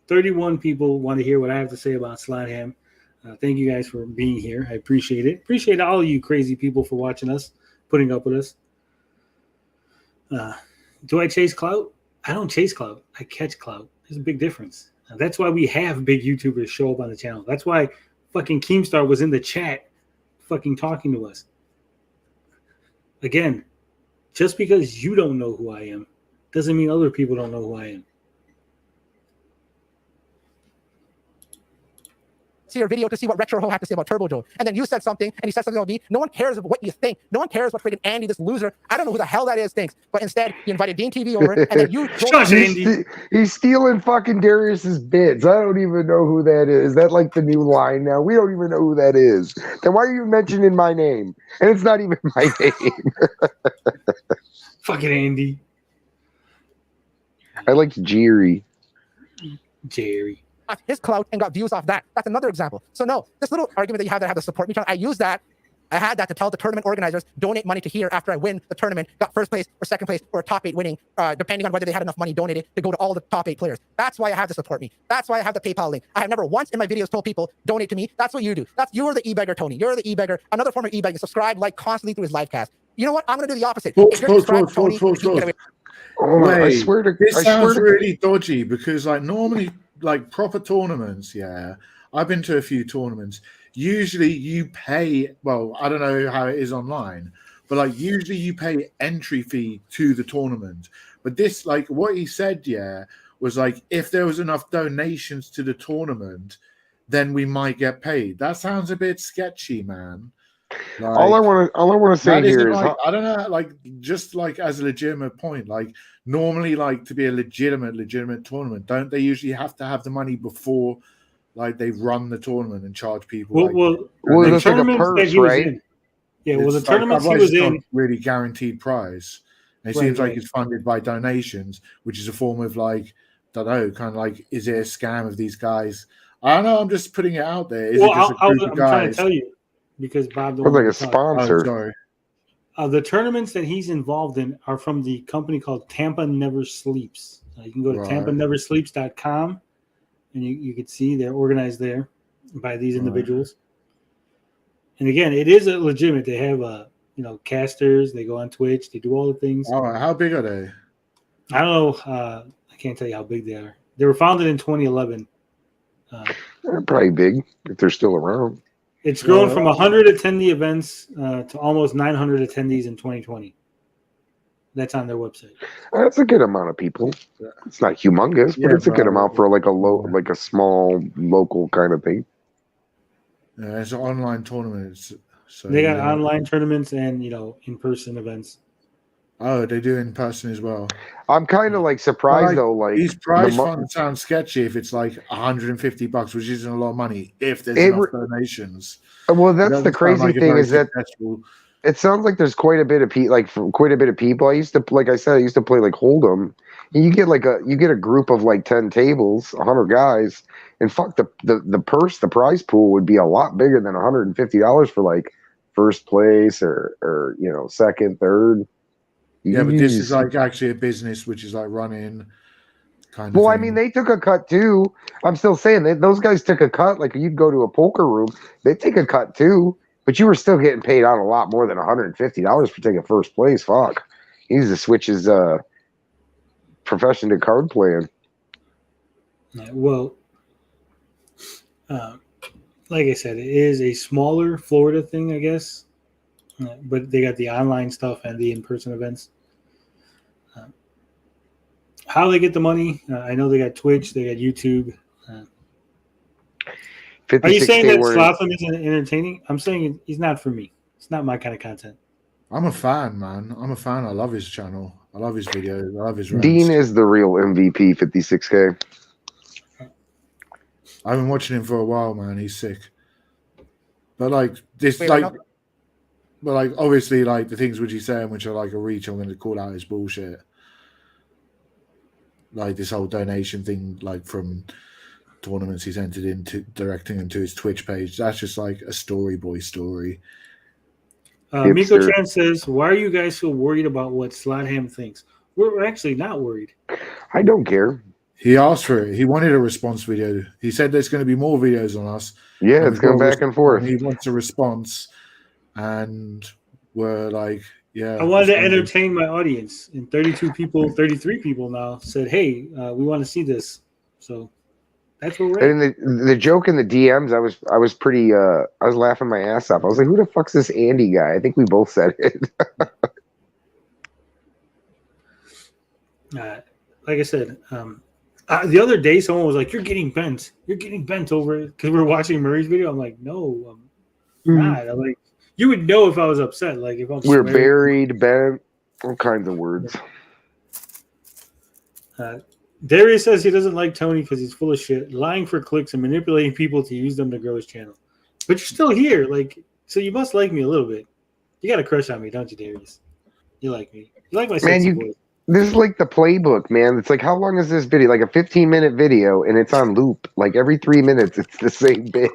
31 people want to hear what I have to say about 5lot-Ham. Thank you guys for being here. I appreciate it. Appreciate all of you crazy people for watching us, putting up with us. Do I chase clout? I don't chase clout. I catch clout. There's a big difference. That's why we have big YouTubers show up on the channel. That's why fucking Keemstar was in the chat fucking talking to us. Again, just because you don't know who I am doesn't mean other people don't know who I am. See your video to see what Retro Ho had to say about Turbo Joe. And then you said something, and he said something about me. No one cares what you think. No one cares what freaking Andy, this loser, I don't know who the hell that is, thinks. But instead, you invited Dean TV over, and then you Shush, Andy. He's stealing fucking Darius's bits. I don't even know who that is. Is that like the new line now? We don't even know who that is. Then why are you mentioning my name? And it's not even my name. Fucking Andy. I like Jerry. his clout and got views off that. That's another example. So no, this little argument that you have to support me, I use that. I had that to tell the tournament organizers, donate money to here after I win the tournament, got first place or second place or a top 8 winning, depending on whether they had enough money donated to go to all the top 8 players. That's why I have to support me. That's why I have the PayPal link. I have never once in my videos told people, donate to me. That's what you do. You're the e-beggar, Tony. You're the e-beggar. Another form of e-beggar. Subscribe, like constantly through his live cast. You know what? I'm going to do the opposite. I swear to this sounds really dodgy because like normally like proper tournaments, yeah. I've been to a few tournaments. Usually you pay, well, I don't know how it is online, but like usually you pay entry fee to the tournament. But this, like what he said, yeah, was like if there was enough donations to the tournament, then we might get paid. That sounds a bit sketchy, man. Like, all I want to say here is like, I don't know, like just like as a legitimate point, like normally like to be a legitimate tournament, don't they usually have to have the money before like they run the tournament and charge people? Well, the it's like a purse, right? Yeah, well, the like, tournaments he was in really guaranteed prize. And it seems like it's funded by donations, which is a form of like, I don't know, kind of like, is it a scam of these guys I don't know. I'm just putting it out there. Is Well, it just a group of I'm trying to guys? tell you because Bob don't Looks like want a to talk. Oh, sponsor. sorry. The tournaments that he's involved in are from the company called Tampa Never Sleeps. You can go to Right. tampaneversleeps.com and you can see they're organized there by these individuals. And again, it is a legitimate. They have casters. They go on Twitch. They do all the things. All right. How big are they? I don't know. I can't tell you how big they are. They were founded in 2011. They're probably big if they're still around. It's grown from 100 attendee events to almost 900 attendees in 2020. That's on their website. That's a good amount of people. It's not humongous, but Yeah, it's a good bro. amount for like a small local kind of thing. Yeah, it's an online tournament. So They got online tournaments and in-person events. Oh, they do in person as well. I'm kind of like surprised though. Like these prize funds sound sketchy if it's like $150, which isn't a lot of money. If there's enough donations. Well, that's the crazy thing is that it sounds like there's quite a bit of people. I used to, like I said, I used to play like Hold'em. And you get a group of like 10 tables, 100 guys, and fuck the prize pool would be a lot bigger than $150 for like first place or second, third. Yeah, but this is like actually a business which is like running kind of. Well, thing. I mean, they took a cut too. I'm still saying that those guys took a cut. Like you'd go to a poker room, they take a cut too, but you were still getting paid out a lot more than $150 for taking first place. Fuck, he needs to switch his profession to card playing. Well, like I said, it is a smaller Florida thing, I guess. But they got the online stuff and the in-person events. How they get the money? I know they got Twitch, they got YouTube. Are you saying that Slotham isn't entertaining? I'm saying he's not for me. It's not my kind of content. I'm a fan, man. I'm a fan. I love his channel. I love his videos. I love his rants. Dean is the real MVP, 56K. I've been watching him for a while, man. He's sick. But like this, but like obviously, like the things which he's saying, which are like a reach, I'm going to call out as bullshit. Like this whole donation thing, like from tournaments he's entered into, directing them to his Twitch page. That's just like a story boy story. Miko Chan says, "Why are you guys so worried about what 5lot-Ham thinks? We're actually not worried. I don't care. He asked for it. He wanted a response video. He said there's going to be more videos on us. Yeah, it's going back and forth. He wants a response, and we're like, yeah. I wanted to entertain my audience, and 33 people now said, "Hey, we want to see this." So that's what we're at. And the joke in the DMs, I was pretty I was laughing my ass off. I was like, "Who the fuck's this Andy guy?" I think we both said it. Like I said, the other day someone was like, "You're getting bent. You're getting bent over it," because we were watching Murray's video. I'm like, "No, I'm not." I'm like, you would know if I was upset. Like if I'm we're buried, bent, all kinds of words. Darius says he doesn't like Tony because he's full of shit, lying for clicks and manipulating people to use them to grow his channel. But you're still here, like, so you must like me a little bit. You got a crush on me, don't you, Darius? You like me. You like my sexy voice. This is like the playbook, man. It's like, how long is this video? Like a 15-minute video, and it's on loop. Like every 3 minutes, it's the same bit.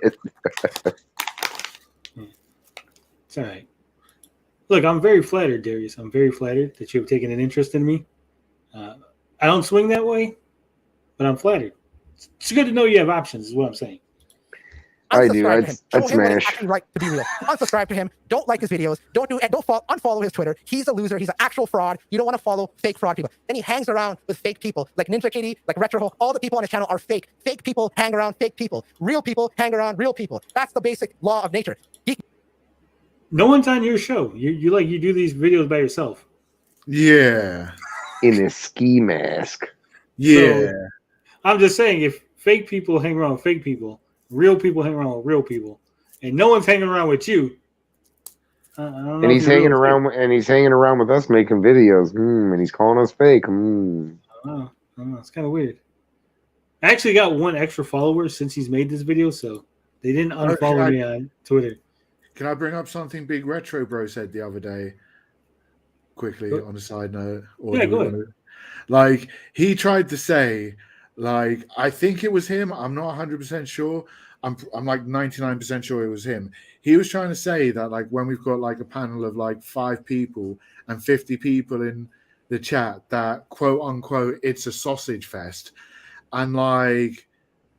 It's all right. Look, I'm very flattered, Darius. I'm very flattered that you have taken an interest in me. I don't swing that way, but I'm flattered. It's good to know you have options, is what I'm saying. I do. I'd smash. Actually right to be real. Unsubscribe to him. Don't like his videos. Unfollow his Twitter. He's a loser. He's an actual fraud. You don't want to follow fake fraud people. Then he hangs around with fake people like Ninja Kitty, like Retro. All the people on his channel are fake. Fake people hang around fake people. Real people hang around real people. That's the basic law of nature. No one's on your show. You do these videos by yourself. Yeah. In a ski mask. Yeah. So, I'm just saying, if fake people hang around with fake people, real people hang around with real people, and no one's hanging around with you. And he's hanging around, and he's hanging around with us making videos. And he's calling us fake. I don't know. It's kind of weird. I actually got one extra follower since he's made this video, so they didn't unfollow me on Twitter. Can I bring up something Big Retro Bro said the other day? Quickly on a side note. Yeah, go ahead. Like he tried to say Like, I think it was him. I'm not 100% sure. I'm like 99% sure it was him. He was trying to say that, like, when we've got like a panel of like 5 people and 50 people in the chat, that quote unquote it's a sausage fest. And like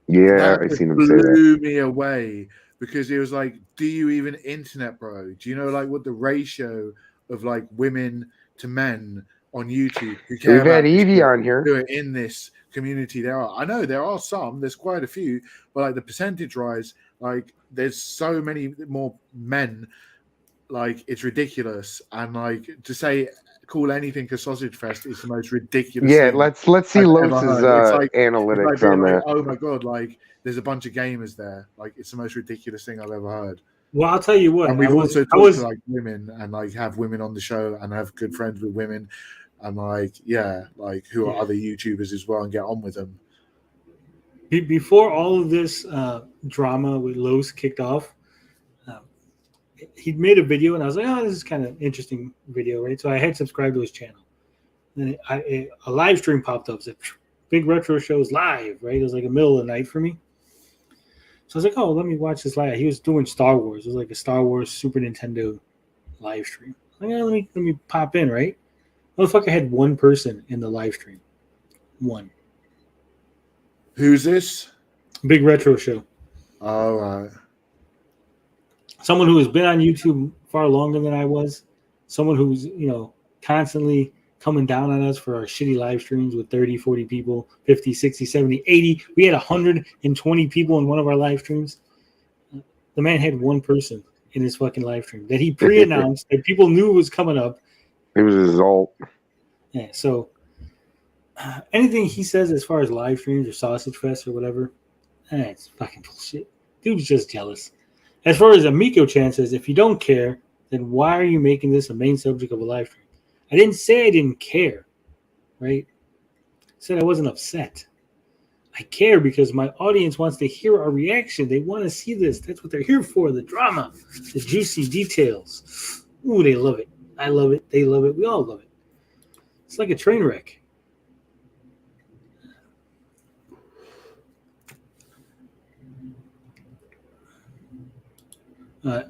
Yeah, that I just seen him say that. blew me away, because he was like, do you even internet, bro? Do you know like what the ratio of like women to men on YouTube who care We've had about this Evie shit on here. do it in this community? There are, I know there are some, there's quite a few, but like the percentage rise, like there's so many more men, like it's ridiculous. And like to say call anything a sausage fest is the most ridiculous Yeah, thing let's see I've ever Los's heard. It's like analytics being on like, that. oh my god, like there's a bunch of gamers there. Like it's the most ridiculous thing I've ever heard. Well, I'll tell you what. And we've also I talked was to like women and like have women on the show and have good friends with women and like like who are other YouTubers as well and get on with them. Before all of this drama with Los kicked off, he'd made a video, and I was like, "Oh, this is kind of interesting video, right?" So I had subscribed to his channel. Then a live stream popped up. Said, "Big Retro Shows live," right? It was like the middle of the night for me. So I was like, "Oh, let me watch this live." He was doing Star Wars. It was like a Star Wars Super Nintendo live stream. Like, oh, let me pop in, right? Motherfucker had one person in the live stream. One. Who's this? Big Retro Show. All right. Someone who has been on YouTube far longer than I was. Someone who's, constantly coming down on us for our shitty live streams with 30, 40 people, 50, 60, 70, 80. We had 120 people in one of our live streams. The man had one person in his fucking live stream that he pre-announced that people knew was coming up. It was his alt. Yeah, so anything he says as far as live streams or sausage fest or whatever, it's fucking bullshit. Dude's just jealous. As far as Amico-chan says, if you don't care, then why are you making this a main subject of a live stream? I didn't say I didn't care, right? I said I wasn't upset. I care because my audience wants to hear our reaction. They want to see this. That's what they're here for, the drama, the juicy details. Ooh, they love it. I love it. They love it. We all love it. It's like a train wreck.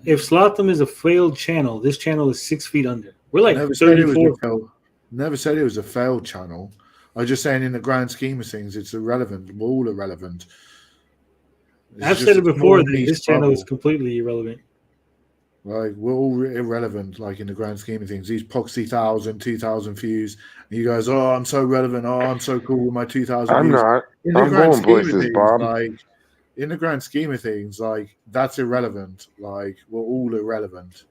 If Slotham is a failed channel, this channel is 6 feet under. We're like Never said 34. Never said it was a failed channel. I was just saying in the grand scheme of things, it's irrelevant. We're all irrelevant. I've said it before that this channel is completely irrelevant. Like we're all irrelevant, like in the grand scheme of things. These poxy 1,000, 2,000 views. And you guys, oh, I'm so relevant. Oh, I'm so cool with my 2,000 I'm views. not. In the I'm grand going scheme of places, things, Bob. like in the grand scheme of things, like that's irrelevant. Like we're all irrelevant.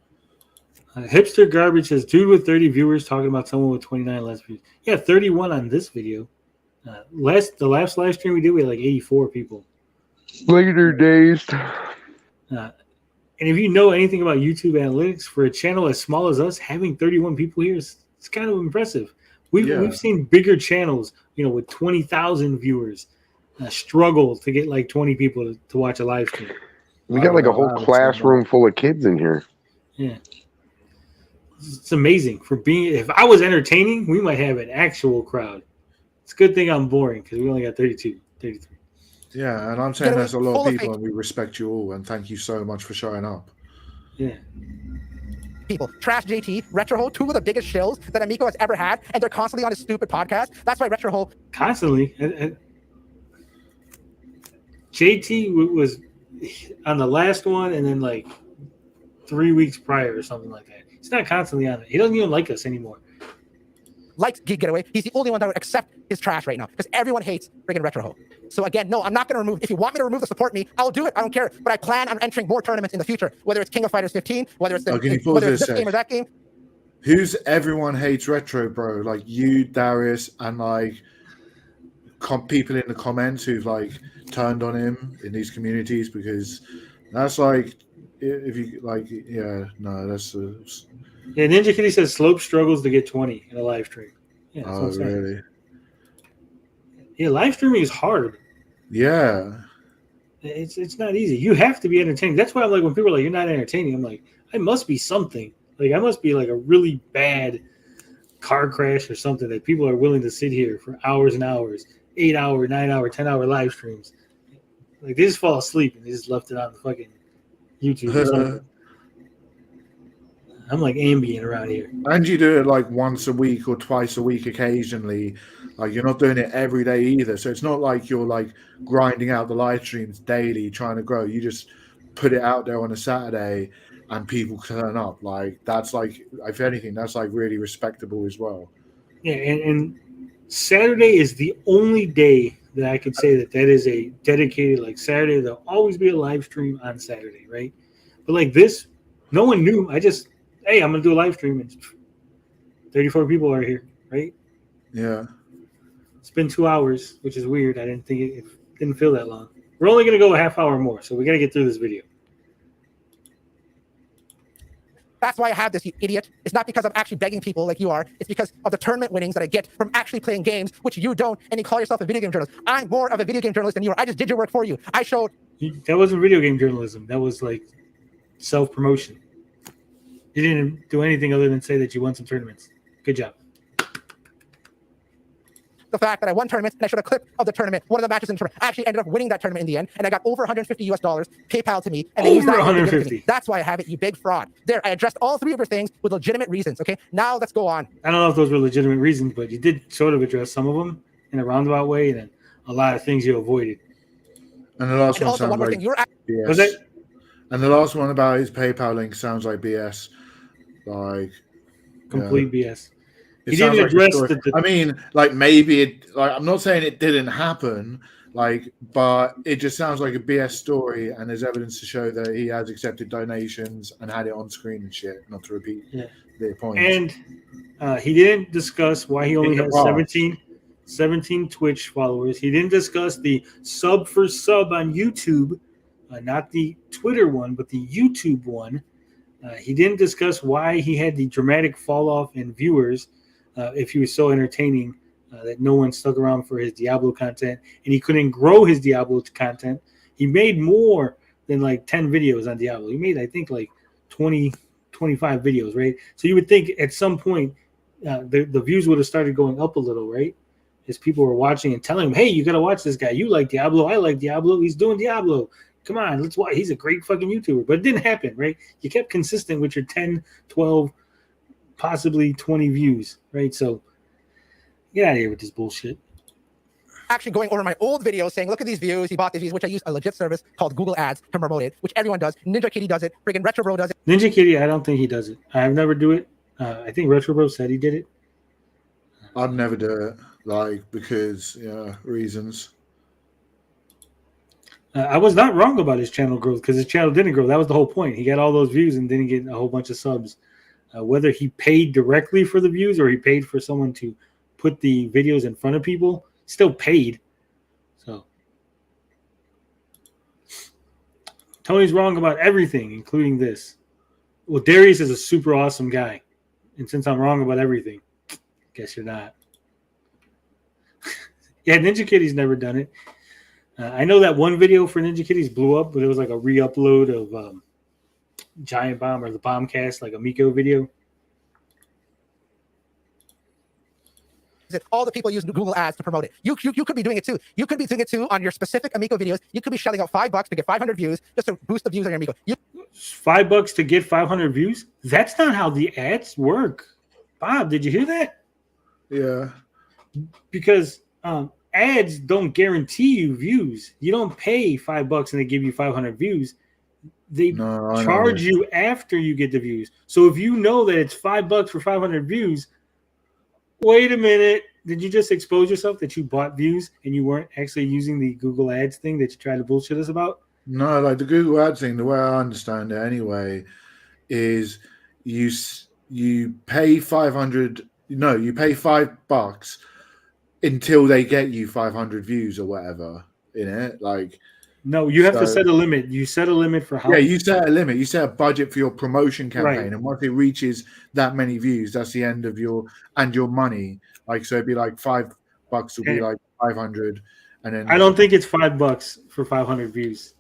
Hipster Garbage says, dude with 30 viewers talking about someone with 29 less views. Yeah, 31 on this video. The last live stream we did, we had like 84 people. Later days. And if you know anything about YouTube analytics, for a channel as small as us, having 31 people here is it's kind of impressive. We've seen bigger channels, with 20,000 viewers struggle to get like 20 people to watch a live stream. We got like a whole classroom full of kids in here. Yeah. It's amazing for being. If I was entertaining, we might have an actual crowd. It's a good thing I'm boring because we only got 32, 33. Yeah, and I'm saying there's a lot of people, and we respect you all, and thank you so much for showing up. Yeah. People, Trash JT, Retrohole, two of the biggest shills that Amico has ever had, and they're constantly on his stupid podcast. That's why Retrohole constantly. JT was on the last one, and then like 3 weeks prior or something like that. He's not constantly on it. He doesn't even like us anymore. Likes Geek Getaway. He's the only one that would accept his trash right now because everyone hates friggin' Retrohole. So again, no, I'm not going to remove. If you want me to remove the support me, I'll do it. I don't care. But I plan on entering more tournaments in the future, whether it's King of Fighters 15, whether it's this game or that game. Who's everyone hates retro, bro? Like you, Darius, and like people in the comments who've like turned on him in these communities, because that's like if you like, that's. Yeah, Ninja Kitty says Slope struggles to get 20 in a live stream. Yeah, that's oh, really? Yeah, live streaming is hard. Yeah. It's not easy. You have to be entertaining. That's why I'm like, when people are like, you're not entertaining, I'm like, I must be something. Like, I must be like a really bad car crash or something that people are willing to sit here for hours and hours 8-hour, 9-hour, 10-hour live streams. Like they just fall asleep and they just left it on the fucking YouTube or something. I'm like ambient around here. And you do it like once a week or twice a week occasionally. Like you're not doing it every day either. So it's not like you're like grinding out the live streams daily trying to grow. You just put it out there on a Saturday and people turn up. Like that's like, if anything, that's like really respectable as well. Yeah, and Saturday is the only day that I could say that is a dedicated, like Saturday. There'll always be a live stream on Saturday, right? But like this, no one knew. Hey, I'm going to do a live stream. And 34 people are here, right? Yeah. It's been 2 hours, which is weird. I didn't think it didn't feel that long. We're only going to go a half hour more, so we got to get through this video. That's why I have this, you idiot. It's not because I'm actually begging people like you are. It's because of the tournament winnings that I get from actually playing games, which you don't, and you call yourself a video game journalist. I'm more of a video game journalist than you are. I just did your work for you. I showed... That wasn't video game journalism. That was like self-promotion. You didn't do anything other than say that you won some tournaments. Good job. The fact that I won tournaments and I showed a clip of the tournament, one of the matches in the tournament. I actually ended up winning that tournament in the end, and I got over $150 PayPal to me. And they used that over 150. That's why I have it, you big fraud. There, I addressed all three of your things with legitimate reasons. Okay, now let's go on. I don't know if those were legitimate reasons, but you did sort of address some of them in a roundabout way, and then a lot of things you avoided. And the last And one also, sounds one more like thing, you're BS. Was it? And the last one about his PayPal link sounds like BS. Like Complete BS. It He sounds didn't like a address story. the I mean, like maybe it. Like I'm not saying it didn't happen. Like, but it just sounds like a BS story, and there's evidence to show that he has accepted donations and had it on screen and shit. Not to repeat the point. And he didn't discuss why he only has 17 Twitch followers. He didn't discuss the sub for sub on YouTube, not the Twitter one, but the YouTube one. He didn't discuss why he had the dramatic fall off in viewers if he was so entertaining that no one stuck around for his Diablo content, and he couldn't grow his Diablo content. He made more than like 10 videos on Diablo. He made, I think, like 20, 25 videos, right? So you would think at some point the views would have started going up a little, right? As people were watching and telling him, hey, you got to watch this guy. You like Diablo. I like Diablo. He's doing Diablo. Come on, let's watch. He's a great fucking YouTuber. But it didn't happen, right? You kept consistent with your 10, 12, possibly 20 views, right? So get out of here with this bullshit. Actually going over my old videos saying, look at these views. He bought these views, which I use a legit service called Google Ads to promote it, which everyone does. Ninja Kitty does it. Friggin' Retro Bro does it. Ninja Kitty, I don't think he does it. I've never do it. I think Retro Bro said he did it. I'd never do it, like, because, reasons. I was not wrong about his channel growth because his channel didn't grow. That was the whole point. He got all those views and didn't get a whole bunch of subs. Whether he paid directly for the views or he paid for someone to put the videos in front of people, still paid. So Tony's wrong about everything, including this. Well, Darius is a super awesome guy. And since I'm wrong about everything, guess you're not. Yeah, Ninja Kitty's never done it. I know that one video for Ninja Kitties blew up, but it was like a re-upload of Giant Bomb or the Bombcast, like a Miko video. All the people use Google Ads to promote it. You could be doing it too. You could be doing it too on your specific Amico videos. You could be shelling out $5 to get 500 views just to boost the views on your Amico. $5 to get 500 views? That's not how the ads work. Bob, did you hear that? Yeah. Because ads don't guarantee you views. You don't pay $5 and they give you 500 views. They charge you after you get the views. So if you know that it's $5 for 500 views, wait a minute. Did you just expose yourself that you bought views and you weren't actually using the Google Ads thing that you tried to bullshit us about? No, like the Google Ads thing, the way I understand it anyway, is you pay 500. No, you pay $5 until they get you 500 views or whatever in it. Like, no, you have to set a limit. You set a limit for how. Yeah, you set a limit. You set a budget for your promotion campaign, Right. and once it reaches that many views, that's the end of your money. Like, so it'd be like $5 will be like 500, and then I don't think it's $5 for 500 views.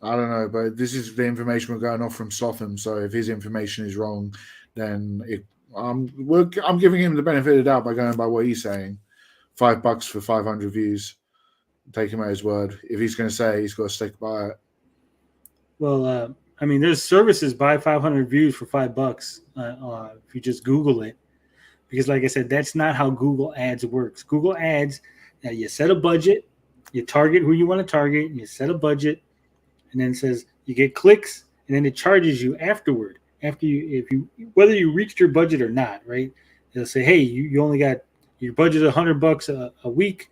I don't know, but this is the information we're going off from Slotham. So if his information is wrong, then I'm giving him the benefit of the doubt by going by what he's saying. $5 for 500 views. Take him at his word. If he's going to say, he's got to stick by it. Well, I mean, there's services buy 500 views for $5 if you just Google it. Because, like I said, that's not how Google Ads works. Google Ads, you set a budget, you target who you want to target, you set a budget, and then it says you get clicks, and then it charges you afterward. Whether you reached your budget or not, right? It'll say, hey, you only got your budget $100 a week.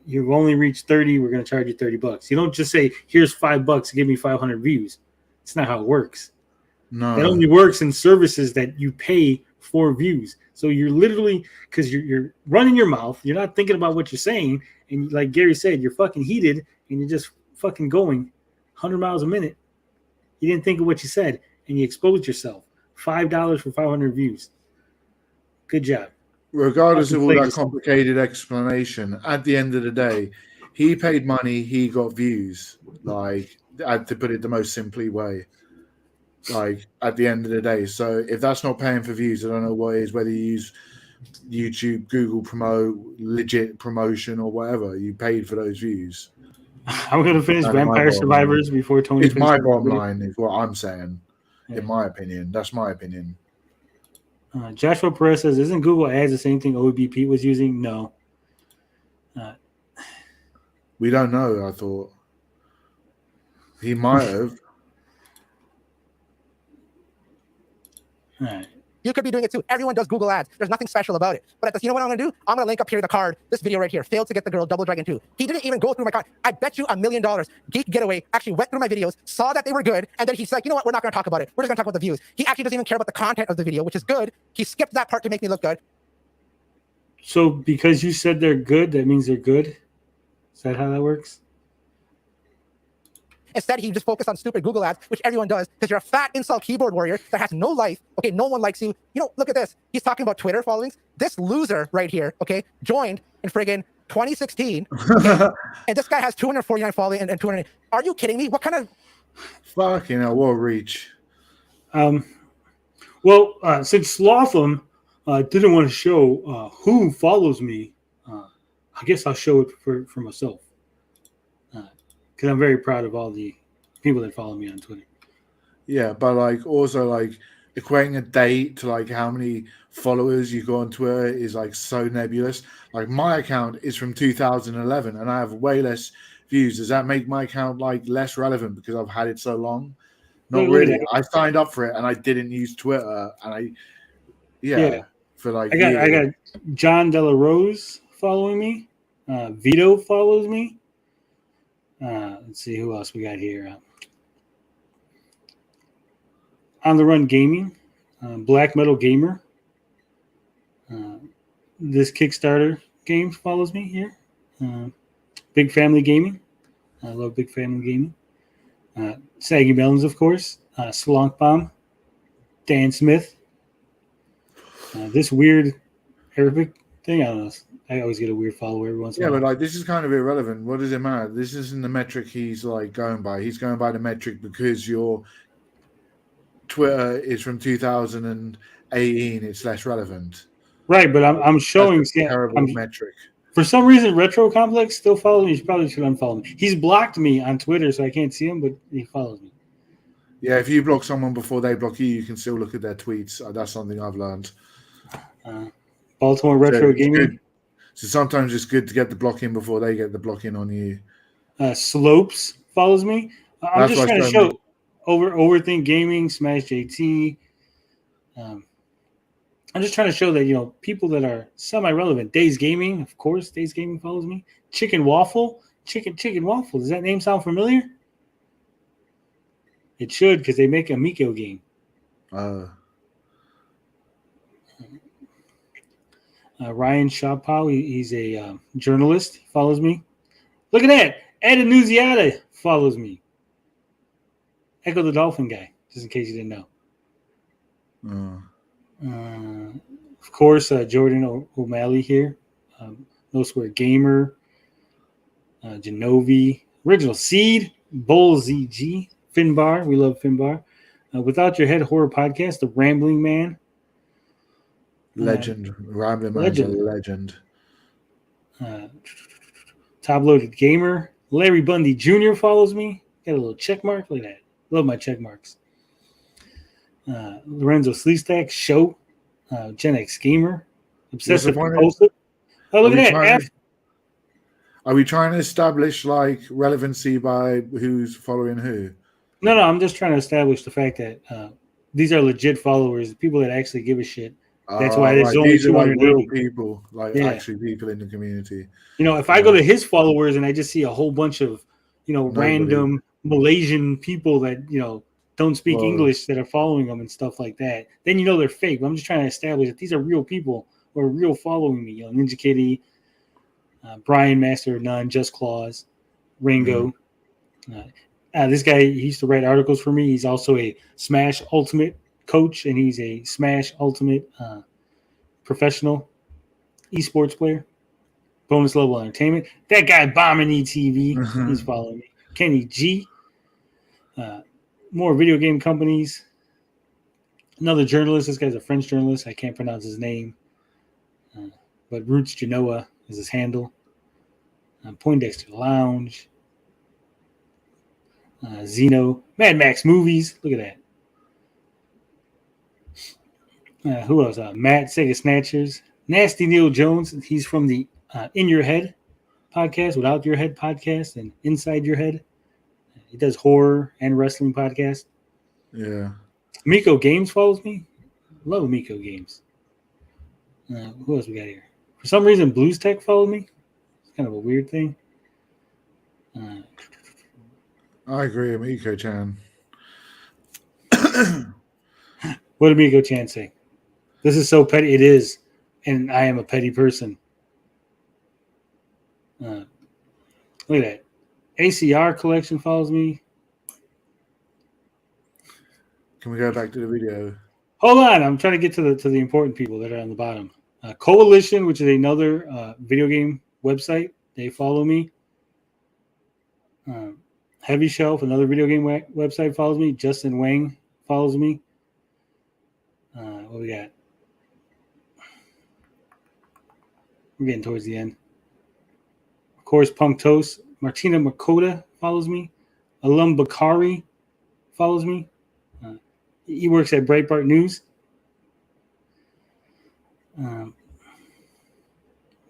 You've only reached 30. We're going to charge you $30. You don't just say, here's $5, give me 500 views. It's not how it works. No. That only works in services that you pay for views. So you're literally, because you're running your mouth, you're not thinking about what you're saying, and like Gary said, you're fucking heated, and you're just fucking going 100 miles a minute. You didn't think of what you said, and you exposed yourself. $5 for 500 views. Good job. Regardless of all that complicated explanation, at the end of the day, he paid money, he got views. Like, to put it the most simply way. Like, at the end of the day. So if that's not paying for views, I don't know what is, whether you use YouTube, Google promote, legit promotion, or whatever. You paid for those views. I'm going to finish Vampire Survivors before Tony. It's my bottom line, is what I'm saying. Yeah. In my opinion. That's my opinion. Joshua Perez says, isn't Google Ads the same thing OBP was using? No. We don't know, I thought. He might have. All right. You could be doing it too. Everyone does Google Ads. There's nothing special about it. But you know what I'm going to do? I'm going to link up here the card. This video right here. Failed to get the girl, Double Dragon 2. He didn't even go through my card. I bet you $1 million. Geek Getaway actually went through my videos, saw that they were good, and then he's like, you know what? We're not going to talk about it. We're just going to talk about the views. He actually doesn't even care about the content of the video, which is good. He skipped that part to make me look good. So because you said they're good, that means they're good? Is that how that works? Instead, he just focused on stupid Google Ads, which everyone does, because you're a fat incel keyboard warrior that has no life. Okay, no one likes you. You know, look at this. He's talking about Twitter followings. This loser right here, okay, joined in friggin' 2016, okay, and this guy has 249 following and 200. Are you kidding me? What kind of... Fucking hell, what reach. Since Slotham didn't want to show who follows me, I guess I'll show it for myself. Because I'm very proud of all the people that follow me on Twitter. Yeah, but like also like equating a date to like how many followers you got on Twitter is like so nebulous. Like my account is from 2011 and I have way less views. Does that make my account like less relevant because I've had it so long? Not really. I signed up for it and I didn't use Twitter and for like I got John Della Rose following me. Vito follows me. Let's see who else we got here. On the Run Gaming, Black Metal Gamer. This Kickstarter game follows me here. Big Family Gaming. I love Big Family Gaming. Saggy Melons, of course. Slonk Bomb. Dan Smith. This weird Arabic thing, I don't know. I always get a weird follower every once in a while. Yeah, but like this is kind of irrelevant. What does it matter? This isn't the metric he's like going by. He's going by the metric because your Twitter is from 2018. It's less relevant. Right, but I'm showing terrible metric. For some reason, Retro Complex still follows me. He probably should unfollow me. He's blocked me on Twitter, so I can't see him, but he follows me. Yeah, if you block someone before they block you, you can still look at their tweets. That's something I've learned. Baltimore Retro Gaming. So sometimes it's good to get the block in before they get the block in on you. Slopes follows me. I'm just trying to show Overthink Gaming, Smash JT. I'm just trying to show that, you know, people that are semi-relevant. Days Gaming, of course. Days Gaming follows me. Chicken Waffle. Chicken Waffle. Does that name sound familiar? It should, because they make a Miko game. Ryan Shapow, he's a journalist. He follows me. Look at that. Ed Annunziata follows me. Echo the Dolphin guy, just in case you didn't know. Of course, Jordan O'Malley here. No Square Gamer. Genovi. Original Seed. Bull ZG. Finbar. We love Finbar. Without Your Head Horror Podcast. The Rambling Man. Legend. Rambling Man's a legend. Top Loaded Gamer. Larry Bundy Jr. follows me. Got a little check mark. Look at that. Love my check marks. Lorenzo Sleestack Show. Gen X Gamer. Obsessive Compulsive. Oh, look at that. Are we trying to establish like relevancy by who's following who? No. I'm just trying to establish the fact that these are legit followers, people that actually give a shit. That's why there's only these are like 280. real people, like actually people in the community. You know, if I go to his followers and I just see a whole bunch of, random Malaysian people that, don't speak English that are following them and stuff like that, then they're fake. But I'm just trying to establish that these are real people who are real following me. Ninja Kitty, Brian Master of None, Just Claus, Ringo. This guy, he used to write articles for me. He's also a Smash Ultimate coach, and he's a Smash Ultimate professional esports player. Bonus Level Entertainment. That guy bombing ETV. He's following me. Kenny G. More video game companies. Another journalist. This guy's a French journalist. I can't pronounce his name. But Roots Genoa is his handle. Poindexter Lounge. Xeno. Mad Max Movies. Look at that. Who else? Matt Sega Snatchers. Nasty Neil Jones. He's from the In Your Head podcast, Without Your Head podcast, and Inside Your Head. He does horror and wrestling podcast. Yeah. Miko Games follows me. Love Miko Games. Who else we got here? For some reason, Blues Tech followed me. It's kind of a weird thing. I agree with Miko-chan. What did Miko-chan say? This is so petty. It is. And I am a petty person. Look at that. ACR Collection follows me. Can we go back to the video? Hold on. I'm trying to get to the important people that are on the bottom. Coalition, which is another video game website. They follow me. Heavy Shelf, another video game website, follows me. Justin Wang follows me. What we got? We're getting towards the end. Of course, Punk Toast. Martina Makota follows me. Alum Bakari follows me. He works at Breitbart News.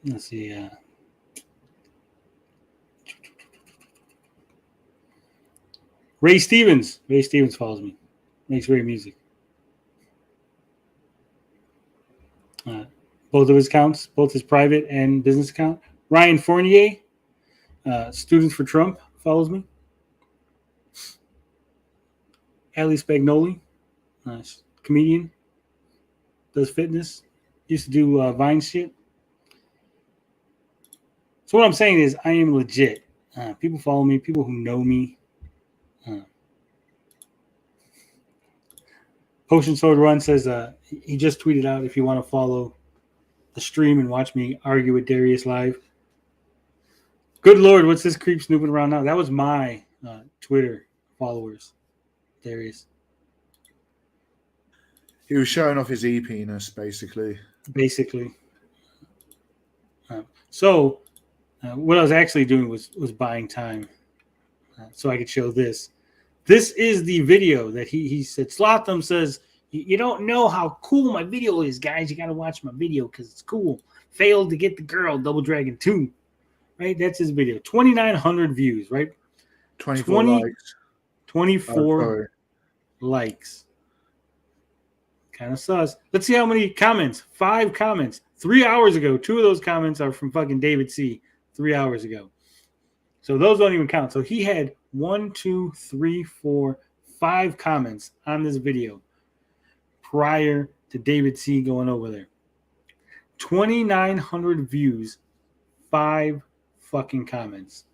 Let's see. Ray Stevens. Ray Stevens follows me. Makes great music. Both of his accounts, both his private and business account. Ryan Fournier, Students for Trump, follows me. Ali Spagnoli, comedian, does fitness, used to do Vine shit. So what I'm saying is I am legit. People follow me, people who know me. Potion Sword Run says he just tweeted out if you want to follow the stream and watch me argue with Darius live. Good Lord, what's this creep snooping around now? That was my Twitter followers, Darius. He was showing off his e-penis, basically. So what I was actually doing was buying time so I could show this. This is the video that he said. Slotham says, you don't know how cool my video is, guys. You got to watch my video because it's cool. Failed to get the girl, Double Dragon 2. Right? That's his video. 2,900 views, right? 24 likes. 24 likes. Kind of sus. Let's see how many comments. 5 comments. 3 hours ago. 2 of those comments are from fucking David C. 3 hours ago. So those don't even count. So he had 1, 2, 3, 4, 5 comments on this video prior to David C. going over there. 2,900 views, 5 fucking comments.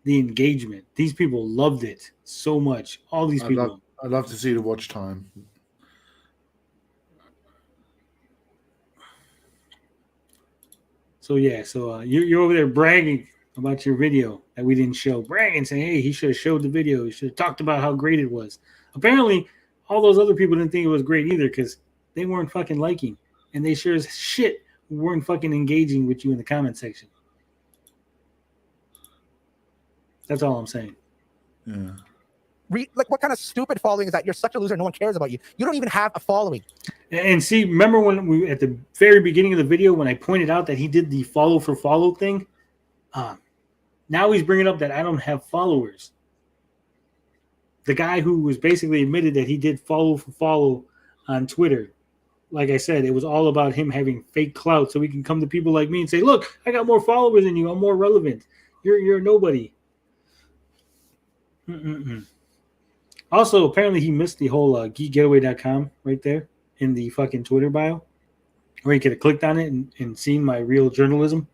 The engagement. These people loved it so much. All these people. I'd love to see the watch time. So yeah, you're over there bragging about your video that we didn't show. Bragging, saying, hey, he should have showed the video. He should have talked about how great it was. Apparently, all those other people didn't think it was great either because they weren't fucking liking. And they sure as shit weren't fucking engaging with you in the comment section. That's all I'm saying. Yeah. Like, what kind of stupid following is that? You're such a loser. No one cares about you. You don't even have a following. And see, remember when we at the very beginning of the video when I pointed out that he did the follow for follow thing? Now he's bringing up that I don't have followers. The guy who was basically admitted that he did follow for follow on Twitter. Like I said, it was all about him having fake clout so he can come to people like me and say, look, I got more followers than you. I'm more relevant. You're nobody. Also, apparently he missed the whole geekgetaway.com right there in the fucking Twitter bio, where you could have clicked on it and seen my real journalism.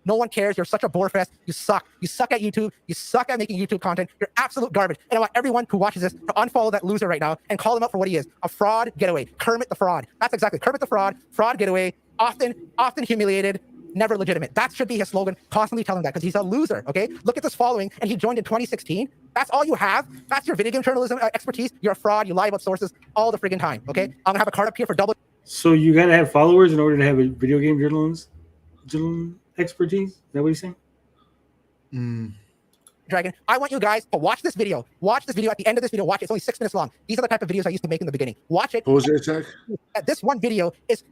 No one cares. You're such a bore fest. You suck. You suck at YouTube. You suck at making YouTube content. You're absolute garbage. And I want everyone who watches this to unfollow that loser right now and call him out for what he is. A fraud getaway. Kermit the fraud. That's exactly Kermit the fraud. Fraud getaway. Often humiliated. Never legitimate. That should be his slogan. Constantly tell him that because he's a loser. Okay. Look at this following, and he joined in 2016. That's all you have. That's your video game journalism expertise. You're a fraud. You lie about sources all the friggin' time. Okay. I'm gonna have a card up here for double. So you gotta have followers in order to have a video game journalism expertise. Is that what you're saying? Dragon. I want you guys to watch this video. Watch this video. At the end of this video, watch it. It's only 6 minutes long. These are the type of videos I used to make in the beginning. Watch it. Pause it a sec. This one video is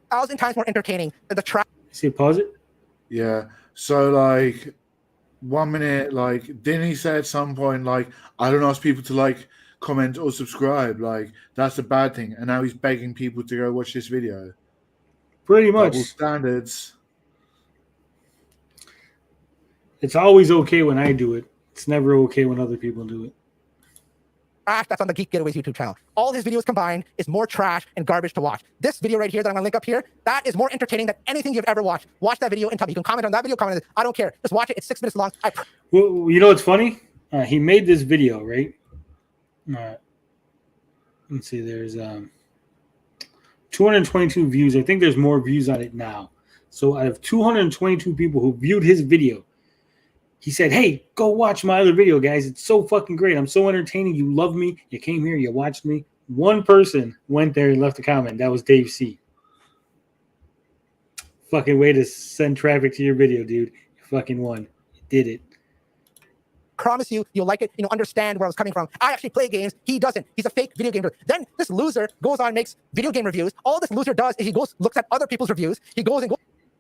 1,000 times more entertaining than the trap. See, pause it. Yeah. So like 1 minute, like didn't he say at some point like I don't ask people to like, comment or subscribe, like that's a bad thing, and now he's begging people to go watch this video. Pretty much. Double standards. It's always okay when I do it. It's never okay when other people do it. Trash that's on the Geek Getaways YouTube channel. All his videos combined is more trash and garbage to watch. This video right here that I'm gonna link up here, that is more entertaining than anything you've ever watched. Watch that video and tell me. You can comment on that video, comment on it. I don't care. Just watch it. It's 6 minutes long. Well, you know what's funny? He made this video, right? Let's see. There's 222 views. I think there's more views on it now. So out of 222 people who viewed his video, he said, hey, go watch my other video, guys. It's so fucking great. I'm so entertaining. You love me. You came here. You watched me. One person went there and left a comment. That was Dave C. Fucking way to send traffic to your video, dude. You fucking won. You did it. Promise you, you'll like it. Understand where I was coming from. I actually play games. He doesn't. He's a fake video game. Then this loser goes on and makes video game reviews. All this loser does is he goes, looks at other people's reviews. He goes and goes.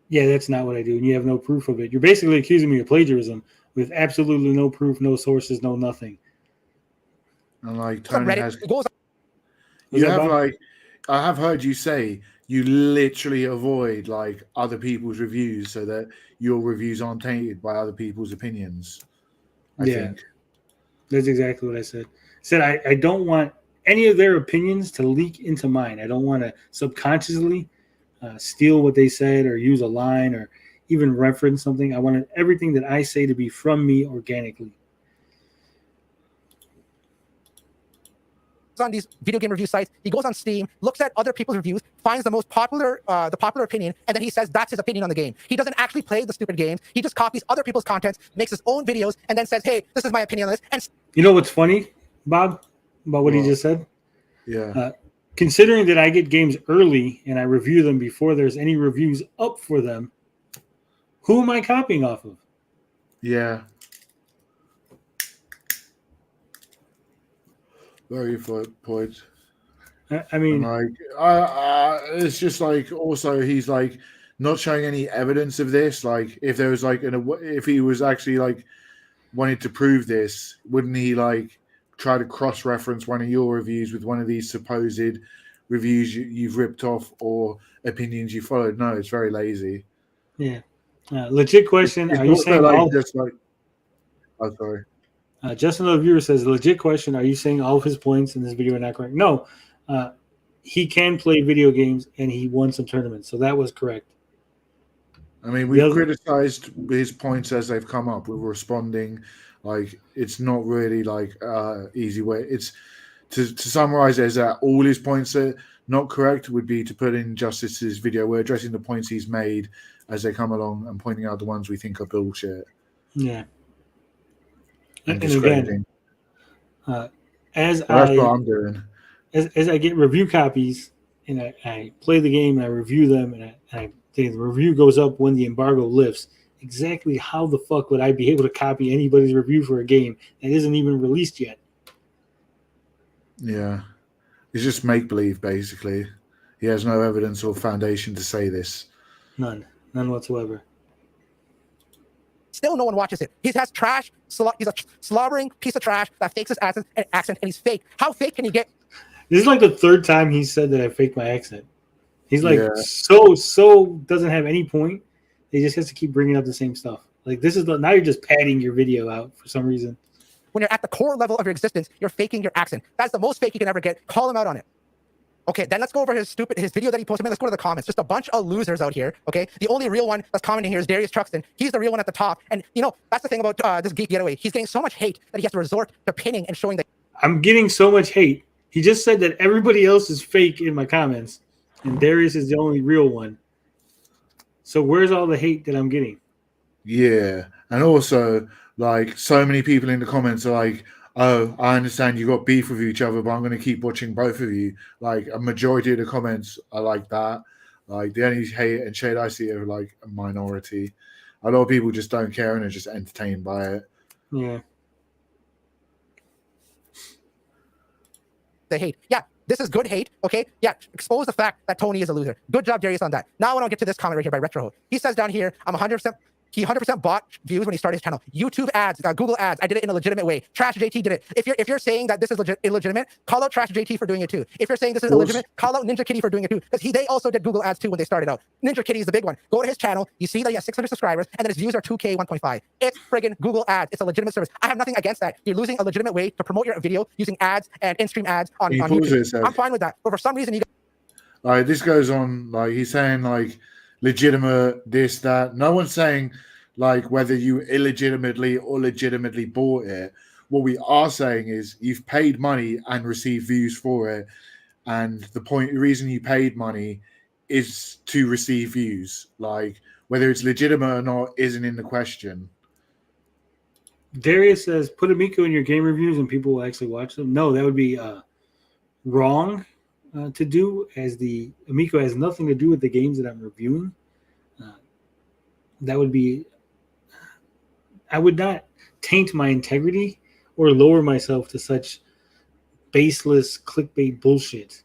Yeah, that's not what I do, and you have no proof of it. You're basically accusing me of plagiarism with absolutely no proof, no sources, no nothing. And like Tony has, He goes on. you have like, I have heard you say you literally avoid like other people's reviews so that your reviews aren't tainted by other people's opinions. I think that's exactly what I said. I said I don't want any of their opinions to leak into mine. I don't want to subconsciously steal what they said or use a line or even reference something. I wanted everything that I say to be from me organically. On these video game review sites, he goes on Steam, looks at other people's reviews, finds the most popular, the popular opinion, and then he says that's his opinion on the game. He doesn't actually play the stupid games. He just copies other people's contents, makes his own videos, and then says, "Hey, this is my opinion on this." And you know what's funny, Bob, about what he just said? Yeah. Considering that I get games early and I review them before there's any reviews up for them, who am I copying off of? Yeah. Very good point. I mean, and it's just like also he's like not showing any evidence of this. Like if there was like if he was actually like wanted to prove this, wouldn't he like try to cross-reference one of your reviews with one of these supposed reviews you've ripped off or opinions you followed? No, it's very lazy. Yeah. Legit question. Are you saying like just like? Oh, sorry. Just another viewer says, legit question, are you saying all of his points in this video are not correct? No. He can play video games, and he won some tournaments, so that was correct. I mean, we've criticized his points as they've come up. We're responding. Like, it's not really, like, easy way. It's to summarize it as that all his points are not correct would be to put in Justice's video. We're addressing the points he's made as they come along and pointing out the ones we think are bullshit. Yeah. And again, that's what I'm doing. As I get review copies and I play the game and I review them and I think the review goes up when the embargo lifts, exactly how the fuck would I be able to copy anybody's review for a game that isn't even released yet? Yeah. It's just make believe, basically. He has no evidence or foundation to say this. None whatsoever. Still, no one watches it. He has trash. He's a slobbering piece of trash that fakes his accent, and he's fake. How fake can you get? This is like the third time he said that I faked my accent. He's like Yeah. so doesn't have any point. He just has to keep bringing up the same stuff. Like this is now you're just padding your video out for some reason. When you're at the core level of your existence, you're faking your accent. That's the most fake you can ever get. Call him out on it. Okay, then let's go over his video that he posted. Let's go to the comments. Just a bunch of losers out here. Okay, the only real one that's commenting here is Darius Truxton. He's the real one at the top. And you know that's the thing about this Geek Getaway. He's getting so much hate that he has to resort to pinning and showing that. I'm getting so much hate. He just said that everybody else is fake in my comments, and Darius is the only real one. So where's all the hate that I'm getting? Yeah. And also, like, so many people in the comments are like, oh, I understand you got beef with each other, but I'm going to keep watching both of you. Like, a majority of the comments are like that. Like, the only hate and shade I see are like a minority. A lot of people just don't care and are just entertained by it. Yeah. They hate. Yeah, this is good hate. Okay. Yeah, expose the fact that Tony is a loser. Good job, Darius, on that. Now I want to get to this comment right here by Retro. He says down here, I'm 100%. He 100% bought views when he started his channel. YouTube ads, Google ads. I did it in a legitimate way. Trash JT did it. If you're saying that this is illegitimate, call out Trash JT for doing it too. If you're saying this is illegitimate, call out Ninja Kitty for doing it too. Because they also did Google ads too when they started out. Ninja Kitty is the big one. Go to his channel. You see that he has 600 subscribers and then his views are 2K 1.5. It's friggin' Google ads. It's a legitimate service. I have nothing against that. You're losing a legitimate way to promote your video using ads and in-stream ads on YouTube. I'm fine with that. But for some reason, this goes on. Like, he's saying like legitimate this, that. No one's saying like whether you illegitimately or legitimately bought it. What we are saying is you've paid money and received views for it. And the reason you paid money is to receive views. Like, whether it's legitimate or not isn't in the question. Darius says, put Amico in your game reviews and people will actually watch them. No, that would be wrong to do, as the Amico has nothing to do with the games that I'm reviewing. That would be... I would not taint my integrity or lower myself to such baseless clickbait bullshit.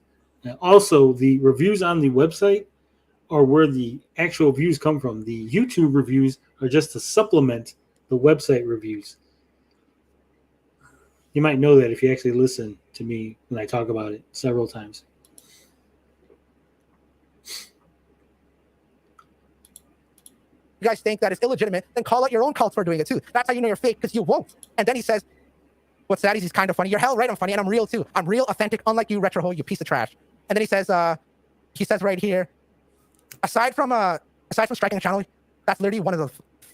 Also, the reviews on the website are where the actual views come from. The YouTube reviews are just to supplement the website reviews. You might know that if you actually listen to me when I talk about it several times. you guys think that it's illegitimate, then call out your own cults for doing it too. That's how you know you're fake, because you won't. And then he says, what's that? He's kind of funny. You're hell right, I'm funny, and I'm real too. I'm real, authentic, unlike you, Retroho, you piece of trash. And then he says right here, aside from striking a channel, that's literally one of the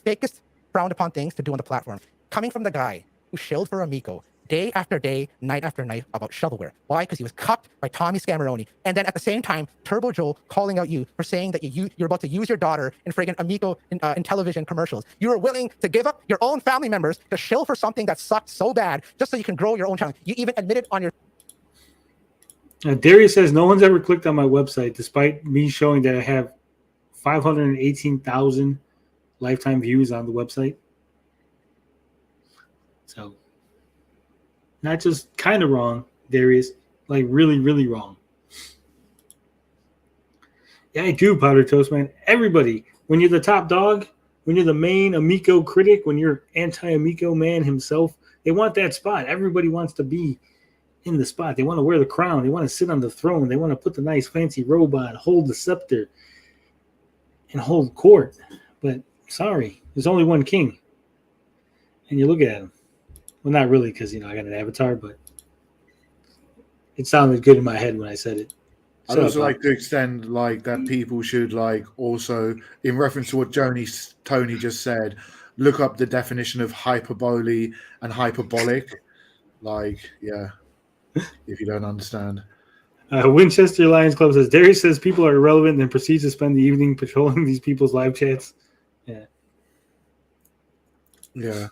fakest frowned upon things to do on the platform. Coming from the guy who shilled for Amico day after day, night after night about shovelware. Why? Because he was cucked by Tommy Scamaroni. And then at the same time, Turbo Joel calling out you for saying that you're about to use your daughter in friggin' Amico in television commercials. You were willing to give up your own family members to shill for something that sucked so bad just so you can grow your own channel. You even admitted on your... Darius says, no one's ever clicked on my website, despite me showing that I have 518,000 lifetime views on the website. So, not just kind of wrong, Darius, like really, really wrong. Yeah, I do, Powder Toast, man. Everybody, when you're the top dog, when you're the main Amico critic, when you're anti-Amico man himself, they want that spot. Everybody wants to be in the spot. They want to wear the crown. They want to sit on the throne. They want to put the nice fancy robe on, hold the scepter, and hold court. But sorry, there's only one king. And you look at him. Well, not really, because, I got an avatar, but it sounded good in my head when I said it. I'd also like to extend that people should also, in reference to what Tony just said, look up the definition of hyperbole and hyperbolic. If you don't understand. Winchester Lions Club says, Darius says people are irrelevant and then proceeds to spend the evening patrolling these people's live chats. Yeah. Yeah.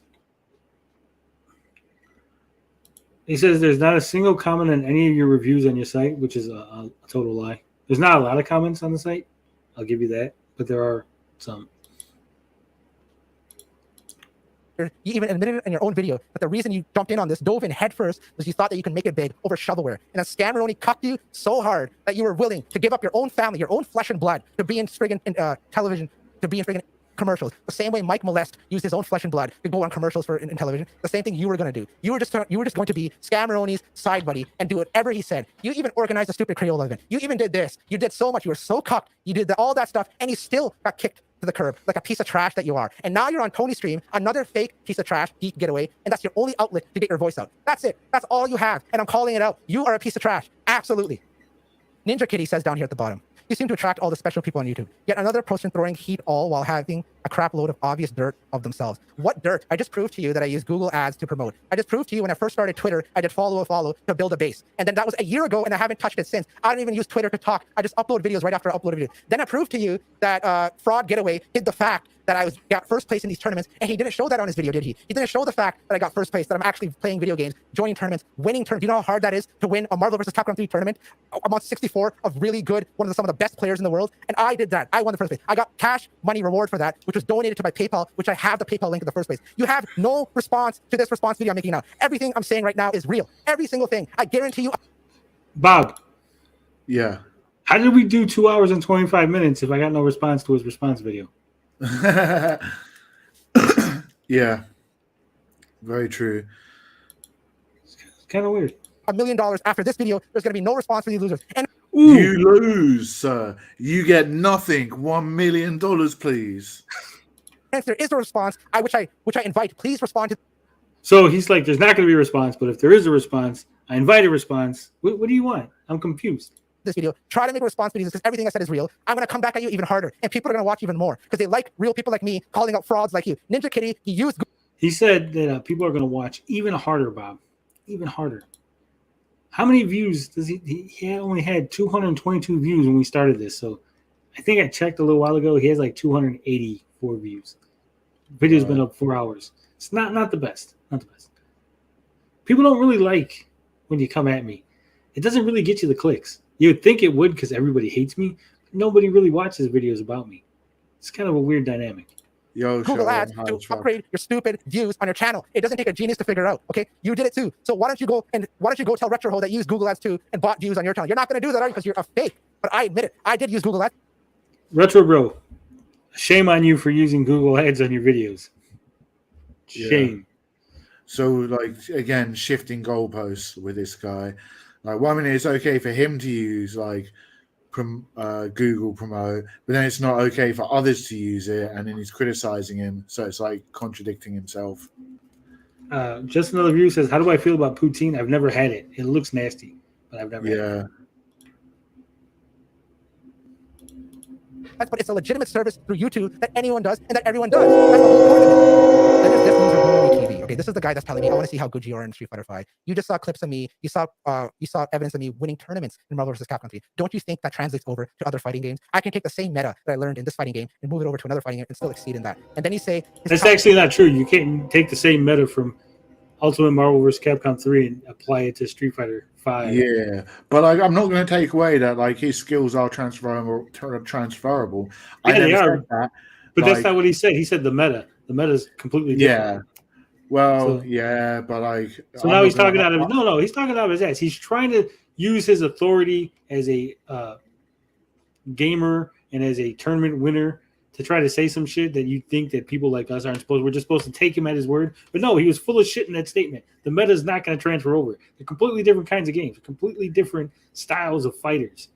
He says there's not a single comment on any of your reviews on your site, which is a total lie. There's not a lot of comments on the site. I'll give you that. But there are some. You even admitted it in your own video that the reason you jumped in on this, dove in head first, was you thought that you could make it big over shovelware. And a scammeroni cucked you so hard that you were willing to give up your own family, your own flesh and blood to be in friggin' television, to be in friggin' commercials. The same way Mike Molest used his own flesh and blood to go on commercials in television. The same thing you were going to do. You were just going to be Scammeroni's side buddy and do whatever he said. You even organized a stupid Crayola event. You even did this. You did so much. You were so cucked. You did all that stuff, and you still got kicked to the curb like a piece of trash that you are. And now you're on Tony's stream, another fake piece of trash, geek getaway, and that's your only outlet to get your voice out. That's it. That's all you have. And I'm calling it out. You are a piece of trash. Absolutely. Ninja Kitty says down here at the bottom, you seem to attract all the special people on YouTube. Yet another person throwing heat all while having a crap load of obvious dirt of themselves. What dirt? I just proved to you that I use Google ads to promote. I just proved to you when I first started Twitter, I did follow to build a base. And then that was a year ago, and I haven't touched it since. I don't even use Twitter to talk. I just upload videos right after I upload a video. Then I proved to you that Fraud Getaway hid the fact that I got first place in these tournaments, and he didn't show that on his video, did he? He didn't show the fact that I got first place, that I'm actually playing video games, joining tournaments, winning tournaments. Do you know how hard that is to win a Marvel vs. Capcom 3 tournament amongst 64 of really good, some of the best players in the world? And I did that. I won the first place. I got cash money reward for that, which was donated to my PayPal, which I have the PayPal link in the first place. You have no response to this response video I'm making now. Everything I'm saying right now is real. Every single thing. I guarantee you. Bob. Yeah. How did we do 2 hours and 25 minutes if I got no response to his response video? Yeah, very true. It's kind of weird. $1 million after this video, there's going to be no response for these losers. And you lose, sir. You get nothing. $1 million, please. if there is a response, which I invite, please respond to. So he's like, there's not going to be a response, but if there is a response, I invite a response. What do you want? I'm confused. This video, try to make a response videos because everything I said is real. I'm going to come back at you even harder, and people are going to watch even more because they like real people like me calling out frauds like you. Ninja Kitty, he used. He said that people are going to watch even harder, Bob, even harder. How many views does he only had 222 views when we started this. So I think I checked a little while ago. He has like 284 views. Video's been up 4 hours. It's not the best. Not the best. People don't really like when you come at me. It doesn't really get you the clicks. You would think it would because everybody hates me. Nobody really watches videos about me. It's kind of a weird dynamic. Yo, Google ads to upgrade your stupid views on your channel. It doesn't take a genius to figure out. Okay, you did it too. So why don't you go tell RetroHo that you used Google ads too and bought views on your channel? You're not going to do that, are you? Because you're a fake. But I admit it. I did use Google ads. Retro Bro, shame on you for using Google ads on your videos. Shame. Yeah. So like again, shifting goalposts with this guy. Like 1 minute it's okay for him to use like Google promote, but then it's not okay for others to use it, and then he's criticizing him. So it's like contradicting himself. Just another view says, "How do I feel about poutine? I've never had it. It looks nasty, but I've never had it." But it's a legitimate service through YouTube that anyone does and that everyone does. That's the whole point of it. Okay, this is the guy that's telling me, I want to see how good you are in Street Fighter 5. You just saw clips of me. You saw evidence of me winning tournaments in Marvel vs. Capcom 3. Don't you think that translates over to other fighting games? I can take the same meta that I learned in this fighting game and move it over to another fighting game and still exceed in that. And then you say... That's actually not true. You can't take the same meta from Ultimate Marvel vs. Capcom 3 and apply it to Street Fighter 5. Yeah, but like, I'm not going to take away that like his skills are transferable. Yeah, I they are. said that. But that's not what he said. He said the meta. The meta is completely different. Yeah. Well, yeah, but like... So now he's talking out of his... No, he's talking out of his ass. He's trying to use his authority as a gamer and as a tournament winner to try to say some shit that you think that people like us aren't supposed... We're just supposed to take him at his word. But no, he was full of shit in that statement. The meta is not going to transfer over. They're completely different kinds of games. Completely different styles of fighters.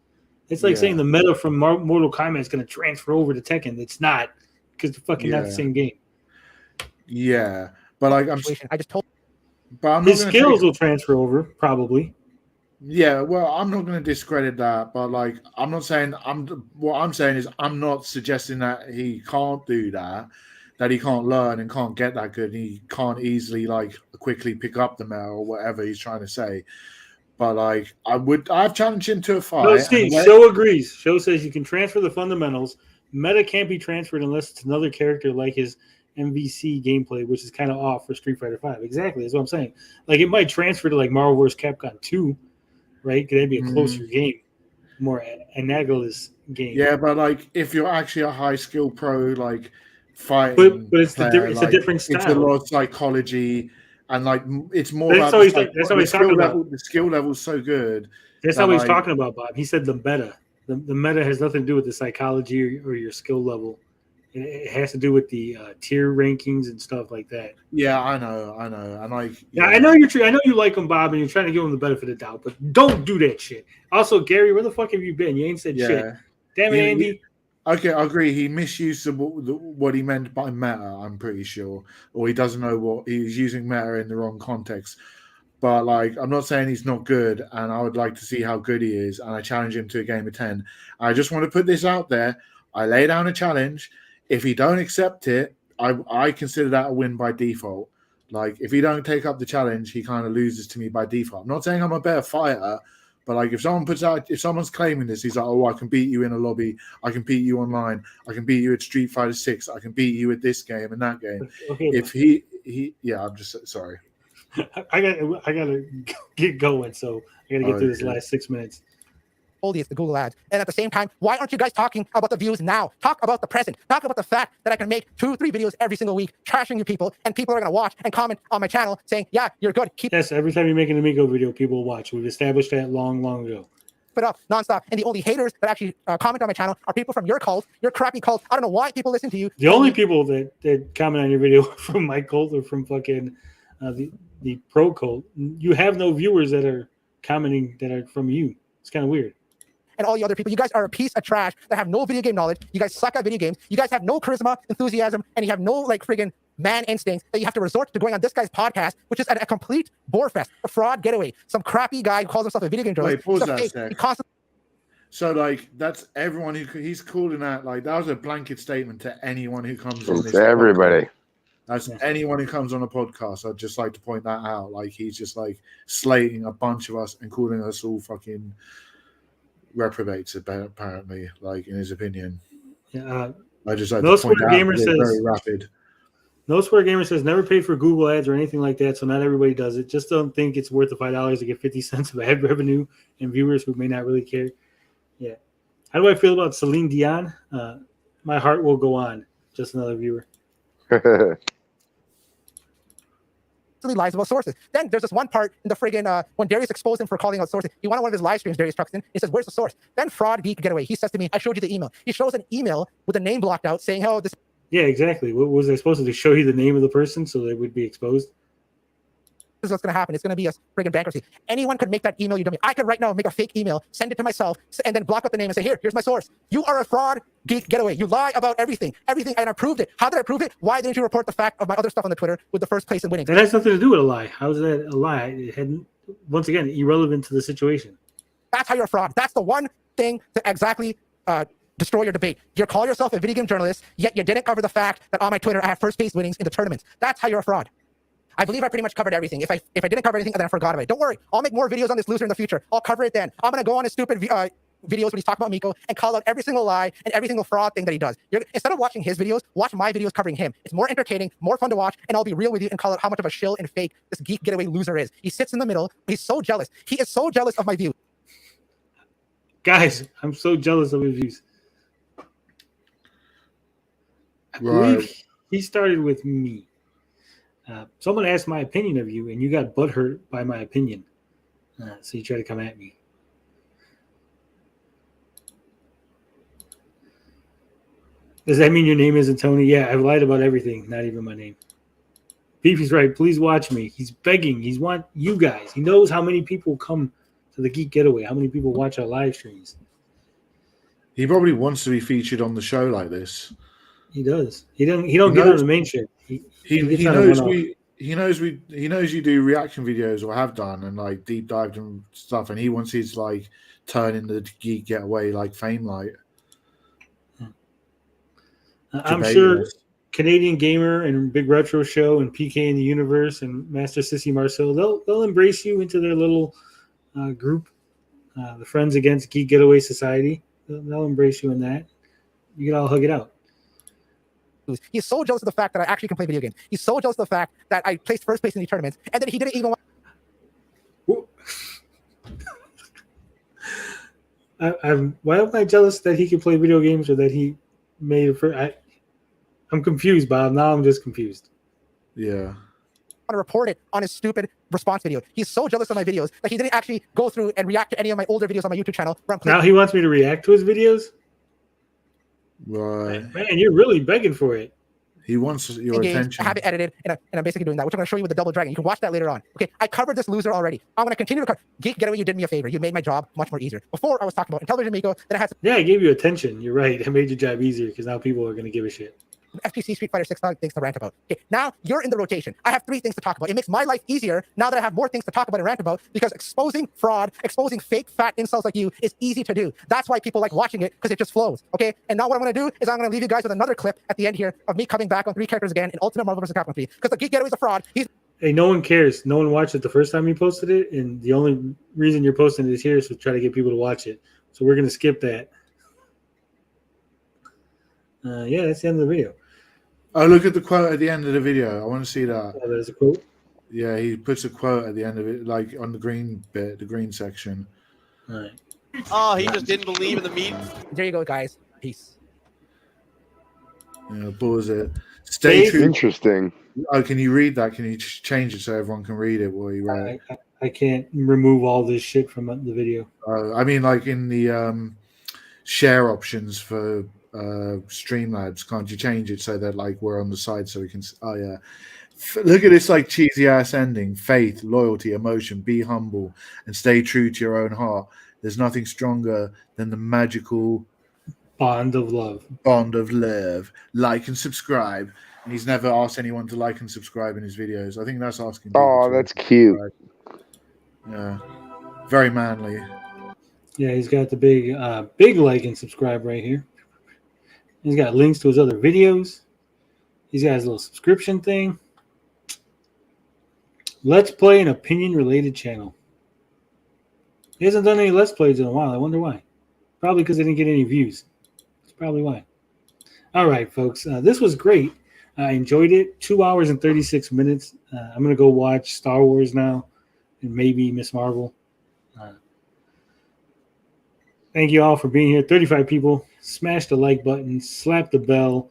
It's like saying the meta from Mortal Kombat is going to transfer over to Tekken. It's not, because they're fucking not the same game. Yeah. But like I just told, but I'm his skills will transfer over probably. Yeah, well, I'm not going to discredit that, but like I'm not saying what I'm saying is I'm not suggesting that he can't do that he can't learn and can't get that good. He can't easily like quickly pick up the meta or whatever he's trying to say. But like I've challenged him to a fight. No, Steve, Show agrees. Show says you can transfer the fundamentals. Meta can't be transferred unless it's another character like his MVC gameplay, which is kind of off for Street Fighter 5. Exactly, that's what I'm saying. Like it might transfer to like Marvel vs. Capcom 2, right? Could that be a closer game, more analogous game? Yeah, but like if you're actually a high skill pro, like fighting. But it's player. it's a different It's a style. lot of psychology, and like it's more That's about always that's always talking about. level. The skill level's so good. That's that, not what he's like, talking about, Bob. He said the meta. The meta has nothing to do with the psychology or your skill level. It has to do with the tier rankings and stuff like that. Yeah, I know, and like, Yeah, I know I know you like him, Bob, and you're trying to give him the benefit of the doubt, but don't do that shit. Also, Gary, where the fuck have you been? You ain't said shit. Damn it, Andy. Okay, I agree. He misused what he meant by meta, I'm pretty sure. Or he doesn't know what he's using meta in the wrong context. But like, I'm not saying he's not good, and I would like to see how good he is, and I challenge him to a game of 10. I just want to put this out there. I lay down a challenge. If he don't accept it, I consider that a win by default. Like, if he don't take up the challenge, he kind of loses to me by default. I'm not saying I'm a better fighter, but like, if someone's claiming this, he's like, oh, I can beat you in a lobby, I can beat you online, I can beat you at Street Fighter 6, I can beat you at this game and that game. Okay, if he yeah, I'm just sorry. I gotta get going, so I gotta get through this last 6 minutes. It's the Google ads. And at the same time, why aren't you guys talking about the views now? Talk about the present. Talk about the fact that I can make 2-3 videos every single week, trashing you people, and people are going to watch and comment on my channel saying, yeah, you're good. Keep Yes, every time you make an Amigo video, people will watch. We've established that long ago. it up nonstop. And the only haters that actually comment on my channel are people from your cult, your crappy cult. I don't know why people listen to you. The only people that comment on your video from my cult or from fucking the pro cult, you have no viewers that are commenting that are from you. It's kind of weird. And all you other people, you guys are a piece of trash that have no video game knowledge. You guys suck at video games. You guys have no charisma, enthusiasm, and you have no like friggin' man instincts that you have to resort to going on this guy's podcast, which is a complete bore fest, a fraud getaway. Some crappy guy who calls himself a video game journalist. Wait, pause that a sec. He constantly So like, that's everyone he's calling out. Like, that was a blanket statement to anyone who comes on this. To everybody. That's anyone who comes on a podcast. I'd just like to point that out. Like, he's just like slating a bunch of us and calling us all fucking reprobates, apparently, like, in his opinion. Yeah, I just like No to point Square out Gamer that it's says- very rapid. No Square Gamer says never paid for Google ads or anything like that, so not everybody does it. Just don't think it's worth the $5 to get 50 cents of ad revenue and viewers who may not really care. Yeah. How do I feel about Celine Dion? My heart will go on. Just another viewer. lies about sources. Then there's this one part in the friggin' when Darius exposed him for calling out sources. He went on one of his live streams, Darius Truxton. He says, where's the source? Then Fraud Geek Getaway. He says to me, I showed you the email. He shows an email with a name blocked out saying, oh, this Yeah, exactly. What was I supposed to do? Show you the name of the person so they would be exposed? is what's going to happen. It's going to be a friggin' bankruptcy. Anyone could make that email you dummy. I could right now make a fake email, send it to myself, and then block up the name and say, here's my source. You are a fraud geek getaway. You lie about everything, and I proved it. How did I prove it? Why didn't you report the fact of my other stuff on the Twitter with the first place and winning? That has nothing to do with a lie. How is that a lie? It had, once again, irrelevant to the situation. That's how you're a fraud. That's the one thing to exactly destroy your debate. You call yourself a video game journalist, yet you didn't cover the fact that on my Twitter I have first place winnings in the tournaments. That's how you're a fraud. I believe I pretty much covered everything. If I didn't cover anything, then I forgot about it. Don't worry. I'll make more videos on this loser in the future. I'll cover it then. I'm going to go on his stupid videos when he's talking about Miko and call out every single lie and every single fraud thing that he does. Instead of watching his videos, watch my videos covering him. It's more entertaining, more fun to watch, and I'll be real with you and call out how much of a shill and fake this geek getaway loser is. He sits in the middle. He's so jealous. He is so jealous of my views. Guys, I'm so jealous of his views. I believe he started with me. Someone asked my opinion of you, and you got butthurt by my opinion. So you try to come at me. Does that mean your name isn't Tony? Yeah, I've lied about everything, not even my name. Beefy's right. Please watch me. He's begging. He's want you guys. He knows how many people come to the Geek Getaway, how many people watch our live streams. He probably wants to be featured on the show like this. He does. He don't get on the main show. He knows you do reaction videos or have done and like deep dived and stuff, and he wants his like turn in the Geek Getaway like fame light. I'm sure Canadian Gamer and Big Retro Show and PK in the Universe and Master Sissy Marcel, they'll embrace you into their little group, the Friends Against Geek Getaway Society. They'll embrace you in that. You can all hug it out. He's so jealous of the fact that I actually can play video games. He's so jealous of the fact that I placed first place in the tournaments, and then he didn't even want. Why am I jealous that he can play video games or that he made it for? I'm confused, Bob. Now I'm just confused. Yeah. To report it on his stupid response video. He's so jealous of my videos that he didn't actually go through and react to any of my older videos on my YouTube channel. Where I'm Now he wants me to react to his videos? Right. Man, you're really begging for it. He wants your attention. I have it edited, and I'm basically doing that, which I'm going to show you with the double dragon. You can watch that later on. Okay, I covered this loser already. I'm going to continue to cover. Geek Getaway, you did me a favor. You made my job much more easier. Before, I was talking about Intelligent Miko, then I had Yeah, I gave you attention. You're right. I made your job easier because now people are going to give a shit. FGC Street Fighter 6 things to rant about. Okay, now you're in the rotation. I have 3 things to talk about. It makes my life easier now that I have more things to talk about and rant about because exposing fraud, exposing fake fat insults like you is easy to do. That's why people like watching it because it just flows. Okay, and now what I'm going to do is I'm going to leave you guys with another clip at the end here of me coming back on 3 characters again in Ultimate Marvel vs. Capcom 3 because the Geek Getaway is a fraud. Hey, no one cares. No one watched it the first time you posted it, and the only reason you're posting it is here is to try to get people to watch it. So we're going to skip that. Yeah, that's the end of the video. Oh, look at the quote at the end of the video. I want to see that. Oh, there's a quote. Yeah, he puts a quote at the end of it, like on the green bit, the green section. All right. Oh, he just didn't believe in the meat. There you go, guys. Peace. Yeah, pause it. Stay true. Interesting. Oh, can you read that? Can you change it so everyone can read it while you write? I can't remove all this shit from the video. I mean, like in the share options for Streamlabs, can't you change it so that like we're on the side so we can? Oh yeah, look at this like cheesy ass ending: faith, loyalty, emotion. Be humble and stay true to your own heart. There's nothing stronger than the magical Bond of love. Bond of love. Like and subscribe. And he's never asked anyone to like and subscribe in his videos. I think that's asking. Oh, that's cute. Yeah, very manly. Yeah, he's got the big like and subscribe right here. He's got links to his other videos. He's got his little subscription thing. Let's Play an opinion-related channel. He hasn't done any Let's Plays in a while. I wonder why. Probably because they didn't get any views. That's probably why. All right, folks. This was great. I enjoyed it. 2 hours and 36 minutes. I'm going to go watch Star Wars now and maybe Miss Marvel. Thank you all for being here. 35 people. Smash the like button. Slap the bell.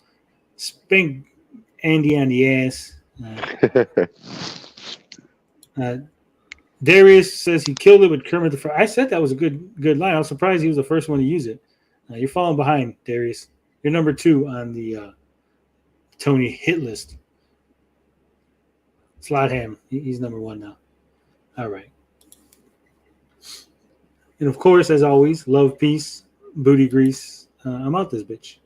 Spank Andy on the ass. Darius says he killed it with Kermit the Frog. I said that was a good line. I was surprised he was the first one to use it. You're falling behind, Darius. You're number 2 on the Tony hit list. 5lot-Ham. He's number 1 now. All right. And of course, as always, love, peace, booty grease. I'm out this bitch.